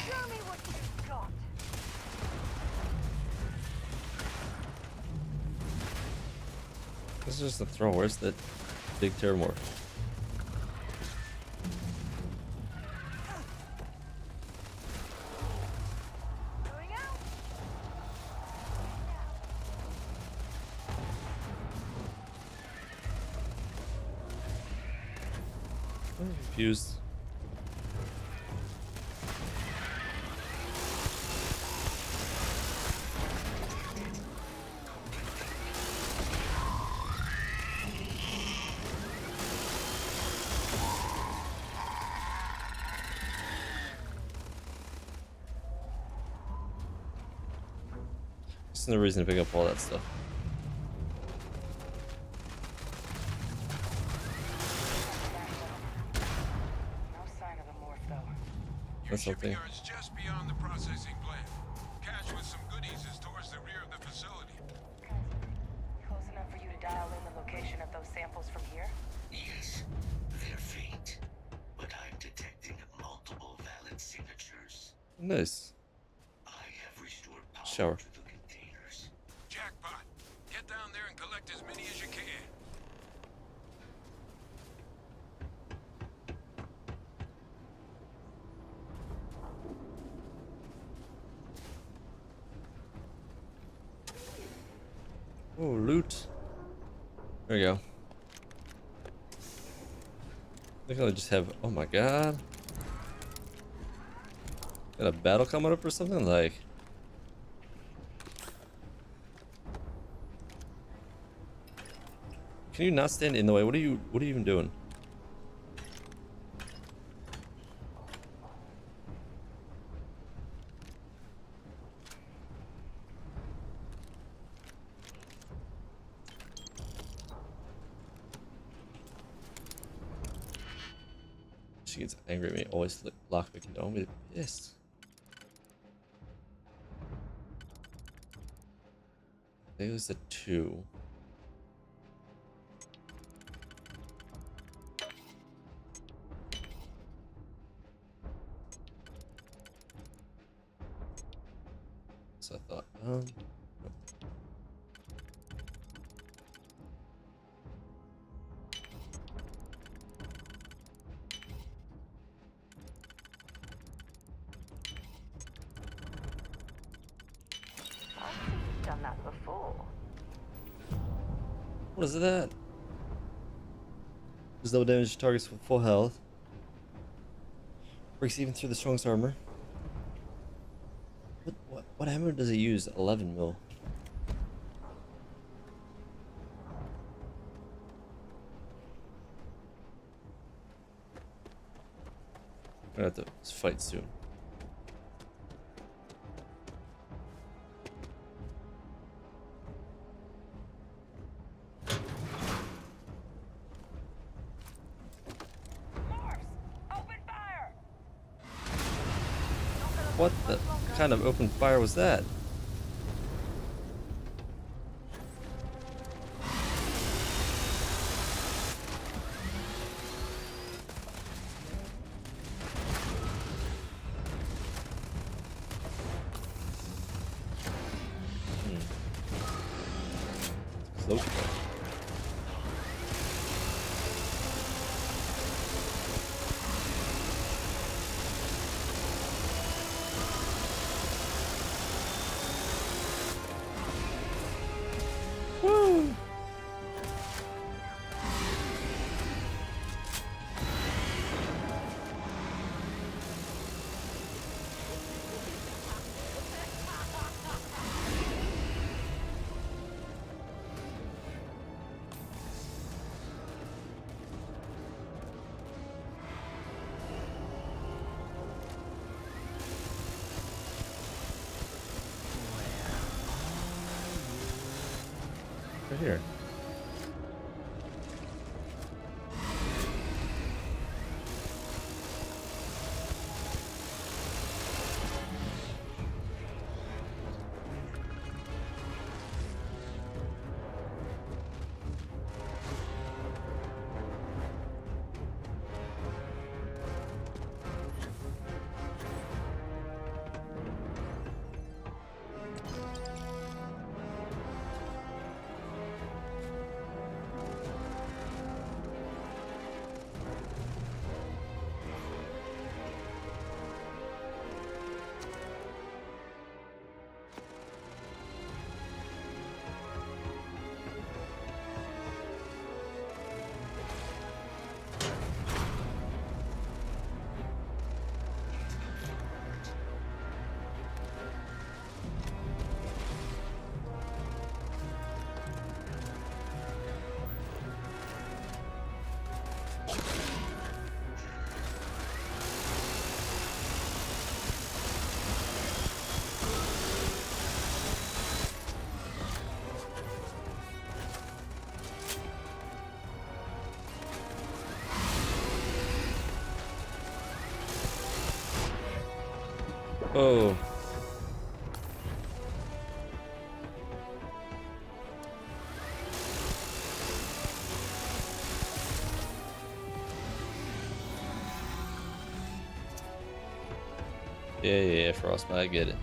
Show me what you've got. This is just a throw. Where's the big xenomorph? I'm confused. There's no reason to pick up all that stuff. No sign of the morph, though. That's something. Yard's just beyond the processing plant. Cache with some goodies is towards the rear of the facility. Close enough for you to dial in the location of those samples from here? Yes, they're faint, but I'm detecting multiple valid signatures. Nice. I have restored power Shower. to the containers. Jackpot. Get down there and collect as many as you can. Oh, loot. There we go. I think I'll just have. Oh my god. Got a battle coming up or something? Like. Can you not stand in the way? What are you even doing? She gets angry at me, always lockpicking. Don't be pissed. I think it was a 2. So I thought, nope. I've done that before. What is that? Does no damage to targets with full health. Breaks even through the strongest armor. What hammer does it use? 11 mil. I'm gonna have to fight soon. What the kind of open fire was that? Close enough. Right here. Oh. Yeah, Frostbite, I get it.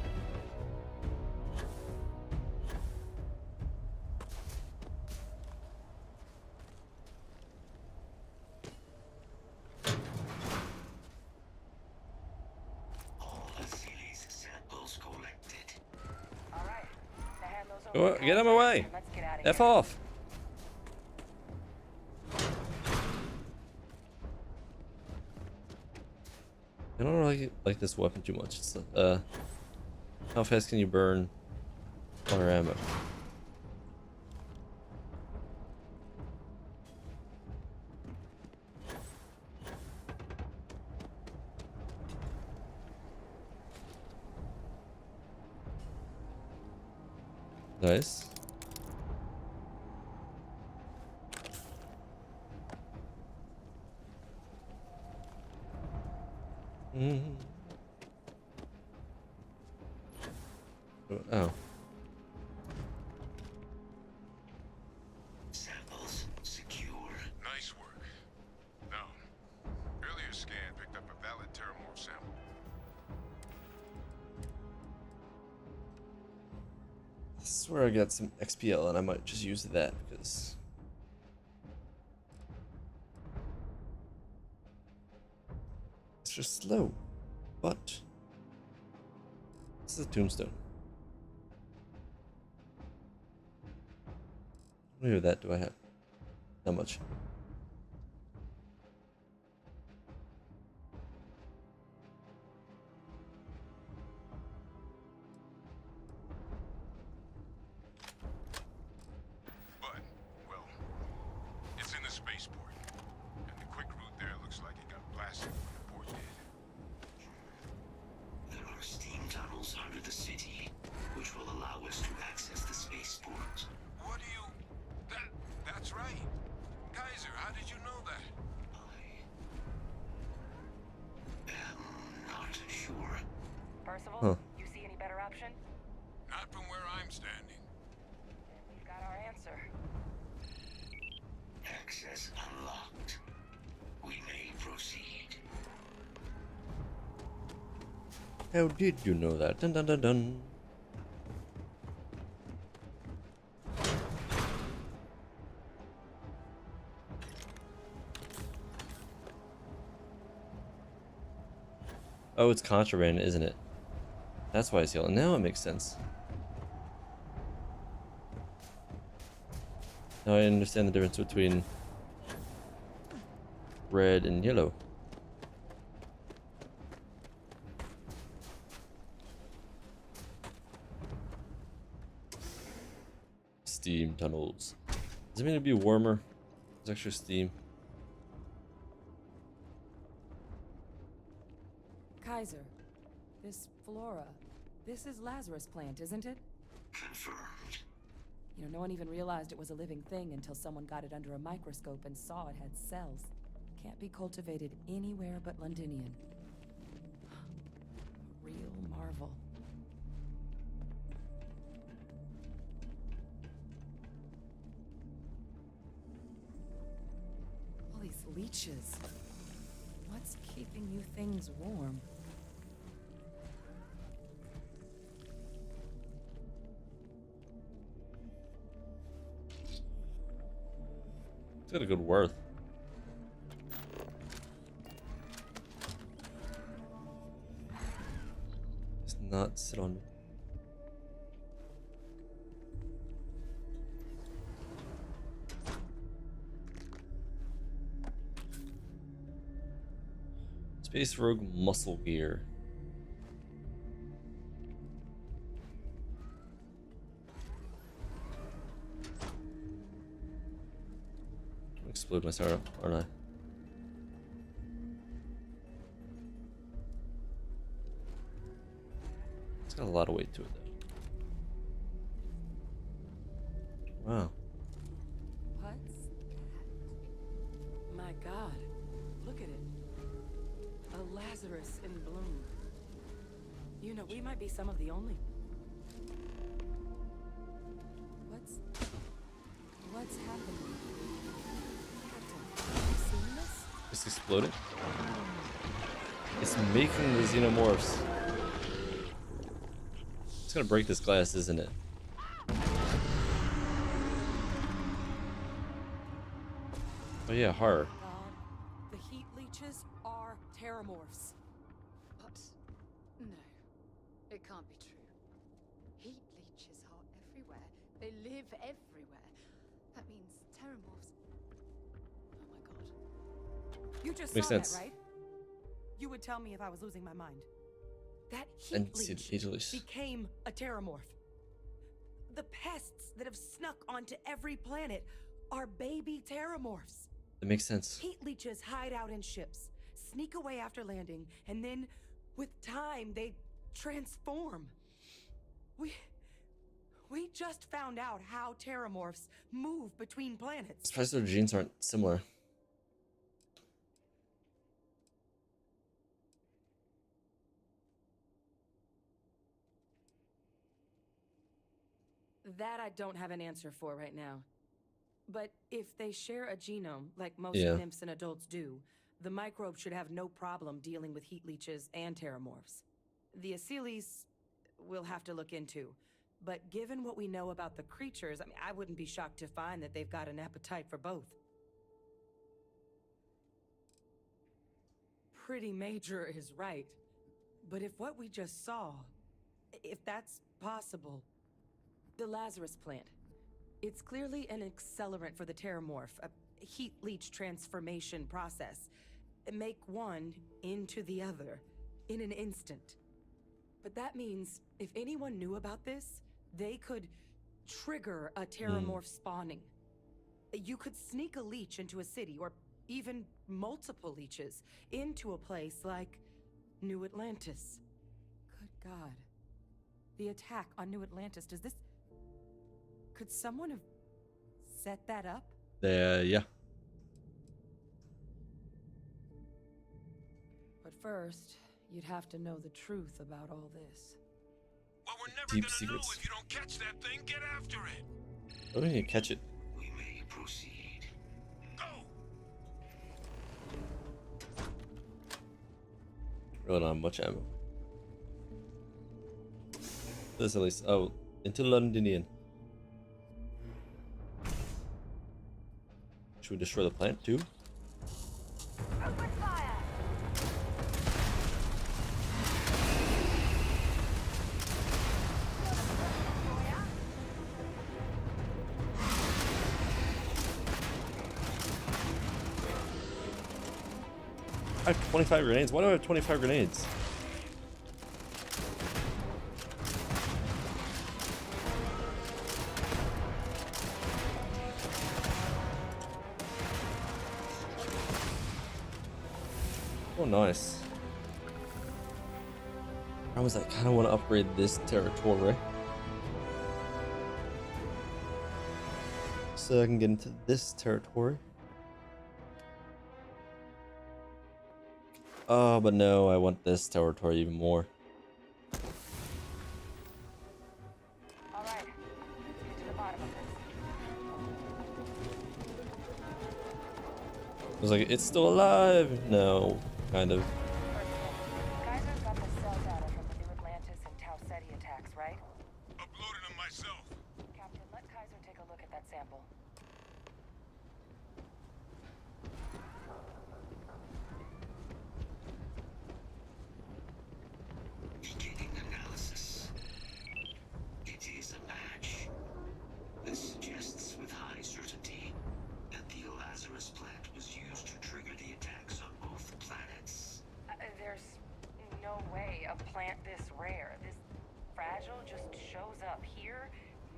Get out of my way! F off! I don't really like this weapon too much. It's, how fast can you burn water ammo? Nice. Oh. Samples secure. Nice work. No. Earlier scan picked up a valid pteromorph sample. I swear I got some XPL and I might just use that because it's just slow. But this is a tombstone. How many of that do I have? Not much. But, well, it's in the spaceport. And the quick route there looks like it got blasted when the port did. There are steam tunnels under the city, which will allow us to access the spaceport. What do you... That's right. Kaiser, how did you know that? Not sure. Percival, Huh. you see any better option? Not from where I'm standing. We've got our answer. Access unlocked. We may proceed. How did you know that? Dun dun dun dun. Oh, it's contraband, isn't it? That's why it's yellow. Now it makes sense. Now I understand the difference between red and yellow. Steam tunnels. Does it mean it'd be warmer? There's extra steam. Kaiser, this flora, this is Lazarus plant, isn't it? Confirmed. no one even realized it was a living thing until someone got it under a microscope and saw it had cells. Can't be cultivated anywhere but Londinian. A real marvel. All these leeches. What's keeping you things warm? It's got a good worth. Just not sit on me. Space Rogue muscle gear. Explode my sorrow, aren't I? It's got a lot of weight to it though. Wow. What's that? My God, look at it. A Lazarus in bloom. You know, we might be some of the only. What's happening? Captain, have you seen this? It's exploding? It's making the xenomorphs. It's gonna break this glass, isn't it? Oh yeah, horror. God, the heat leeches are terramorphs. But no, it can't be true. Heat leeches are everywhere. They live everywhere. That means terramorphs. Oh my god. You just Makes saw sense. that, right? You would tell me if I was losing my mind. That And heat leech became a terramorph. The pests that have snuck onto every planet are baby terramorphs. It makes sense. Heat leeches hide out in ships, sneak away after landing, and then, with time, they transform. We just found out how terramorphs move between planets. Surprised their genes aren't similar. That I don't have an answer for right now. But if they share a genome, like most Yeah. nymphs and adults do, the microbe should have no problem dealing with heat leeches and terramorphs. The Aciles we'll have to look into. But given what we know about the creatures, I mean, I wouldn't be shocked to find that they've got an appetite for both. Pretty major is right. But if what we just saw, if that's possible, the Lazarus plant, it's clearly an accelerant for the terramorph, a heat leech transformation process. Make one into the other in an instant. But that means if anyone knew about this, they could trigger a terramorph spawning. You could sneak a leech into a city, or even multiple leeches, into a place like New Atlantis. Good God. The attack on New Atlantis, does this... Could someone have set that up? Yeah. But first, you'd have to know the truth about all this. Well, we're never Deep gonna secrets. know if you don't catch that thing. Get after it. I don't need to catch it. We may proceed. Go. Really don't have much ammo. This at least. Oh, into Londinian. Should we destroy the plant too? Open fire! I have 25 grenades. Why do I have 25 grenades? Oh, nice. I kind of want to upgrade this territory. so I can get into this territory. Oh, but no, I want this territory even more. All right, let's get to the bottom of this. I was like, it's still alive. No, kind of. Geyser's got the cell data from the New Atlantis and Tau Ceti attacks, right? Uploaded them myself. Captain, let Kaiser take a look at that sample. Beginning analysis. It is a match. This suggests with high certainty that the Lazarus plant was used to trigger the attacks on both planets. There's no way a plant this rare, this fragile, just shows up here,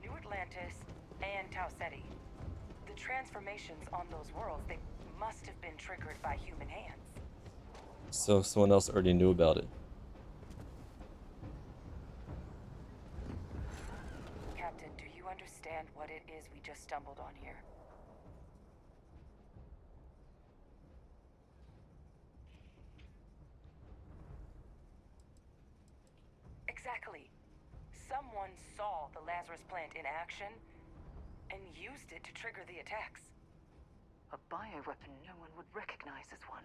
New Atlantis, and Tau Ceti. The transformations on those worlds, they must have been triggered by human hands. So someone else already knew about it. Captain, do you understand what it is we just stumbled on here? Exactly. Someone saw the Lazarus plant in action and used it to trigger the attacks. A bioweapon no one would recognize as one.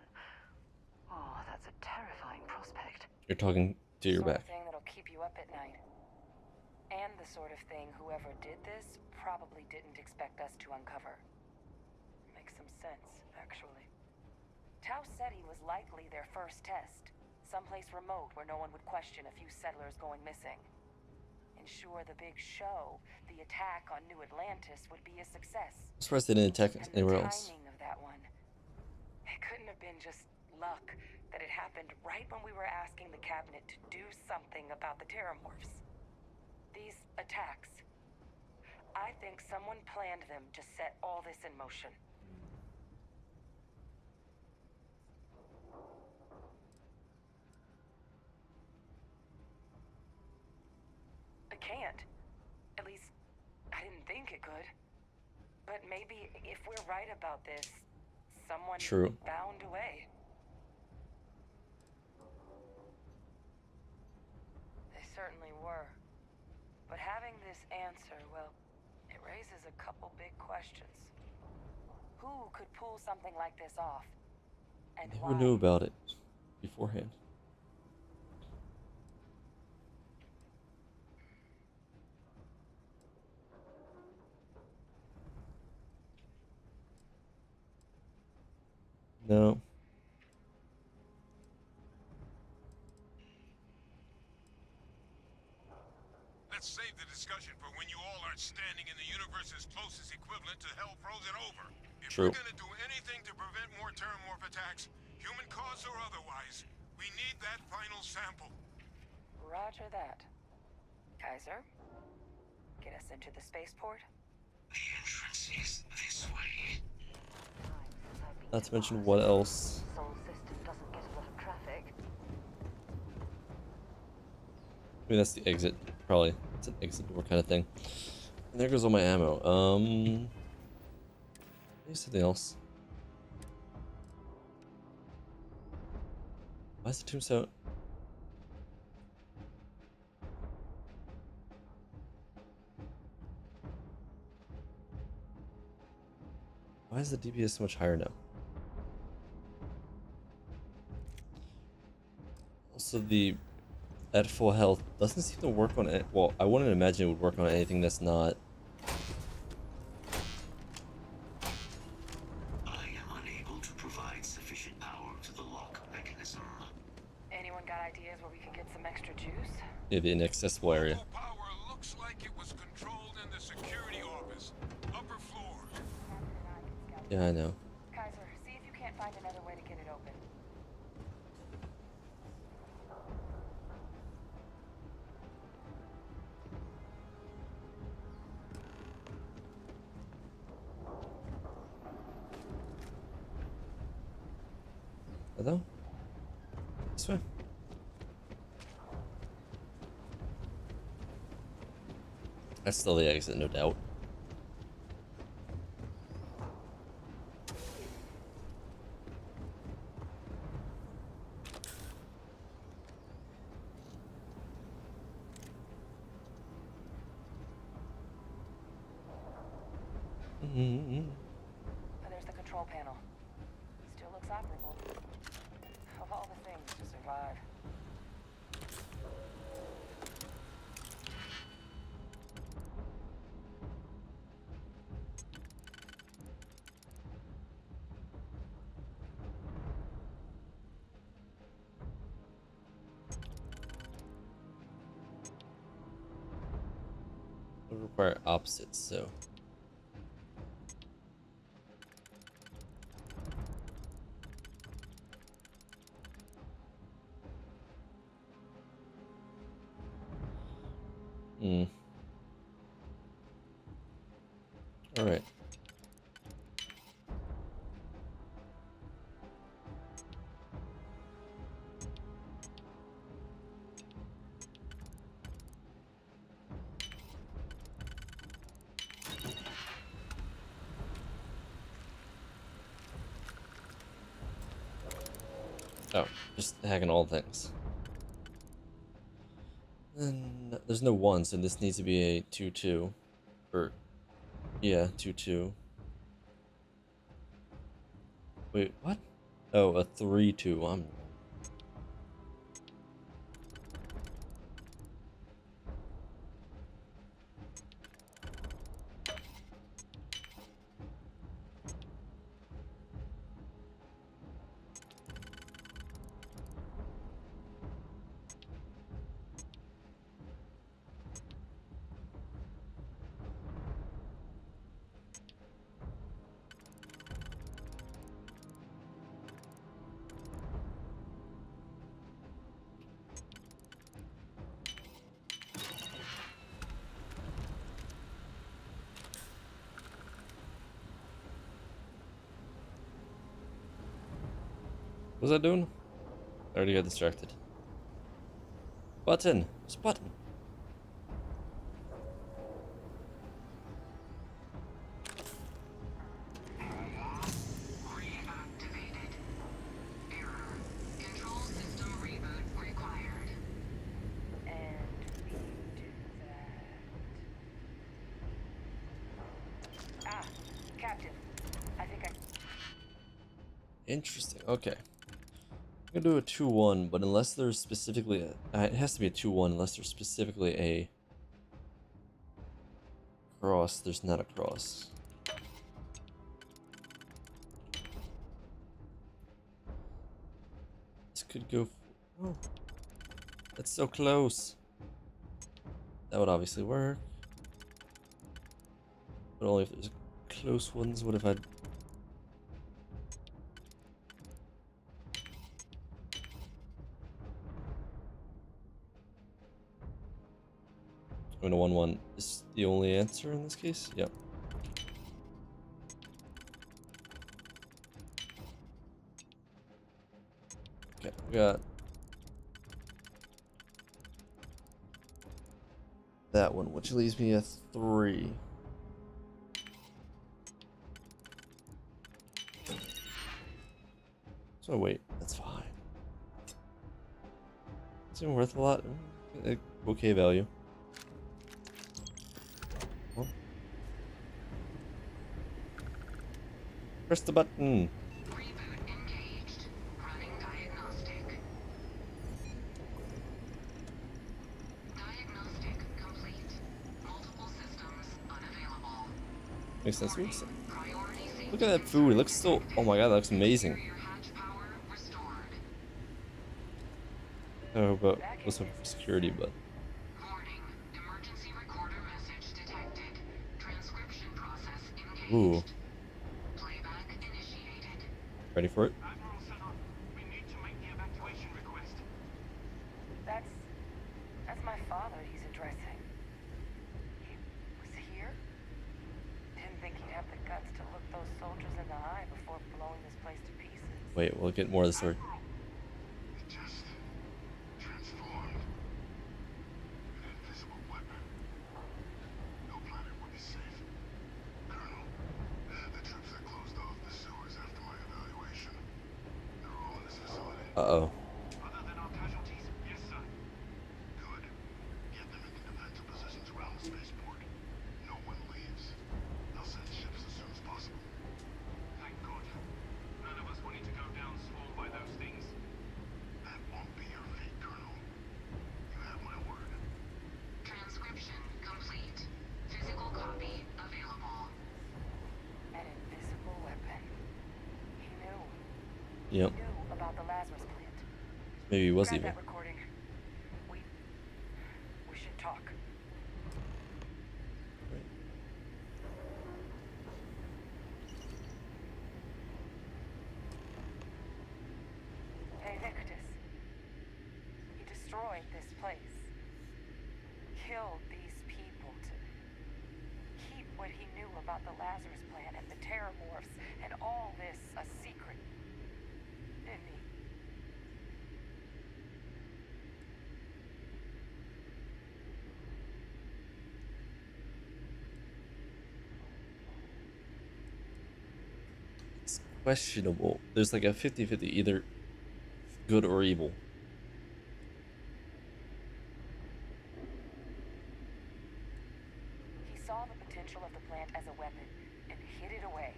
Oh, that's a terrifying prospect. You're talking to your Sort back. of thing that'll keep you up at night. And the sort of thing whoever did this probably didn't expect us to uncover. Makes some sense, actually. Tau Ceti was likely their first test. Someplace remote where no one would question a few settlers going missing. Ensure the big show, the attack on New Atlantis, would be a success. I'm surprised they didn't attack And anywhere the else. timing of that one. It couldn't have been just luck that it happened right when we were asking the cabinet to do something about the Terramorphs. These attacks. I think someone planned them to set all this in motion. It can't. At least, I didn't think it could. But maybe if we're right about this, someone True. found a way. They certainly were. But having this answer, well, it raises a couple big questions. Who could pull something like this off? And Who why? knew about it beforehand? No. Let's save the discussion for when you all aren't standing in the universe's closest equivalent to hell frozen over. If True. we're gonna do anything to prevent more Terramorph attacks, human cause or otherwise, we need that final sample. Roger that. Kaiser, get us into the spaceport? The entrance is this way. Not to mention what else. Sol system doesn't get a lot of traffic. I mean, that's the exit, probably. It's an exit door kind of thing. And there goes all my ammo. Maybe something else. Why is the tombstone? Why is the DPS so much higher now? Also, the at full health doesn't seem to work on it. Well, I wouldn't imagine it would work on anything that's not. I am unable to provide sufficient power to the lock mechanism. Anyone got ideas where we could get some extra juice? Maybe an accessible area. Power looks like it was controlled in the security office, upper floor. Yeah, I know. Kaiser, see if you can't find another way to get it open. Hello? This way? That's still the exit, no doubt. And there's the control panel. Still looks operable. Of all the things to survive. Would require opposites, so. All right. Oh, just hacking all things. And there's no one, so this needs to be a 2-2. Or, yeah, 2-2. Wait, what? Oh, a 3-2. I'm wrong. What was I doing? I already got distracted. Button! It's button! Captain, I think I... Interesting, okay. I'm gonna do a 2-1, but unless there's specifically a... it has to be a 2-1 unless there's specifically a... cross. There's not a cross. This could go... oh. That's so close. That would obviously work. But only if there's close ones. What if I... I mean, a 1-1 is the only answer in this case? Yep. Okay, we got that one, which leaves me a 3. So wait, that's fine. It's even worth a lot. Okay value. Well. Press the button. Makes sense. Look at that food. It looks so... oh my god, that looks amazing. Oh, but also for security, but... ooh. Ready for it? That's my father he's addressing. He was here? Didn't think he'd have the guts to look those soldiers in the eye before blowing this place to pieces. Wait, we'll get more of the story. Uh-oh. Yep. He knew about the Lazarus plant. Maybe he was Grab evil. that recording. We should talk. Hey, Victus. He destroyed this place. Killed these people to keep what he knew about the Lazarus plant and the Terramorphs and all this a secret. Didn't he? It's questionable. There's like a 50-50, either good or evil. He saw the potential of the plant as a weapon and hid it away.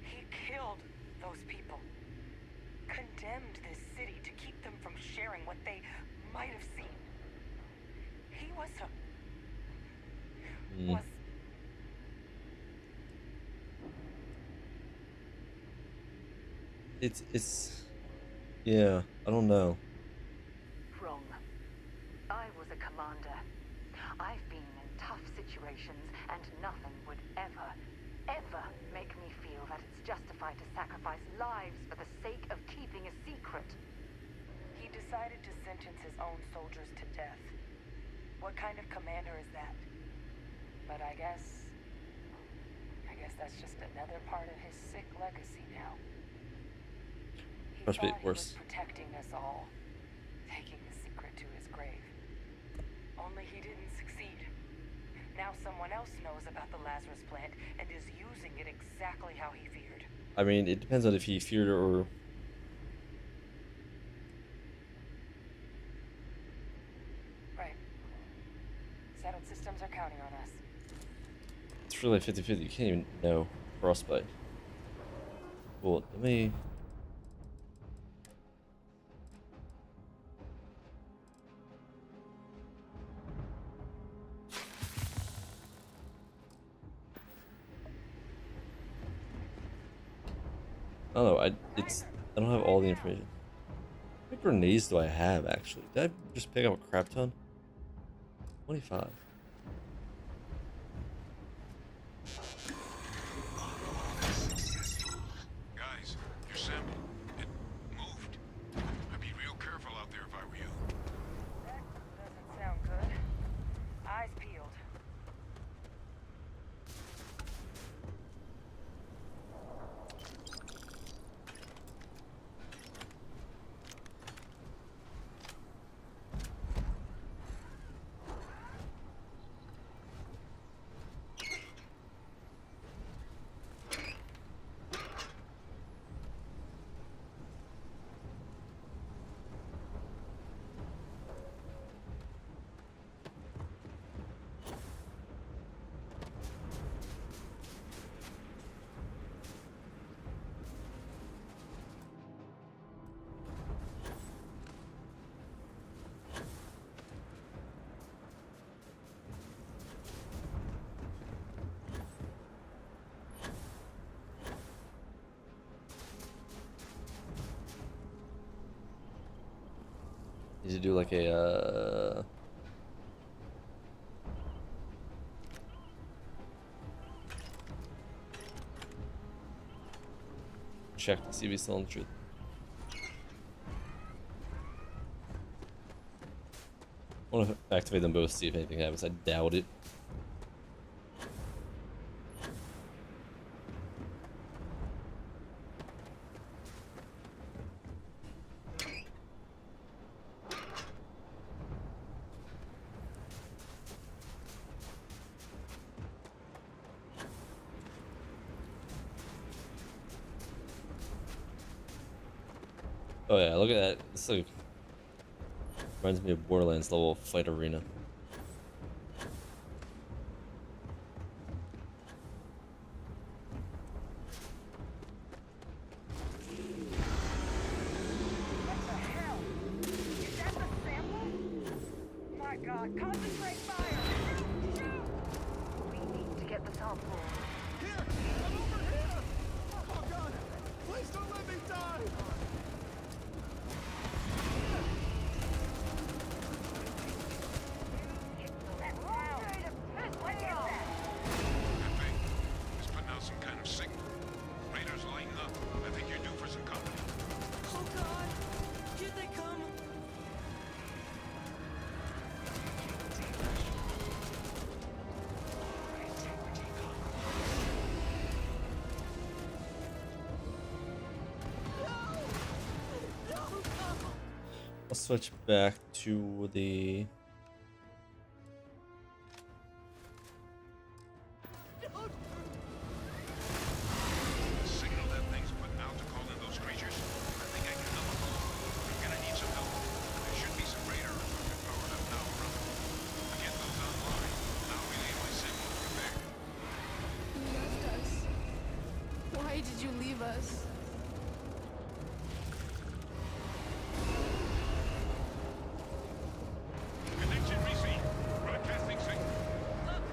He killed those people. Condemned this city to keep them from sharing what they might have seen. He was a... was... It's yeah, I don't know. Wrong. I was a commander. I've been in tough situations, and nothing would ever make me feel that it's justified to sacrifice lives for the sake of keeping a secret. He decided to sentence his own soldiers to death. What kind of commander is that? But I guess that's just another part of his sick legacy now. He Must be thought worse. he was protecting us all, taking the secret to his grave. Only he didn't succeed. Now someone else knows about the Lazarus plant and is using it exactly how he feared. I mean, it depends on if he feared it or... Right. Settled systems are counting on us. It's really 50-50. You can't even know. Frostbite. Well, let me... I don't know, I don't have all the information. How many grenades do I have, actually? Did I just pick up a crap ton? 25. Guys, your sample, it moved. I'd be real careful out there if I were you. That doesn't sound good. Eyes peeled. Need to do like a check to see if he's telling the truth. I want to activate them both, see if anything happens. I doubt it. Oh yeah, look at that. This like reminds me of Borderlands level fight arena. What the hell? Is that the sample? My God, concentrate fire! Shoot! We need to get the sample. Here! I'm over here! Oh god! Please don't let me die! I'll switch back to the. Signal that thing's putting out to call in those creatures. I think I can help them. I'm gonna need some help. There should be some radar equipment powered up now from it. Get those online, and I'll relay my signal from there. You left us. Why did you leave us? Connection received. Broadcasting signal. Look,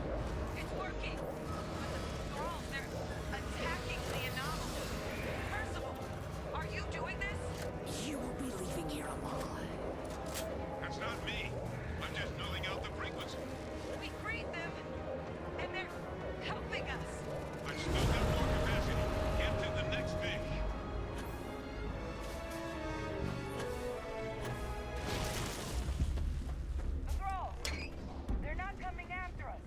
it's working. But the thralls, they're attacking the anomaly. Percival, are you doing this? You will be leaving here alive. That's not me. I'm just nullling out the frequency. We freed them, and they're helping us. I've still got more capacity. Get to the next thing. The thralls, they're not coming after us.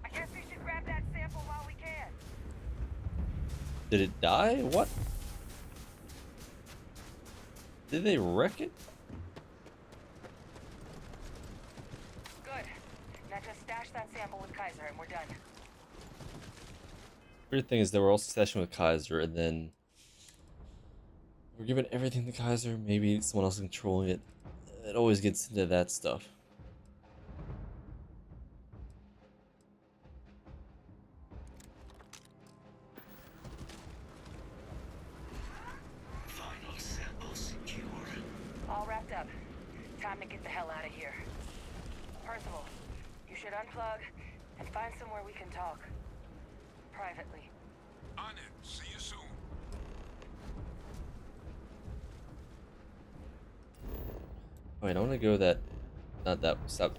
I guess we should grab that sample while we can. Did it die? What? Did they wreck it? Good. Now just stash that sample with Kaiser, and we're done. Weird thing is they were also stashing with Kaiser, and then we're giving everything to Kaiser. Maybe someone else is controlling it. It always gets into that stuff. Final sample secure. All wrapped up. Time to get the hell out of here. Percival, you should unplug and find somewhere we can talk. Privately. On it. See you soon. Wait, I want to go that. Not that. Stop.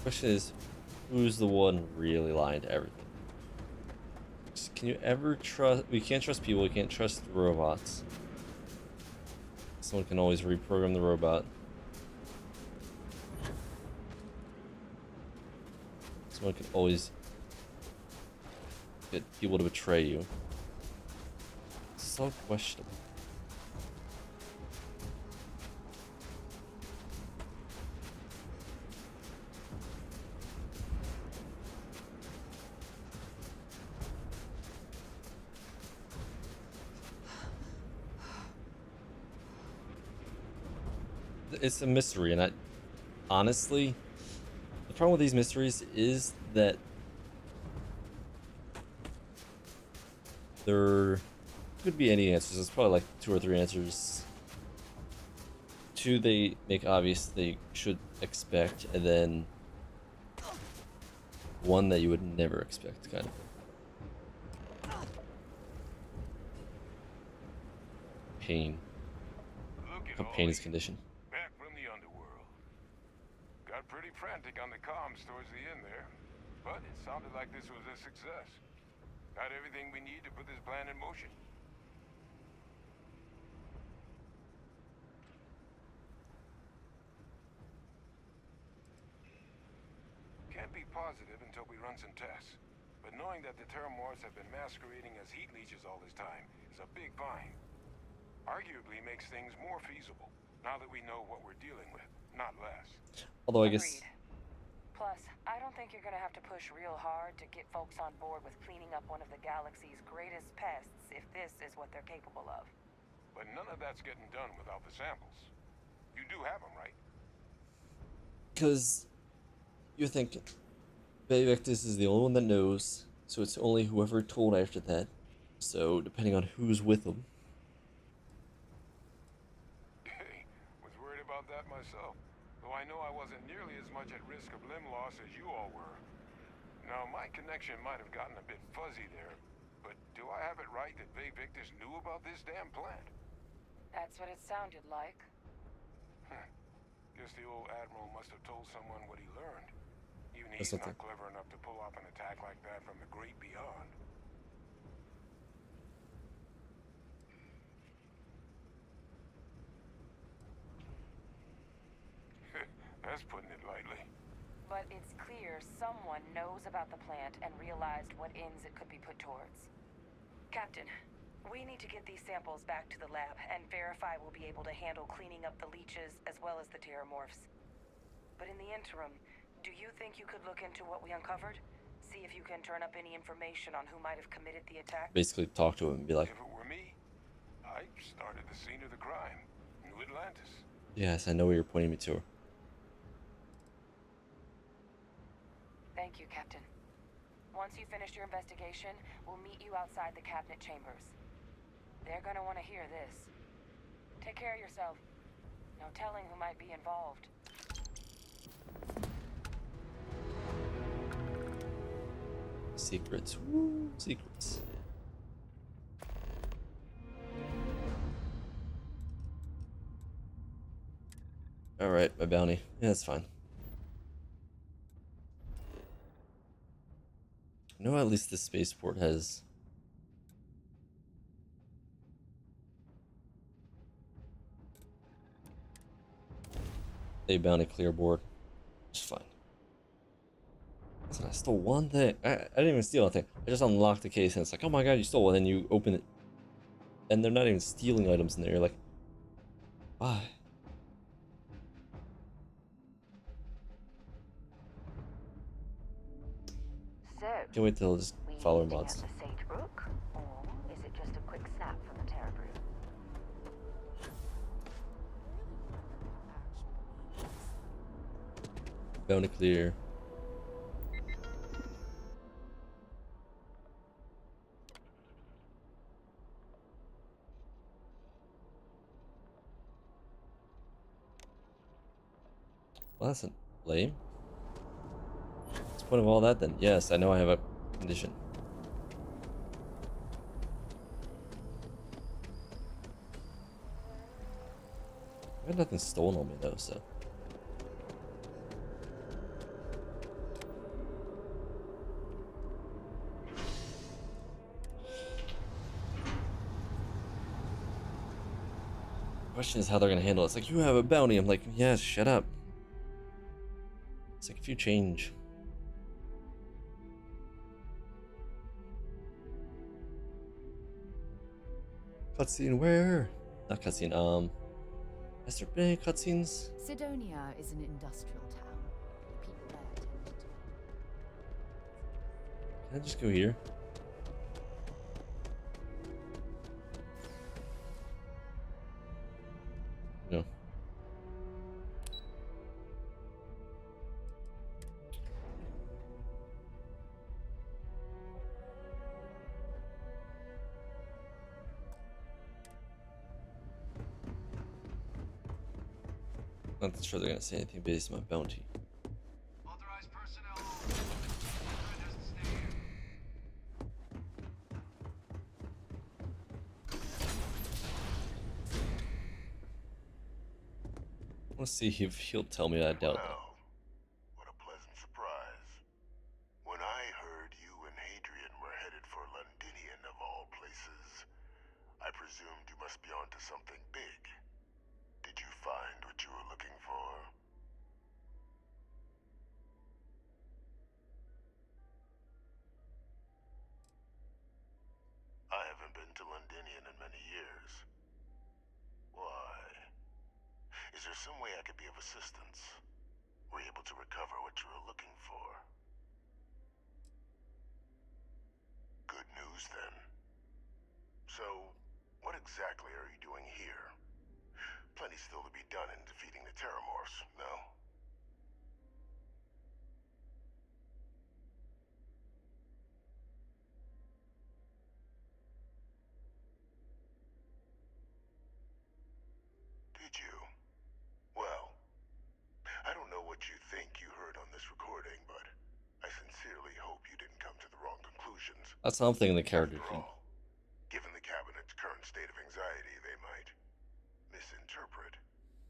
Question is, who's the one really lying to everything? Can you ever trust? We can't trust people. We can't trust robots. Someone can always reprogram the robot. Someone can always get people to betray you. It's so questionable. It's a mystery, and honestly, the problem with these mysteries is that there could be any answers. There's probably like 2 or 3 answers. 2 they make obvious they should expect, and then 1 that you would never expect, kind of. Pain. How pain is conditioned. Back from the underworld. Got pretty frantic on the comms towards the end there, but it sounded like this was a success. Got everything we need to put this plan in motion. Can't be positive until we run some tests, but knowing that the xenomorphs have been masquerading as heat leeches all this time is a big find. Arguably makes things more feasible, now that we know what we're dealing with, not less. Although I guess... Agreed. Plus, I don't think you're gonna have to push real hard to get folks on board with cleaning up one of the galaxy's greatest pests if this is what they're capable of. But none of that's getting done without the samples. You do have them, right? Because you're thinking, Victus is the only one that knows, so it's only whoever told after that. So, depending on who's with them. Hey, was worried about that myself. Though I know I wasn't nearly as much at risk of limb loss as you all were. Now, my connection might have gotten a bit fuzzy there, but do I have it right that Victus knew about this damn plant? That's what it sounded like. Guess the old Admiral must have told someone what he learned. Even That's he's not not clever enough to pull off an attack like that from the great beyond. That's putting it lightly. but it's clear someone knows about the plant and realized what ends it could be put towards. Captain, we need to get these samples back to the lab and verify we'll be able to handle cleaning up the leeches as well as the xenomorphs. But in the interim, do you think you could look into what we uncovered? See if you can turn up any information on who might have committed the attack? Basically talk to him and be like, If it were me, I started the scene of the crime. New Atlantis. yes, I know where you're pointing me to. Thank you, Captain. Once you finish your investigation, we'll meet you outside the cabinet chambers. They're gonna want to hear this. Take care of yourself. No telling who might be involved. Secrets. Woo, secrets. Alright, my bounty. Yeah, that's fine. I know at least the spaceport has... a bounty clear board. It's fine. So I stole one thing. I didn't even steal anything. I just unlocked the case and it's like, oh my god, you stole one. And then you open it. And they're not even stealing items in there. You're like, why? So, Can't wait till just follow looking mods. at the Sage Brook, or is it just a quick snap from the Terra Brew? Bounty clear. Well, that's lame. What's the point of all that then? Yes, I know I have a condition. I had nothing stolen on me though, so. Question is how they're gonna handle it. It's like, you have a bounty. I'm like, yes, shut up. It's like, if you change. Cutscene where? Not cutscene, has there been any cutscenes? Sidonia is an industrial town. The people there tend to... Can I just go here? No. Not sure they're gonna say anything based on my bounty. Authorized personnel. Let's see if he'll tell me. I doubt that. Well, what a pleasant surprise. When I heard you and Hadrian were headed for Londinian of all places, I presumed you must be onto something big. Did you find what you were looking for? I haven't been to Londinian in many years. Why? Is there some way I could be of assistance? Were you able to recover what you were looking for? Good news, then. So, what exactly are you doing here? Plenty still to be done in defeating the Terramorphs, no? Did you? Well, I don't know what you think you heard on this recording, but I sincerely hope you didn't come to the wrong conclusions. That's what I'm thinking the character After should. all, given the Cabinet's current state of anxiety, they might misinterpret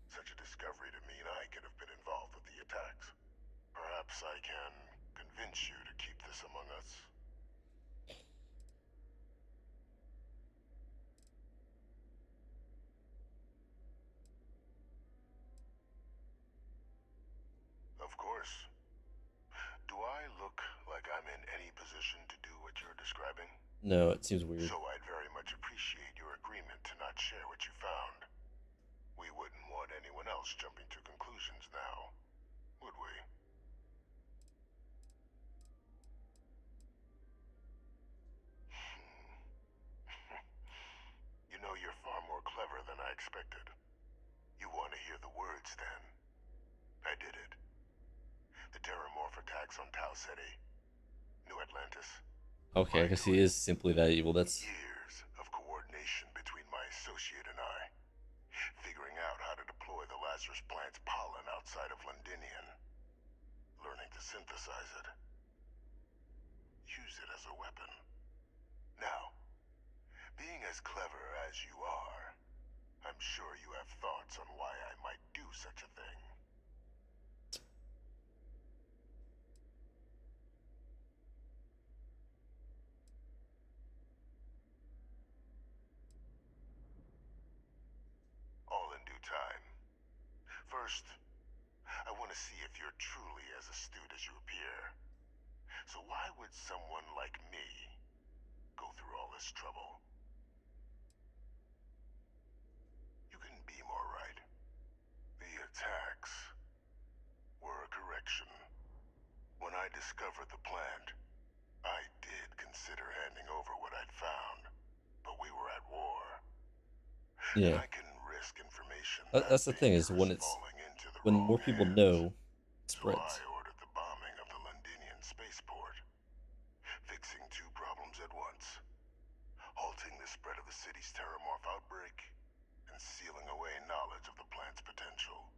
such a discovery to mean I could have been involved with the attacks. Perhaps I can convince you to keep this among us. Of course. position to do what you're describing? No, it seems weird. So I'd very much appreciate your agreement to not share what you found. We wouldn't want anyone else jumping to conclusions now, would we? You know, you're far more clever than I expected. You want to hear the words, then? I did it. The xenomorph attacks on Tau City, New Atlantis. Okay, I guess he is simply that evil. That's years of coordination between my associate and I, figuring out how to deploy the Lazarus plant's pollen outside of Londinian, learning to synthesize it, use it as a weapon. Now, being as clever as you are, I'm sure you have thoughts on why I might do such a thing. All in due time. First, I want to see if you're truly as astute as you appear. So why would someone like me go through all this trouble? You can be more right. The attacks were a correction. When I discovered the plant, I did consider handing over what I'd found, but we were at war. yeah. And I can risk information That's the thing, is when more people know, it spreads. So I ordered the bombing of the Londinian spaceport, fixing two problems at once: halting the spread of the city's Terramorph outbreak, and sealing away knowledge of the plant's potential.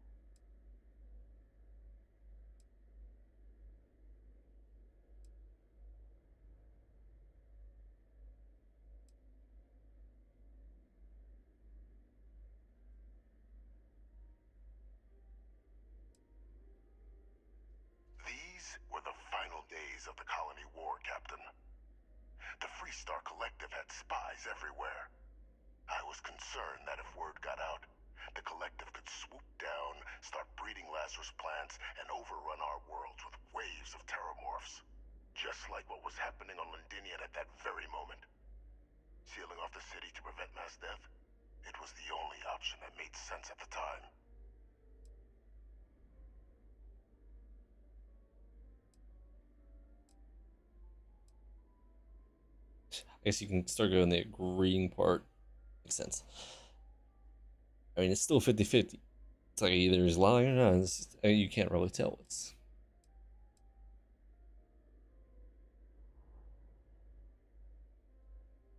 These were the final days of the colony war, Captain. The Freestar Collective had spies everywhere. I was concerned that if word got out, the Collective could swoop down, start breeding Lazarus plants, and overrun our worlds with waves of terramorphs. Just like what was happening on Londinian at that very moment. Sealing off the city to prevent mass death? It was the only option that made sense at the time. I guess you can start going the agreeing part. Makes sense. I mean, it's still 50-50. It's like either he's lying or not. You can't really tell. It's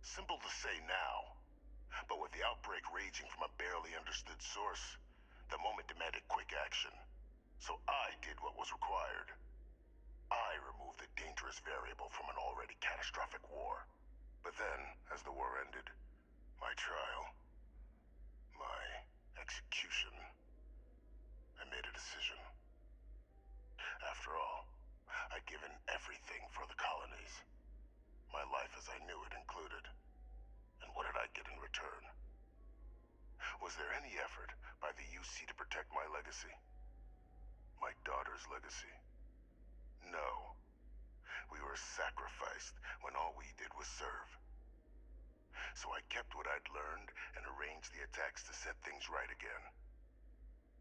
simple to say now, but with the outbreak raging from a barely understood source, the moment demanded quick action. So I did what was required. I removed the dangerous variable from an already catastrophic war. But then, as the war ended, my trial, my execution, I made a decision. After all, I'd given everything for the colonies. My life as I knew it included. And what did I get in return? Was there any effort by the UC to protect my legacy? My daughter's legacy? No. We were sacrificed when all we did was serve. So I kept what I'd learned and arranged the attacks to set things right again.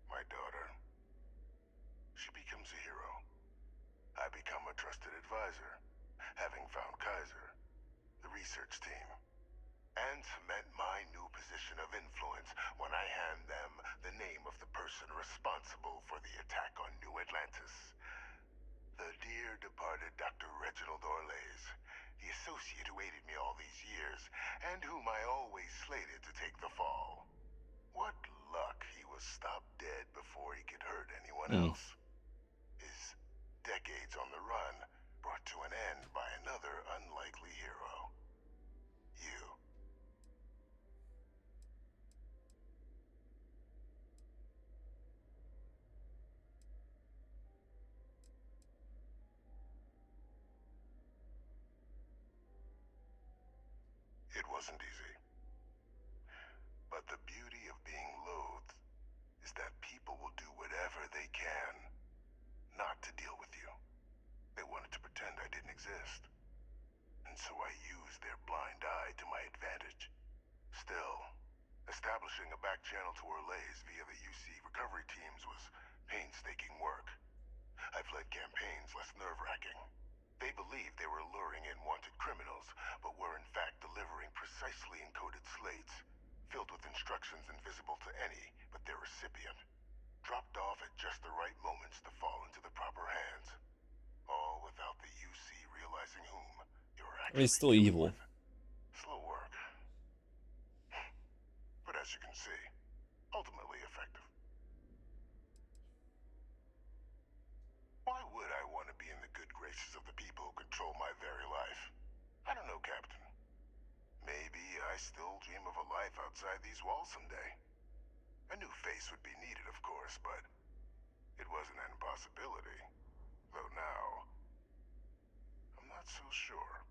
My daughter, she becomes a hero. I become a trusted advisor, having found Kaiser, the research team, and cement my new position of influence when I hand them the name of the person responsible for the attack on New Atlantis. The dear departed Dr. Reginald Orlays, the associate who aided me all these years, and whom I always slated to take the fall. What luck he was stopped dead before he could hurt anyone else. His decades on the run brought to an end by another unlikely hero. You. It wasn't easy. But the beauty of being loathed is that people will do whatever they can not to deal with you. They wanted to pretend I didn't exist. fled campaigns less nerve-wracking. They believed they were luring in wanted criminals, but were in fact delivering precisely encoded slates, filled with instructions invisible to any but their recipient, dropped off at just the right moments to fall into the proper hands. All without the UC realizing whom you were I mean, actually he's still dealing evil. with. Slow work. But as you can see, ultimately effective. Why would I want to be in the good graces of the people who control my very life? I don't know, Captain. Maybe I still dream of a life outside these walls someday. A new face would be needed, of course, but it wasn't an impossibility. Though now, I'm not so sure.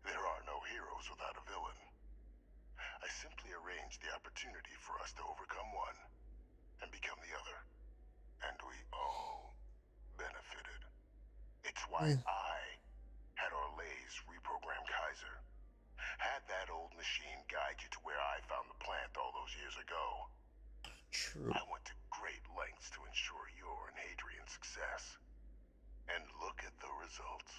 There are no heroes without a villain. I simply arranged the opportunity for us to overcome one and become the other. And we all benefited. It's why I had Orlays reprogram Kaiser. Had that old machine guide you to where I found the plant all those years ago. True. I went to great lengths to ensure your and Hadrian's success. And look at the results.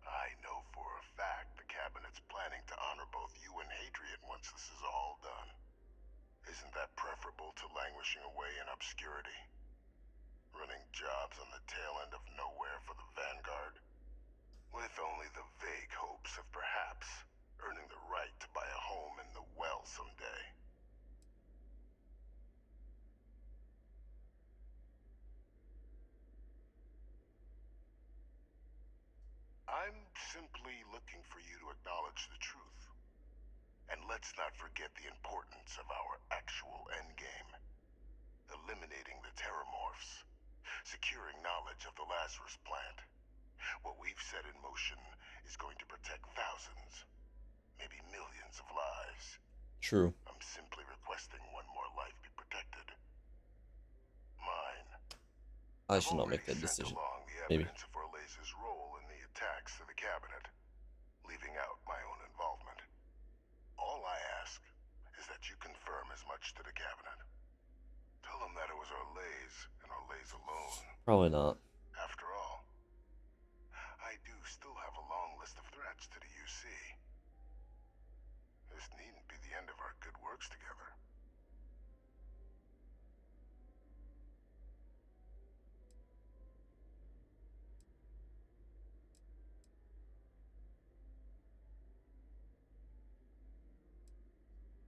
I know for a fact the Cabinet's planning to honor both you and Hadrian once this is all done. Isn't that preferable to languishing away in obscurity? Running jobs on the tail end of nowhere for the Vanguard? With only the vague hopes of perhaps earning the right to buy a home in the well someday. I'm simply looking for you to acknowledge the truth. And let's not forget the importance of our actual endgame. Eliminating the terramorphs. Securing knowledge of the Lazarus plant. What we've set in motion is going to protect thousands, maybe millions of lives. True. I'm simply requesting one more life be protected. Mine. I should not make that decision. Along the Maybe. evidence of Orlays' role in the attacks to the Cabinet, leaving out my own involvement. All I ask is that you confirm as much to the Cabinet. Tell them that it was Orlays and Orlays alone. Probably not. After all, I do still have a long list of threats to the UC. This needn't be the end of our good works together.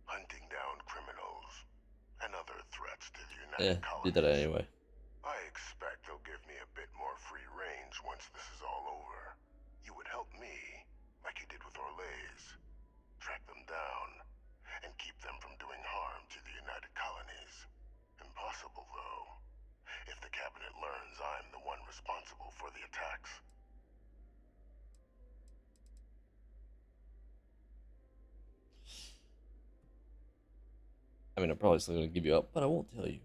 Hunting down criminals and other threats to the United Did that Colonies. anyway. I expect they'll give me a bit more free range once this is all over. You would help me, like you did with Orlays. Track them down, and keep them from doing harm to the United Colonies. Impossible, though, if the Cabinet learns I'm the one responsible for the attacks. I mean, I'm probably still going to give you up, but I won't tell you.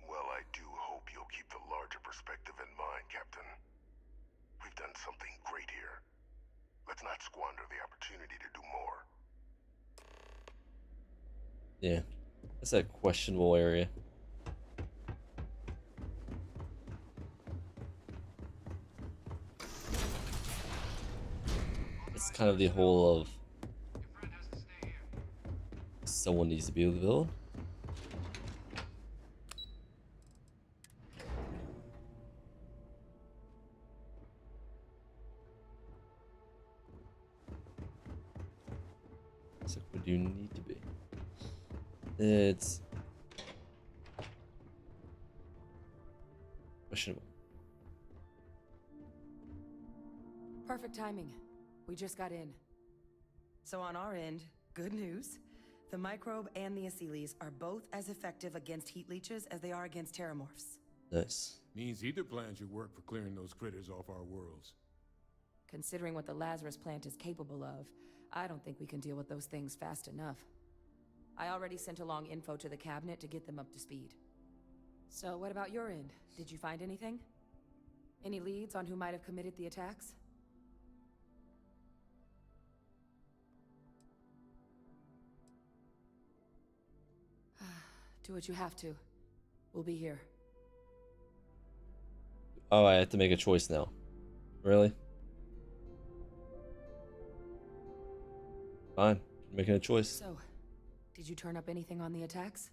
Well, I do hope you'll keep the larger perspective in mind, Captain. We've done something great here. Let's not squander the opportunity to do more. Yeah. That's that questionable area. It's kind of the whole of someone needs to be the villain. So what do you need to be? It's questionable. Perfect timing. We just got in. So on our end, good news. The microbe and the Aceles are both as effective against heat leeches as they are against terramorphs. Nice. Means either plan should work for clearing those critters off our worlds. Considering what the Lazarus plant is capable of, I don't think we can deal with those things fast enough. I already sent along info to the Cabinet to get them up to speed. So what about your end? Did you find anything? Any leads on who might have committed the attacks? Do what you have to. We'll be here. Oh, I have to make a choice now. Really? Fine. Making a choice. So, did you turn up anything on the attacks?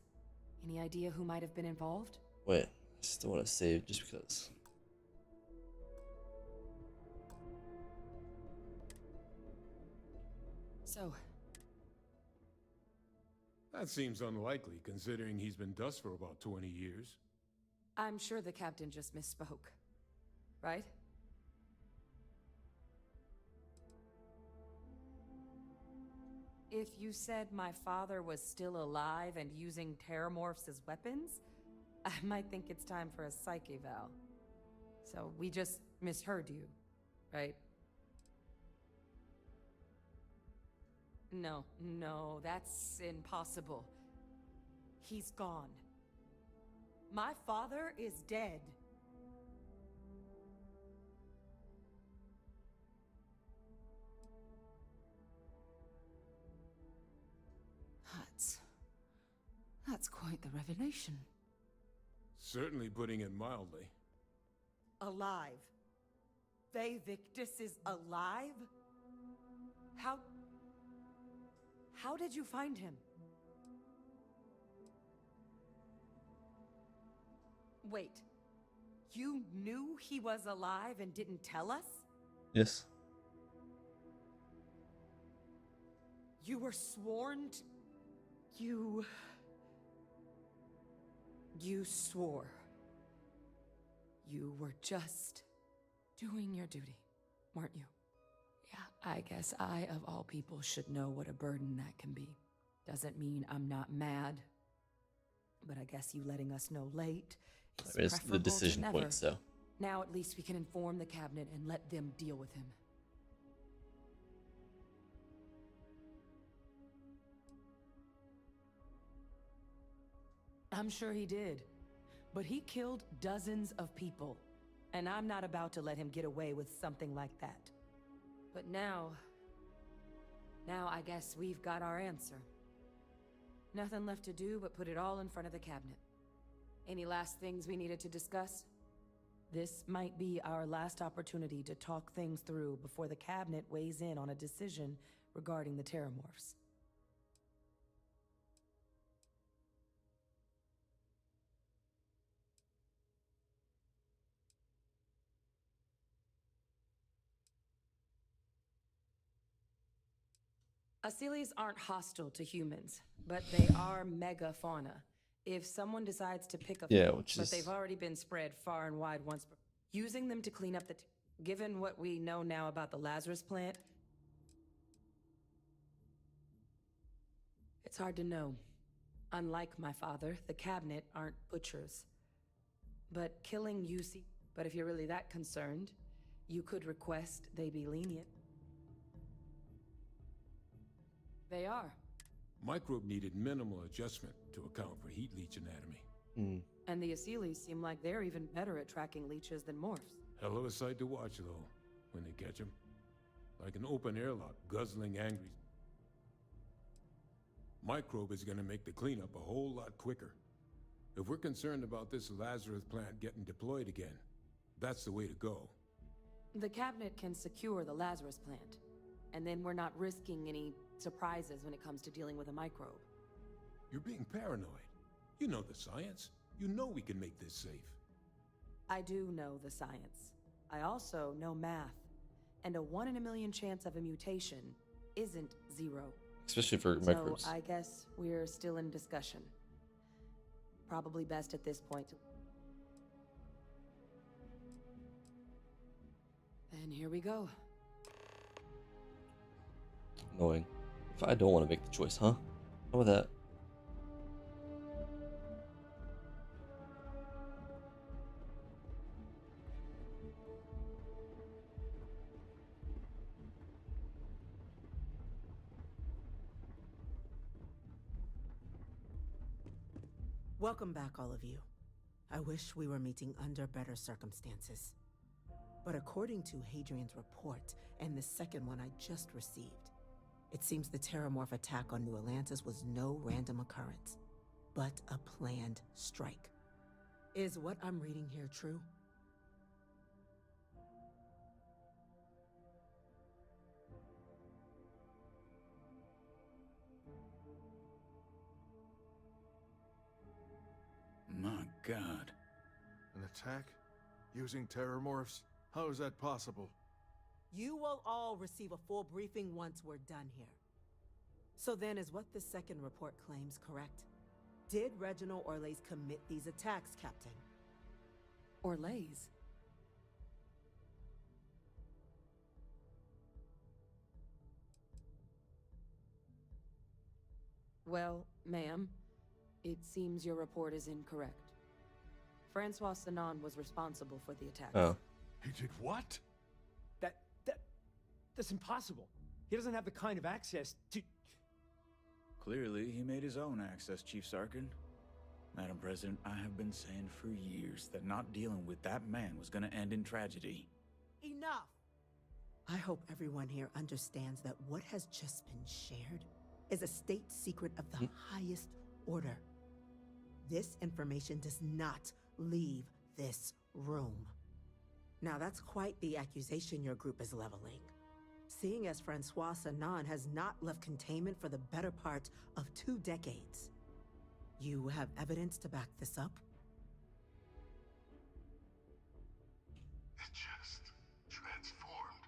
Any idea who might have been involved? Wait, I still want to save just because. So, That seems unlikely, considering he's been dust for about 20 years. I'm sure the captain just misspoke. Right? If you said my father was still alive and using terramorphs as weapons, I might think it's time for a psych eval. So we just misheard you, right? No, that's impossible. He's gone. My father is dead. That's quite the revelation. Certainly putting it mildly. Alive. They Victus is alive? How did you find him? Wait. You knew he was alive and didn't tell us? Yes. You were sworn to... You swore. You were just doing your duty, weren't you? Yeah, I guess I, of all people, should know what a burden that can be. Doesn't mean I'm not mad, but I guess you letting us know late is I mean, it's the decision preferable to point, so. Now at least we can inform the cabinet and let them deal with him. I'm sure he did, but he killed dozens of people, and I'm not about to let him get away with something like that. But now I guess we've got our answer. Nothing left to do but put it all in front of the cabinet. Any last things we needed to discuss? This might be our last opportunity to talk things through before the cabinet weighs in on a decision regarding the terramorphs. Asylees aren't hostile to humans, but they are megafauna. If someone decides to pick up, but they've already been spread far and wide once. Using them to clean up the, given what we know now about the Lazarus plant, it's hard to know. Unlike my father, the cabinet aren't butchers. But killing UC, but if you're really that concerned, you could request they be lenient. They are. Microbe needed minimal adjustment to account for heat leech anatomy. And the Asylees seem like they're even better at tracking leeches than morphs. Hell of a sight to watch, though, when they catch them. Like an open airlock, guzzling angry. Microbe is gonna make the cleanup a whole lot quicker. If we're concerned about this Lazarus plant getting deployed again, that's the way to go. The cabinet can secure the Lazarus plant, and then we're not risking any surprises when it comes to dealing with a microbe. You're being paranoid. You know the science. You know we can make this safe. I do know the science. I also know math. And a 1 in a million chance of a mutation isn't 0. Especially for microbes. So I guess we're still in discussion. Probably best at this point. And here we go. Annoying. If I don't want to make the choice, huh? How about that? Welcome back, all of you. I wish we were meeting under better circumstances. But according to Hadrian's report, and the second one I just received, it seems the terramorph attack on New Atlantis was no random occurrence. but a planned strike. Is what I'm reading here true? My God. An attack? Using terrormorphs? How is that possible? You will all receive a full briefing once we're done here. So then, is what the second report claims correct? Did Reginald Orlays commit these attacks, Captain? Orlays? Well, ma'am, it seems your report is incorrect. Francois Sanan was responsible for the attacks. Oh. He did what? That's impossible. He doesn't have the kind of access to... Clearly, he made his own access, Chief Sarkin. Madam President, I have been saying for years that not dealing with that man was gonna end in tragedy. Enough! I hope everyone here understands that what has just been shared is a state secret of the highest order. This information does not leave this room. Now that's quite the accusation your group is leveling. Seeing as Francois Sanan has not left containment for the better part of 2 decades. You have evidence to back this up? It just transformed.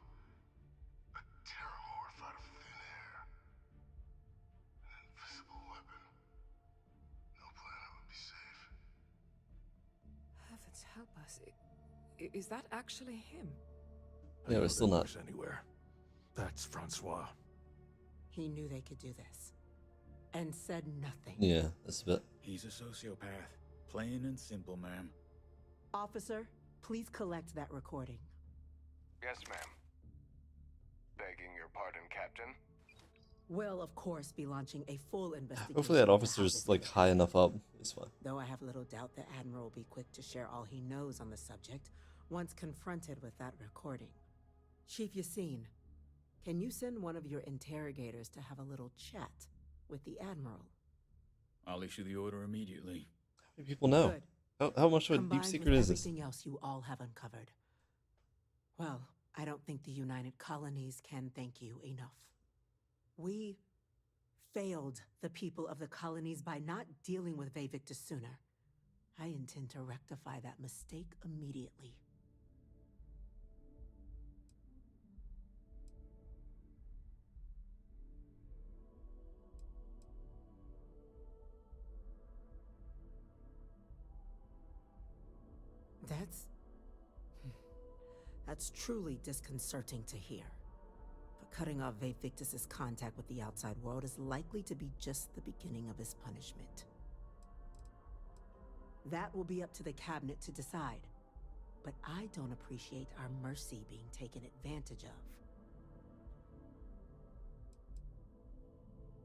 A terrormorph out of thin air. An invisible weapon. No planet would be safe. Heavens help us. Is that actually him? Yeah, we're still not. Anywhere. That's Francois. He knew they could do this. And said nothing. Yeah, that's a bit. He's a sociopath. Plain and simple, ma'am. Officer, please collect that recording. Yes, ma'am. Begging your pardon, Captain. We'll, of course, be launching a full investigation. Hopefully that officer's like high enough up. It's fine. Though I have little doubt the Admiral will be quick to share all he knows on the subject once confronted with that recording. Chief Yassine, can you send one of your interrogators to have a little chat with the Admiral? I'll issue the order immediately. How many people know? How much of a Combined deep secret with is this? everything else you all have uncovered. Well, I don't think the United Colonies can thank you enough. We failed the people of the colonies by not dealing with Vevictus sooner. I intend to rectify that mistake immediately. That's truly disconcerting to hear. But cutting off Vevictus's contact with the outside world is likely to be just the beginning of his punishment. That will be up to the cabinet to decide. But I don't appreciate our mercy being taken advantage of.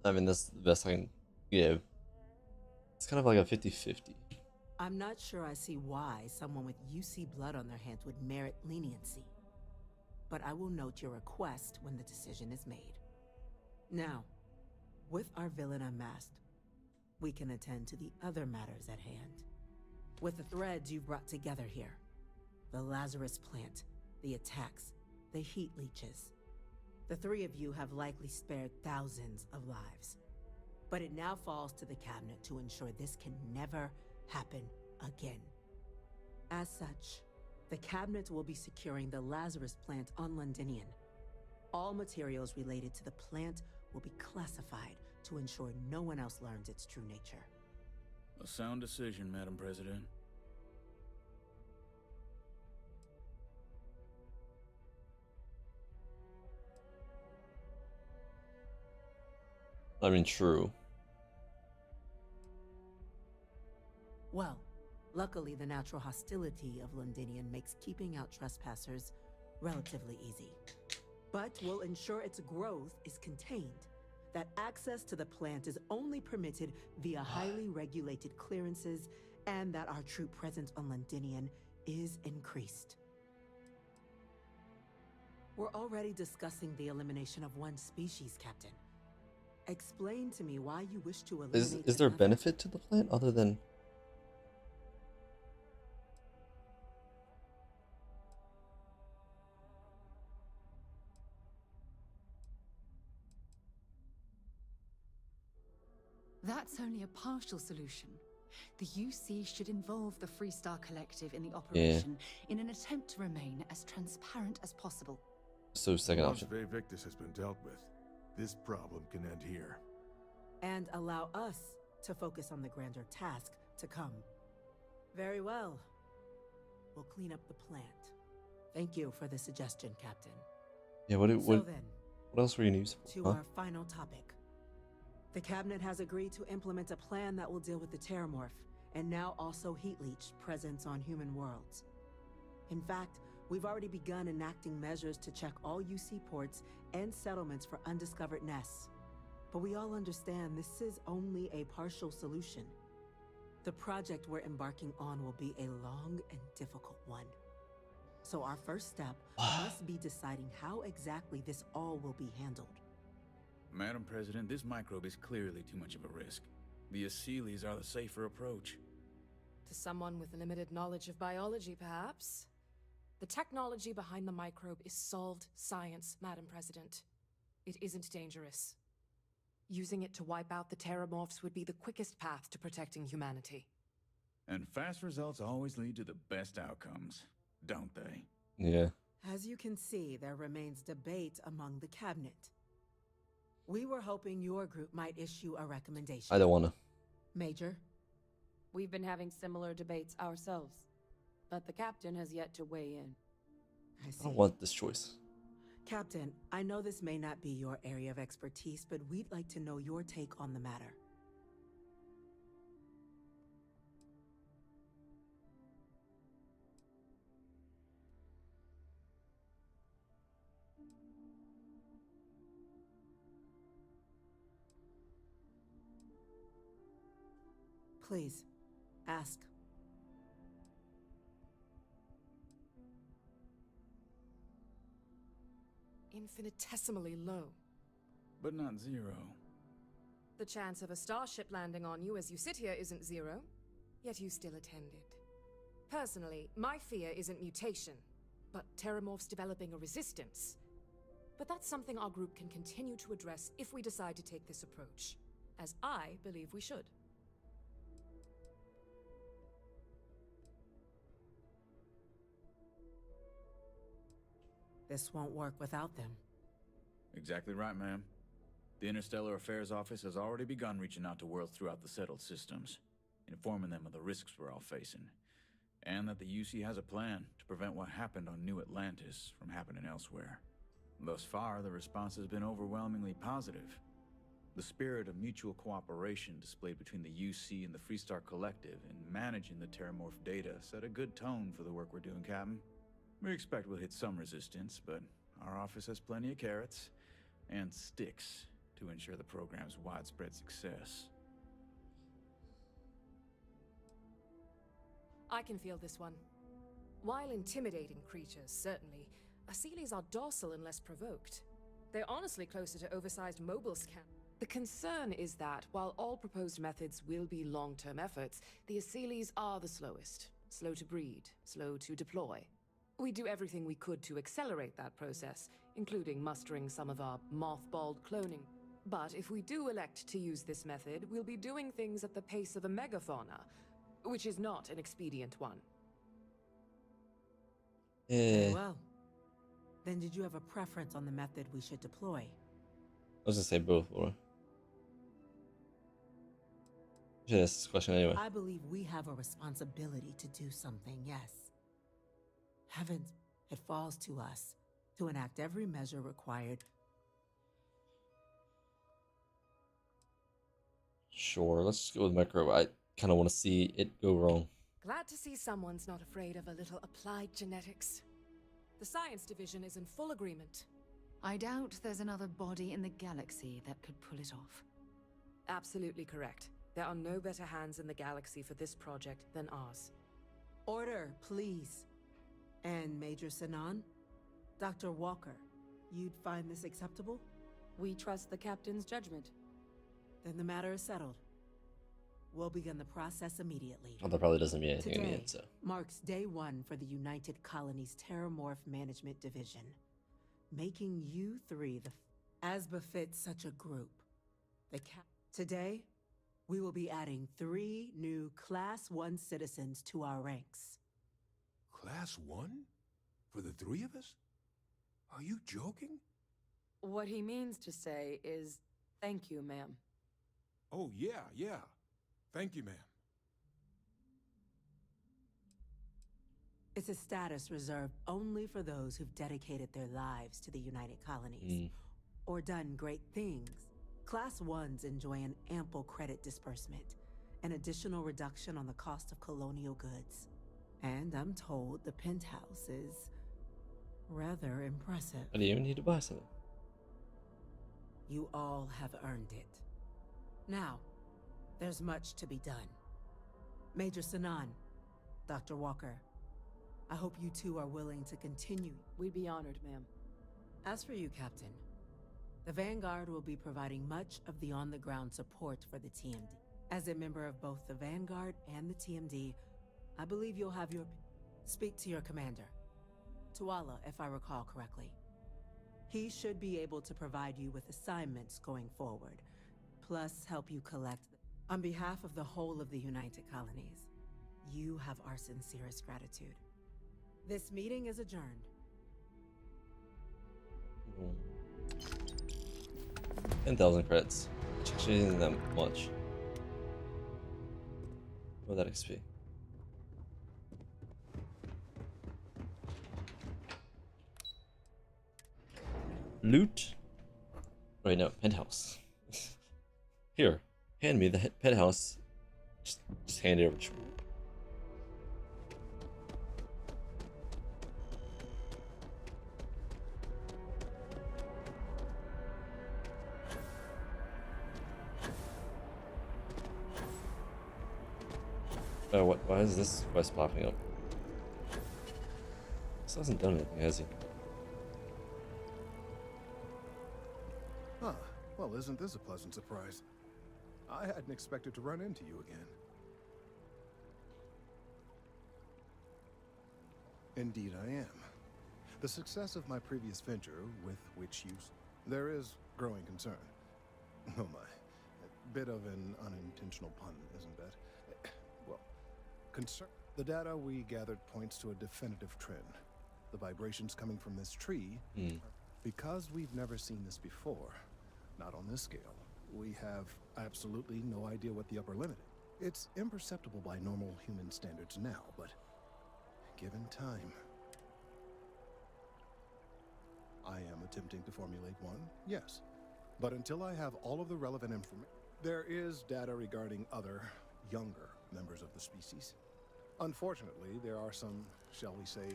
I mean, that's the best I can give. It's kind of like a 50-50. I'm not sure I see why someone with UC blood on their hands would merit leniency. But I will note your request when the decision is made. Now, with our villain unmasked, we can attend to the other matters at hand. With the threads you've brought together here, the Lazarus plant, the attacks, the heat leeches, the 3 of you have likely spared thousands of lives. But it now falls to the cabinet to ensure this can never happen again. As such, the cabinet will be securing the Lazarus plant on Londinian. All materials related to the plant will be classified to ensure no one else learns its true nature. A sound decision, Madam President. I mean, true. Well, luckily the natural hostility of Londinian makes keeping out trespassers relatively easy. But will ensure its growth is contained, that access to the plant is only permitted via highly regulated clearances, and that our troop presence on Londinian is increased. We're already discussing the elimination of one species, Captain. Explain to me why you wish to eliminate Is there a another- benefit to the plant other than? That's only a partial solution. The UC should involve the Freestar Collective in the operation in an attempt to remain as transparent as possible. So second Once option. Victus has been dealt with, this problem can end here. And allow us to focus on the grander task to come. Very well. We'll clean up the plant. Thank you for the suggestion, Captain. Yeah. What Then, what else were you using? to our final topic. The Cabinet has agreed to implement a plan that will deal with the Terramorph, and now also Heat Leech presence on human worlds. In fact, we've already begun enacting measures to check all UC ports and settlements for undiscovered nests. But we all understand this is only a partial solution. The project we're embarking on will be a long and difficult one. So our first step must be deciding how exactly this all will be handled. Madam President, this microbe is clearly too much of a risk. The Aseles are the safer approach. To someone with limited knowledge of biology, perhaps? The technology behind the microbe is solved science, Madam President. It isn't dangerous. Using it to wipe out the Terramorphs would be the quickest path to protecting humanity. And fast results always lead to the best outcomes, don't they? Yeah. As you can see, there remains debate among the Cabinet. We were hoping your group might issue a recommendation. I don't want to. Major? We've been having similar debates ourselves, but the Captain has yet to weigh in. I see. I don't want this choice. Captain, I know this may not be your area of expertise, but we'd like to know your take on the matter. Please, ask. Infinitesimally low. But not zero. The chance of a starship landing on you as you sit here isn't zero, yet you still attended. Personally, my fear isn't mutation, but Terramorphs developing a resistance. But that's something our group can continue to address if we decide to take this approach, as I believe we should. This won't work without them. Exactly right, ma'am. The Interstellar Affairs Office has already begun reaching out to worlds throughout the settled systems, informing them of the risks we're all facing, and that the UC has a plan to prevent what happened on New Atlantis from happening elsewhere. Thus far, the response has been overwhelmingly positive. The spirit of mutual cooperation displayed between the UC and the Freestar Collective in managing the Terramorph data set a good tone for the work we're doing, Captain. We expect we'll hit some resistance, but our office has plenty of carrots and sticks to ensure the program's widespread success. I can feel this one. While intimidating creatures, certainly, Aseles are docile and less provoked. They're honestly closer to oversized mobile scan. The concern is that, while all proposed methods will be long-term efforts, the Aseles are the slowest. Slow to breed, slow to deploy. We do everything we could to accelerate that process, including mustering some of our mothballed cloning. But if we do elect to use this method, we'll be doing things at the pace of a megafauna, which is not an expedient one. Very well. Then did you have a preference on the method we should deploy? I was gonna say both, Laura. Should ask this question anyway. I believe we have a responsibility to do something, yes. Heavens, it falls to us to enact every measure required. Sure, let's just go with micro. I kind of want to see it go wrong. Glad to see someone's not afraid of a little applied genetics. The science division is in full agreement. I doubt there's another body in the galaxy that could pull it off. Absolutely correct. There are no better hands in the galaxy for this project than ours. Order, please. And Major Sinan? Dr. Walker, you'd find this acceptable? We trust the Captain's judgment. Then the matter is settled. We'll begin the process immediately. Oh, that probably doesn't mean anything to me, Today so. marks day 1 for the United Colonies Terramorph Management Division, making you 3 as befits such a group. Today, we will be adding 3 new Class 1 citizens to our ranks. Class 1? For the 3 of us? Are you joking? What he means to say is, thank you, ma'am. Oh, yeah. Thank you, ma'am. It's a status reserved only for those who've dedicated their lives to the United Colonies or done great things. Class 1s enjoy an ample credit disbursement, an additional reduction on the cost of colonial goods. And I'm told the penthouse is rather impressive. I didn't even need to buy something. You all have earned it. Now, there's much to be done. Major Sanan, Dr. Walker, I hope you two are willing to continue. We'd be honored, ma'am. As for you, Captain, the Vanguard will be providing much of the on-the-ground support for the TMD. As a member of both the Vanguard and the TMD, I believe you'll have your... Speak to your commander. Tuala, if I recall correctly. He should be able to provide you with assignments going forward, plus help you collect... On behalf of the whole of the United Colonies, you have our sincerest gratitude. This meeting is adjourned. 10,000 credits. Which actually isn't that much. Oh, that XP. Loot? Wait, no, penthouse. Here, hand me the penthouse. Just hand it over to me. Oh, what? Why is this quest popping up? This hasn't done anything, has he? Huh. Well, isn't this a pleasant surprise? I hadn't expected to run into you again. Indeed I am. The success of my previous venture, with which there is growing concern. Oh my. A bit of an unintentional pun, isn't that? Well, concern. The data we gathered points to a definitive trend. The vibrations coming from this tree, because we've never seen this before, not on this scale, we have absolutely no idea what the upper limit is. It's imperceptible by normal human standards now, but given time, I am attempting to formulate one, yes. But until I have all of the relevant information, there is data regarding other, younger members of the species. Unfortunately, there are some, shall we say,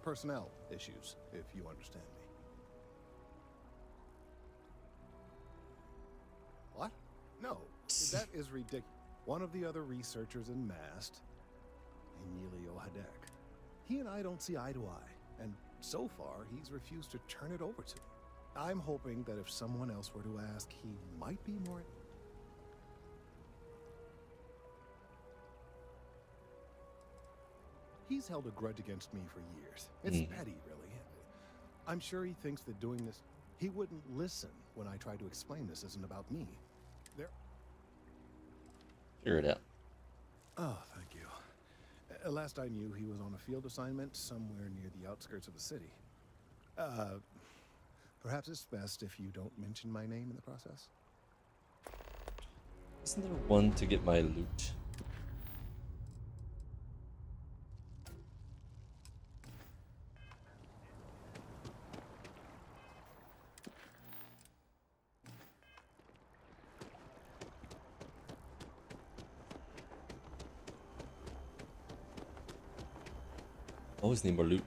personnel issues, if you understand me. What? No, that is ridiculous. One of the other researchers in MAST, Emilio Hadek, he and I don't see eye to eye, and so far he's refused to turn it over to me. I'm hoping that if someone else were to ask, he might be more... He's held a grudge against me for years. It's petty, really. I'm sure he thinks that doing this... He wouldn't listen when I tried to explain this isn't about me. Figure it out. Oh, thank you. Last I knew, he was on a field assignment somewhere near the outskirts of the city. Perhaps it's best if you don't mention my name in the process. Isn't there one to get my loot? Always need more loot.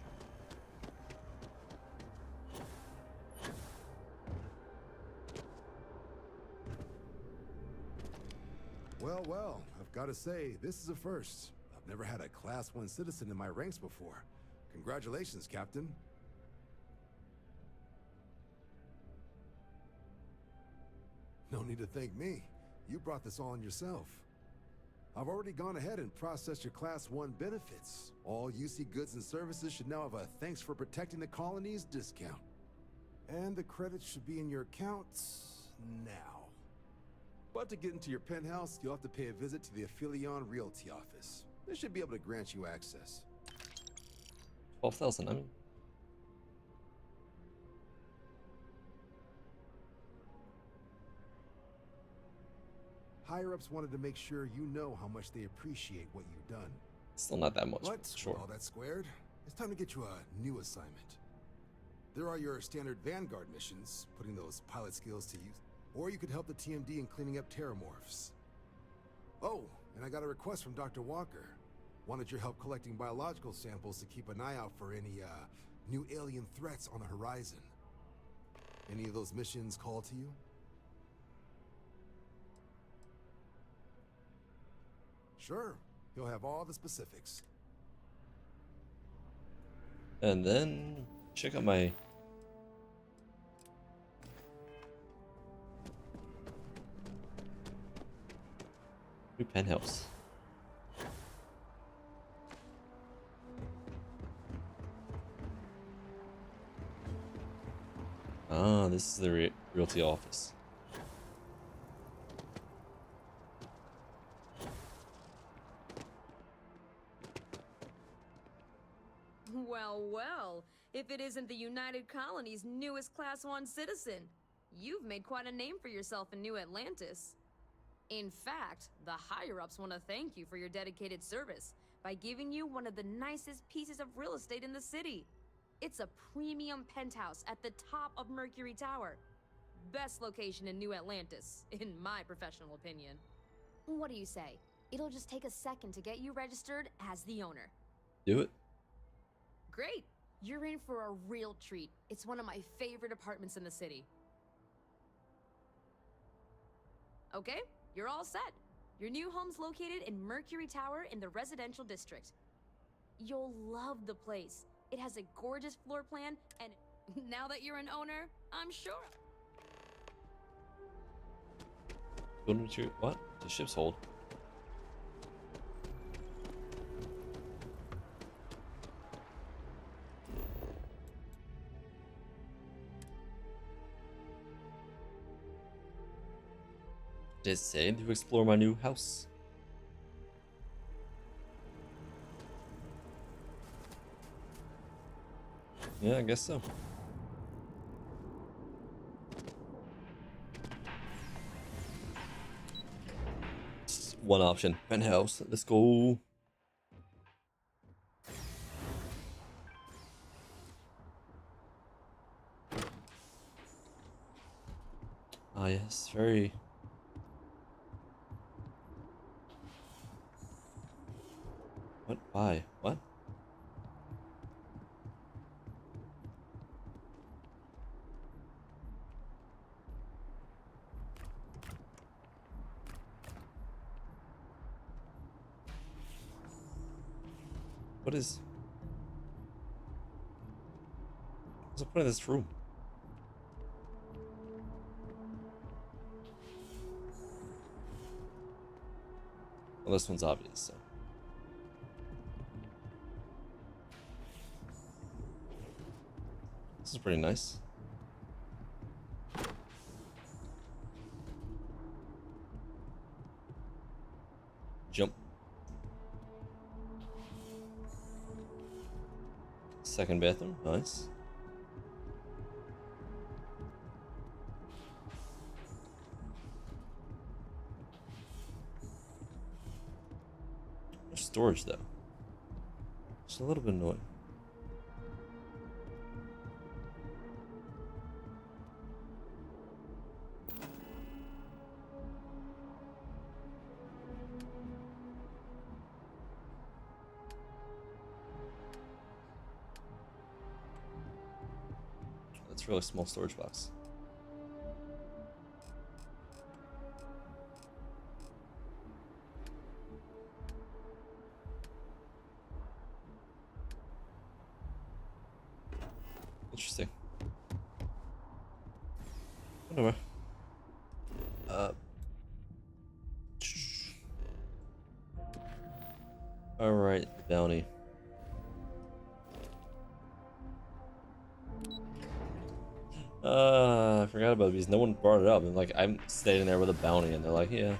Well, I've got to say, this is a first. I've never had a Class 1 citizen in my ranks before. Congratulations, Captain. No need to thank me. You brought this all on yourself. I've already gone ahead and processed your Class 1 benefits. All UC goods and services should now have a thanks for protecting the colonies discount. And the credits should be in your accounts now. But to get into your penthouse, you'll have to pay a visit to the Aphelion Realty office. They should be able to grant you access. 12,000. I mean, Higher-ups wanted to make sure you know how much they appreciate what you've done. still not that much. But Sure. with all that squared, it's time to get you a new assignment. There are your standard Vanguard missions, putting those pilot skills to use. Or you could help the TMD in cleaning up terramorphs. Oh, and I got a request from Dr. Walker. Wanted your help collecting biological samples to keep an eye out for any, new alien threats on the horizon. Any of those missions call to you? Sure. He'll have all the specifics. And then check out my new penthouse. Ah, this is the realty office. Well, well, if it isn't the United Colony's newest Class 1 citizen, you've made quite a name for yourself in New Atlantis. In fact, the higher-ups want to thank you for your dedicated service by giving you one of the nicest pieces of real estate in the city. It's a premium penthouse at the top of Mercury Tower. Best location in New Atlantis, in my professional opinion. What do you say? It'll just take a second to get you registered as the owner. Do it. Great! You're in for a real treat. It's one of my favorite apartments in the city. Okay, you're all set. Your new home's located in Mercury Tower in the residential district. You'll love the place. It has a gorgeous floor plan, and now that you're an owner, I'm sure. Building to what? The ship's hold. Just saying to explore my new house. Yeah, I guess so. Just one option. Penthouse. Let's go. Ah, yes, very. What? Why? What? What is... What's the point of this room? Well, this one's obvious, so... This is pretty nice. Jump. Second bathroom, nice. There's storage though. Just a little bit annoying. That's a really small storage box. Interesting. Whatever. Uh. All right, bounty. I forgot about it because no one brought it up. And like, I'm standing there with a bounty, and they're like, yeah.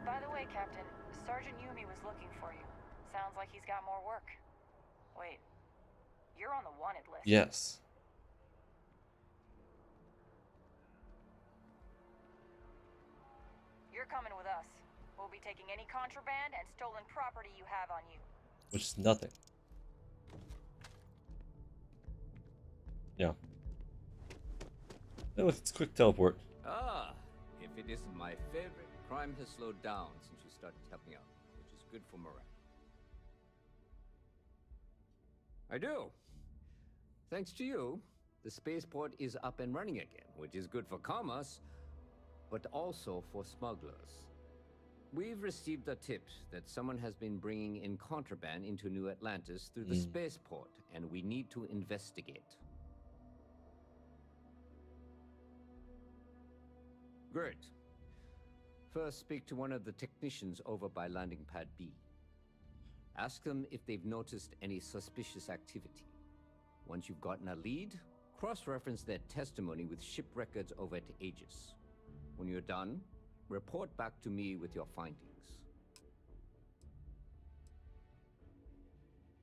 By the way, Captain, Sergeant Yumi was looking for you. Sounds like he's got more work. Wait, you're on the wanted list. Yes. You're coming with us. We'll be taking any contraband and stolen property you have on you. Which is nothing. Yeah. Oh, it's quick teleport. Ah, if it isn't my favorite, crime has slowed down since you started helping out, which is good for morale. I do. Thanks to you, the spaceport is up and running again, which is good for commerce, but also for smugglers. We've received a tip that someone has been bringing in contraband into New Atlantis through the spaceport, and we need to investigate. Great. First, speak to one of the technicians over by landing pad B. Ask them if they've noticed any suspicious activity. Once you've gotten a lead, cross-reference their testimony with ship records over at Aegis. When you're done, report back to me with your findings.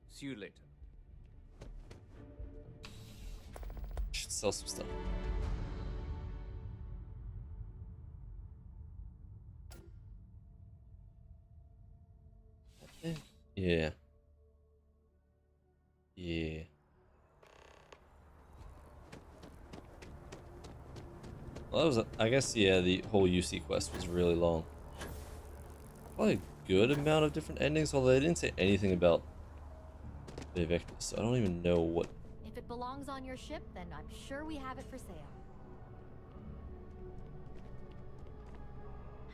See you later. Should sell some stuff. Yeah. Yeah. Well, that was, I guess, yeah, the whole UC quest was really long. Probably a good amount of different endings, although they didn't say anything about the Evictus, so I don't even know what. If it belongs on your ship, then I'm sure we have it for sale.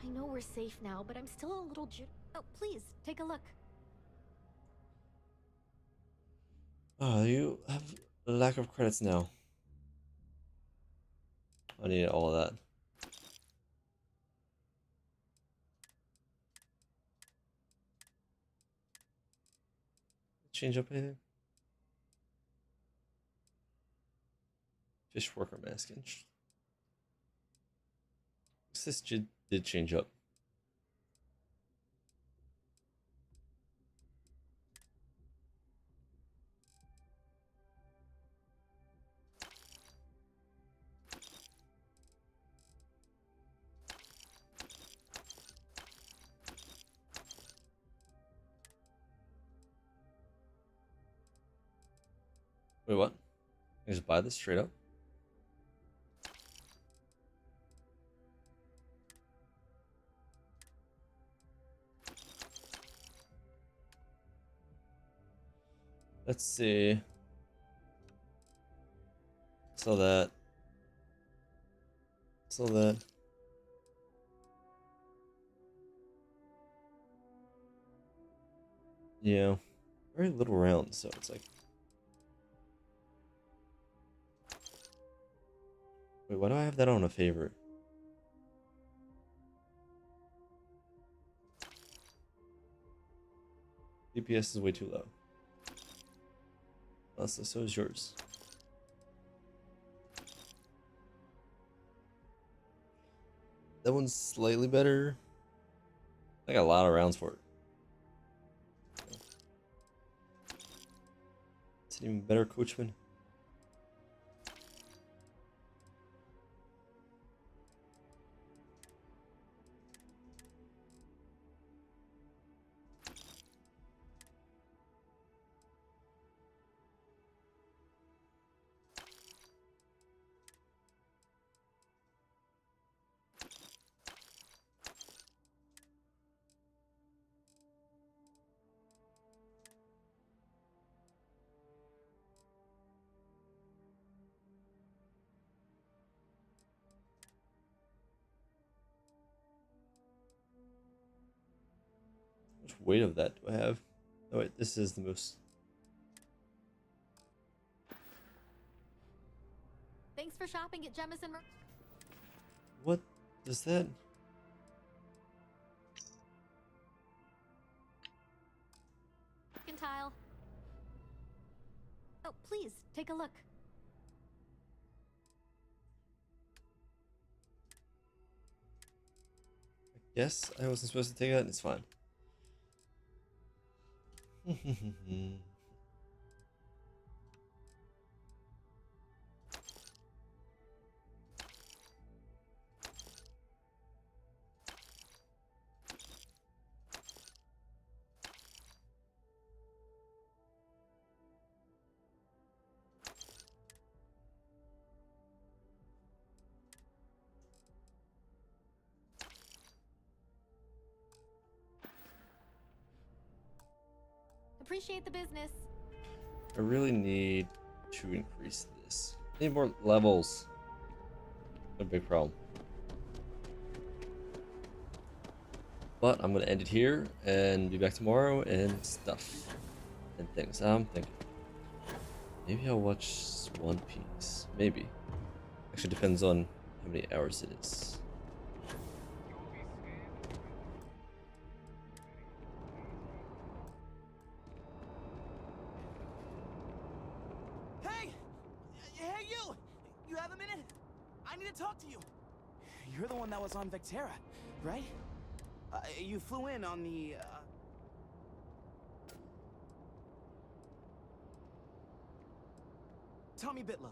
I know we're safe now, but I'm still a little Oh, please, take a look. Oh, you have a lack of credits now. I need all of that. Change up anything? Fish worker mask. This did change up. Wait, what? I just buy this straight up? Let's see. Sell that. Sell that. Yeah. Very little rounds, so it's like. Wait, why do I have that on a favorite? DPS is way too low. Also, so is yours. That one's slightly better. I got a lot of rounds for it. It's an even better coachman. much weight of that do I have? Oh wait, this is the most. Thanks for shopping at Jemison. What does that? Tile. Oh, please take a look. Yes, I wasn't supposed to take that. It's fine. Appreciate the business. I really need to increase this. I need more levels. A big problem. But I'm gonna end it here and be back tomorrow and stuff and things. I'm thinking maybe I'll watch One Piece. Maybe. Actually depends on how many hours it is. Hey, you! You have a minute? I need to talk to you. You're the one that was on Vectera, right? You flew in on the, Tommy Bitlow.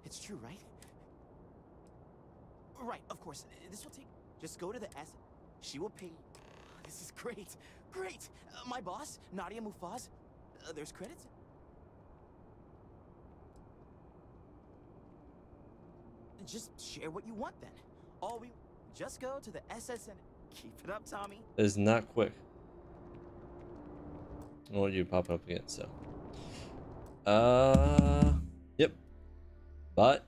It's true, right? Right, of course. This will take... Just go to the S. She will pay you. This is great. Great! My boss, Nadia Mufaz. There's credits. Just share what you want then. All we... Just go to the SSN. Keep it up, Tommy. It is not quick. I don't want you popping up again, so. Yep. But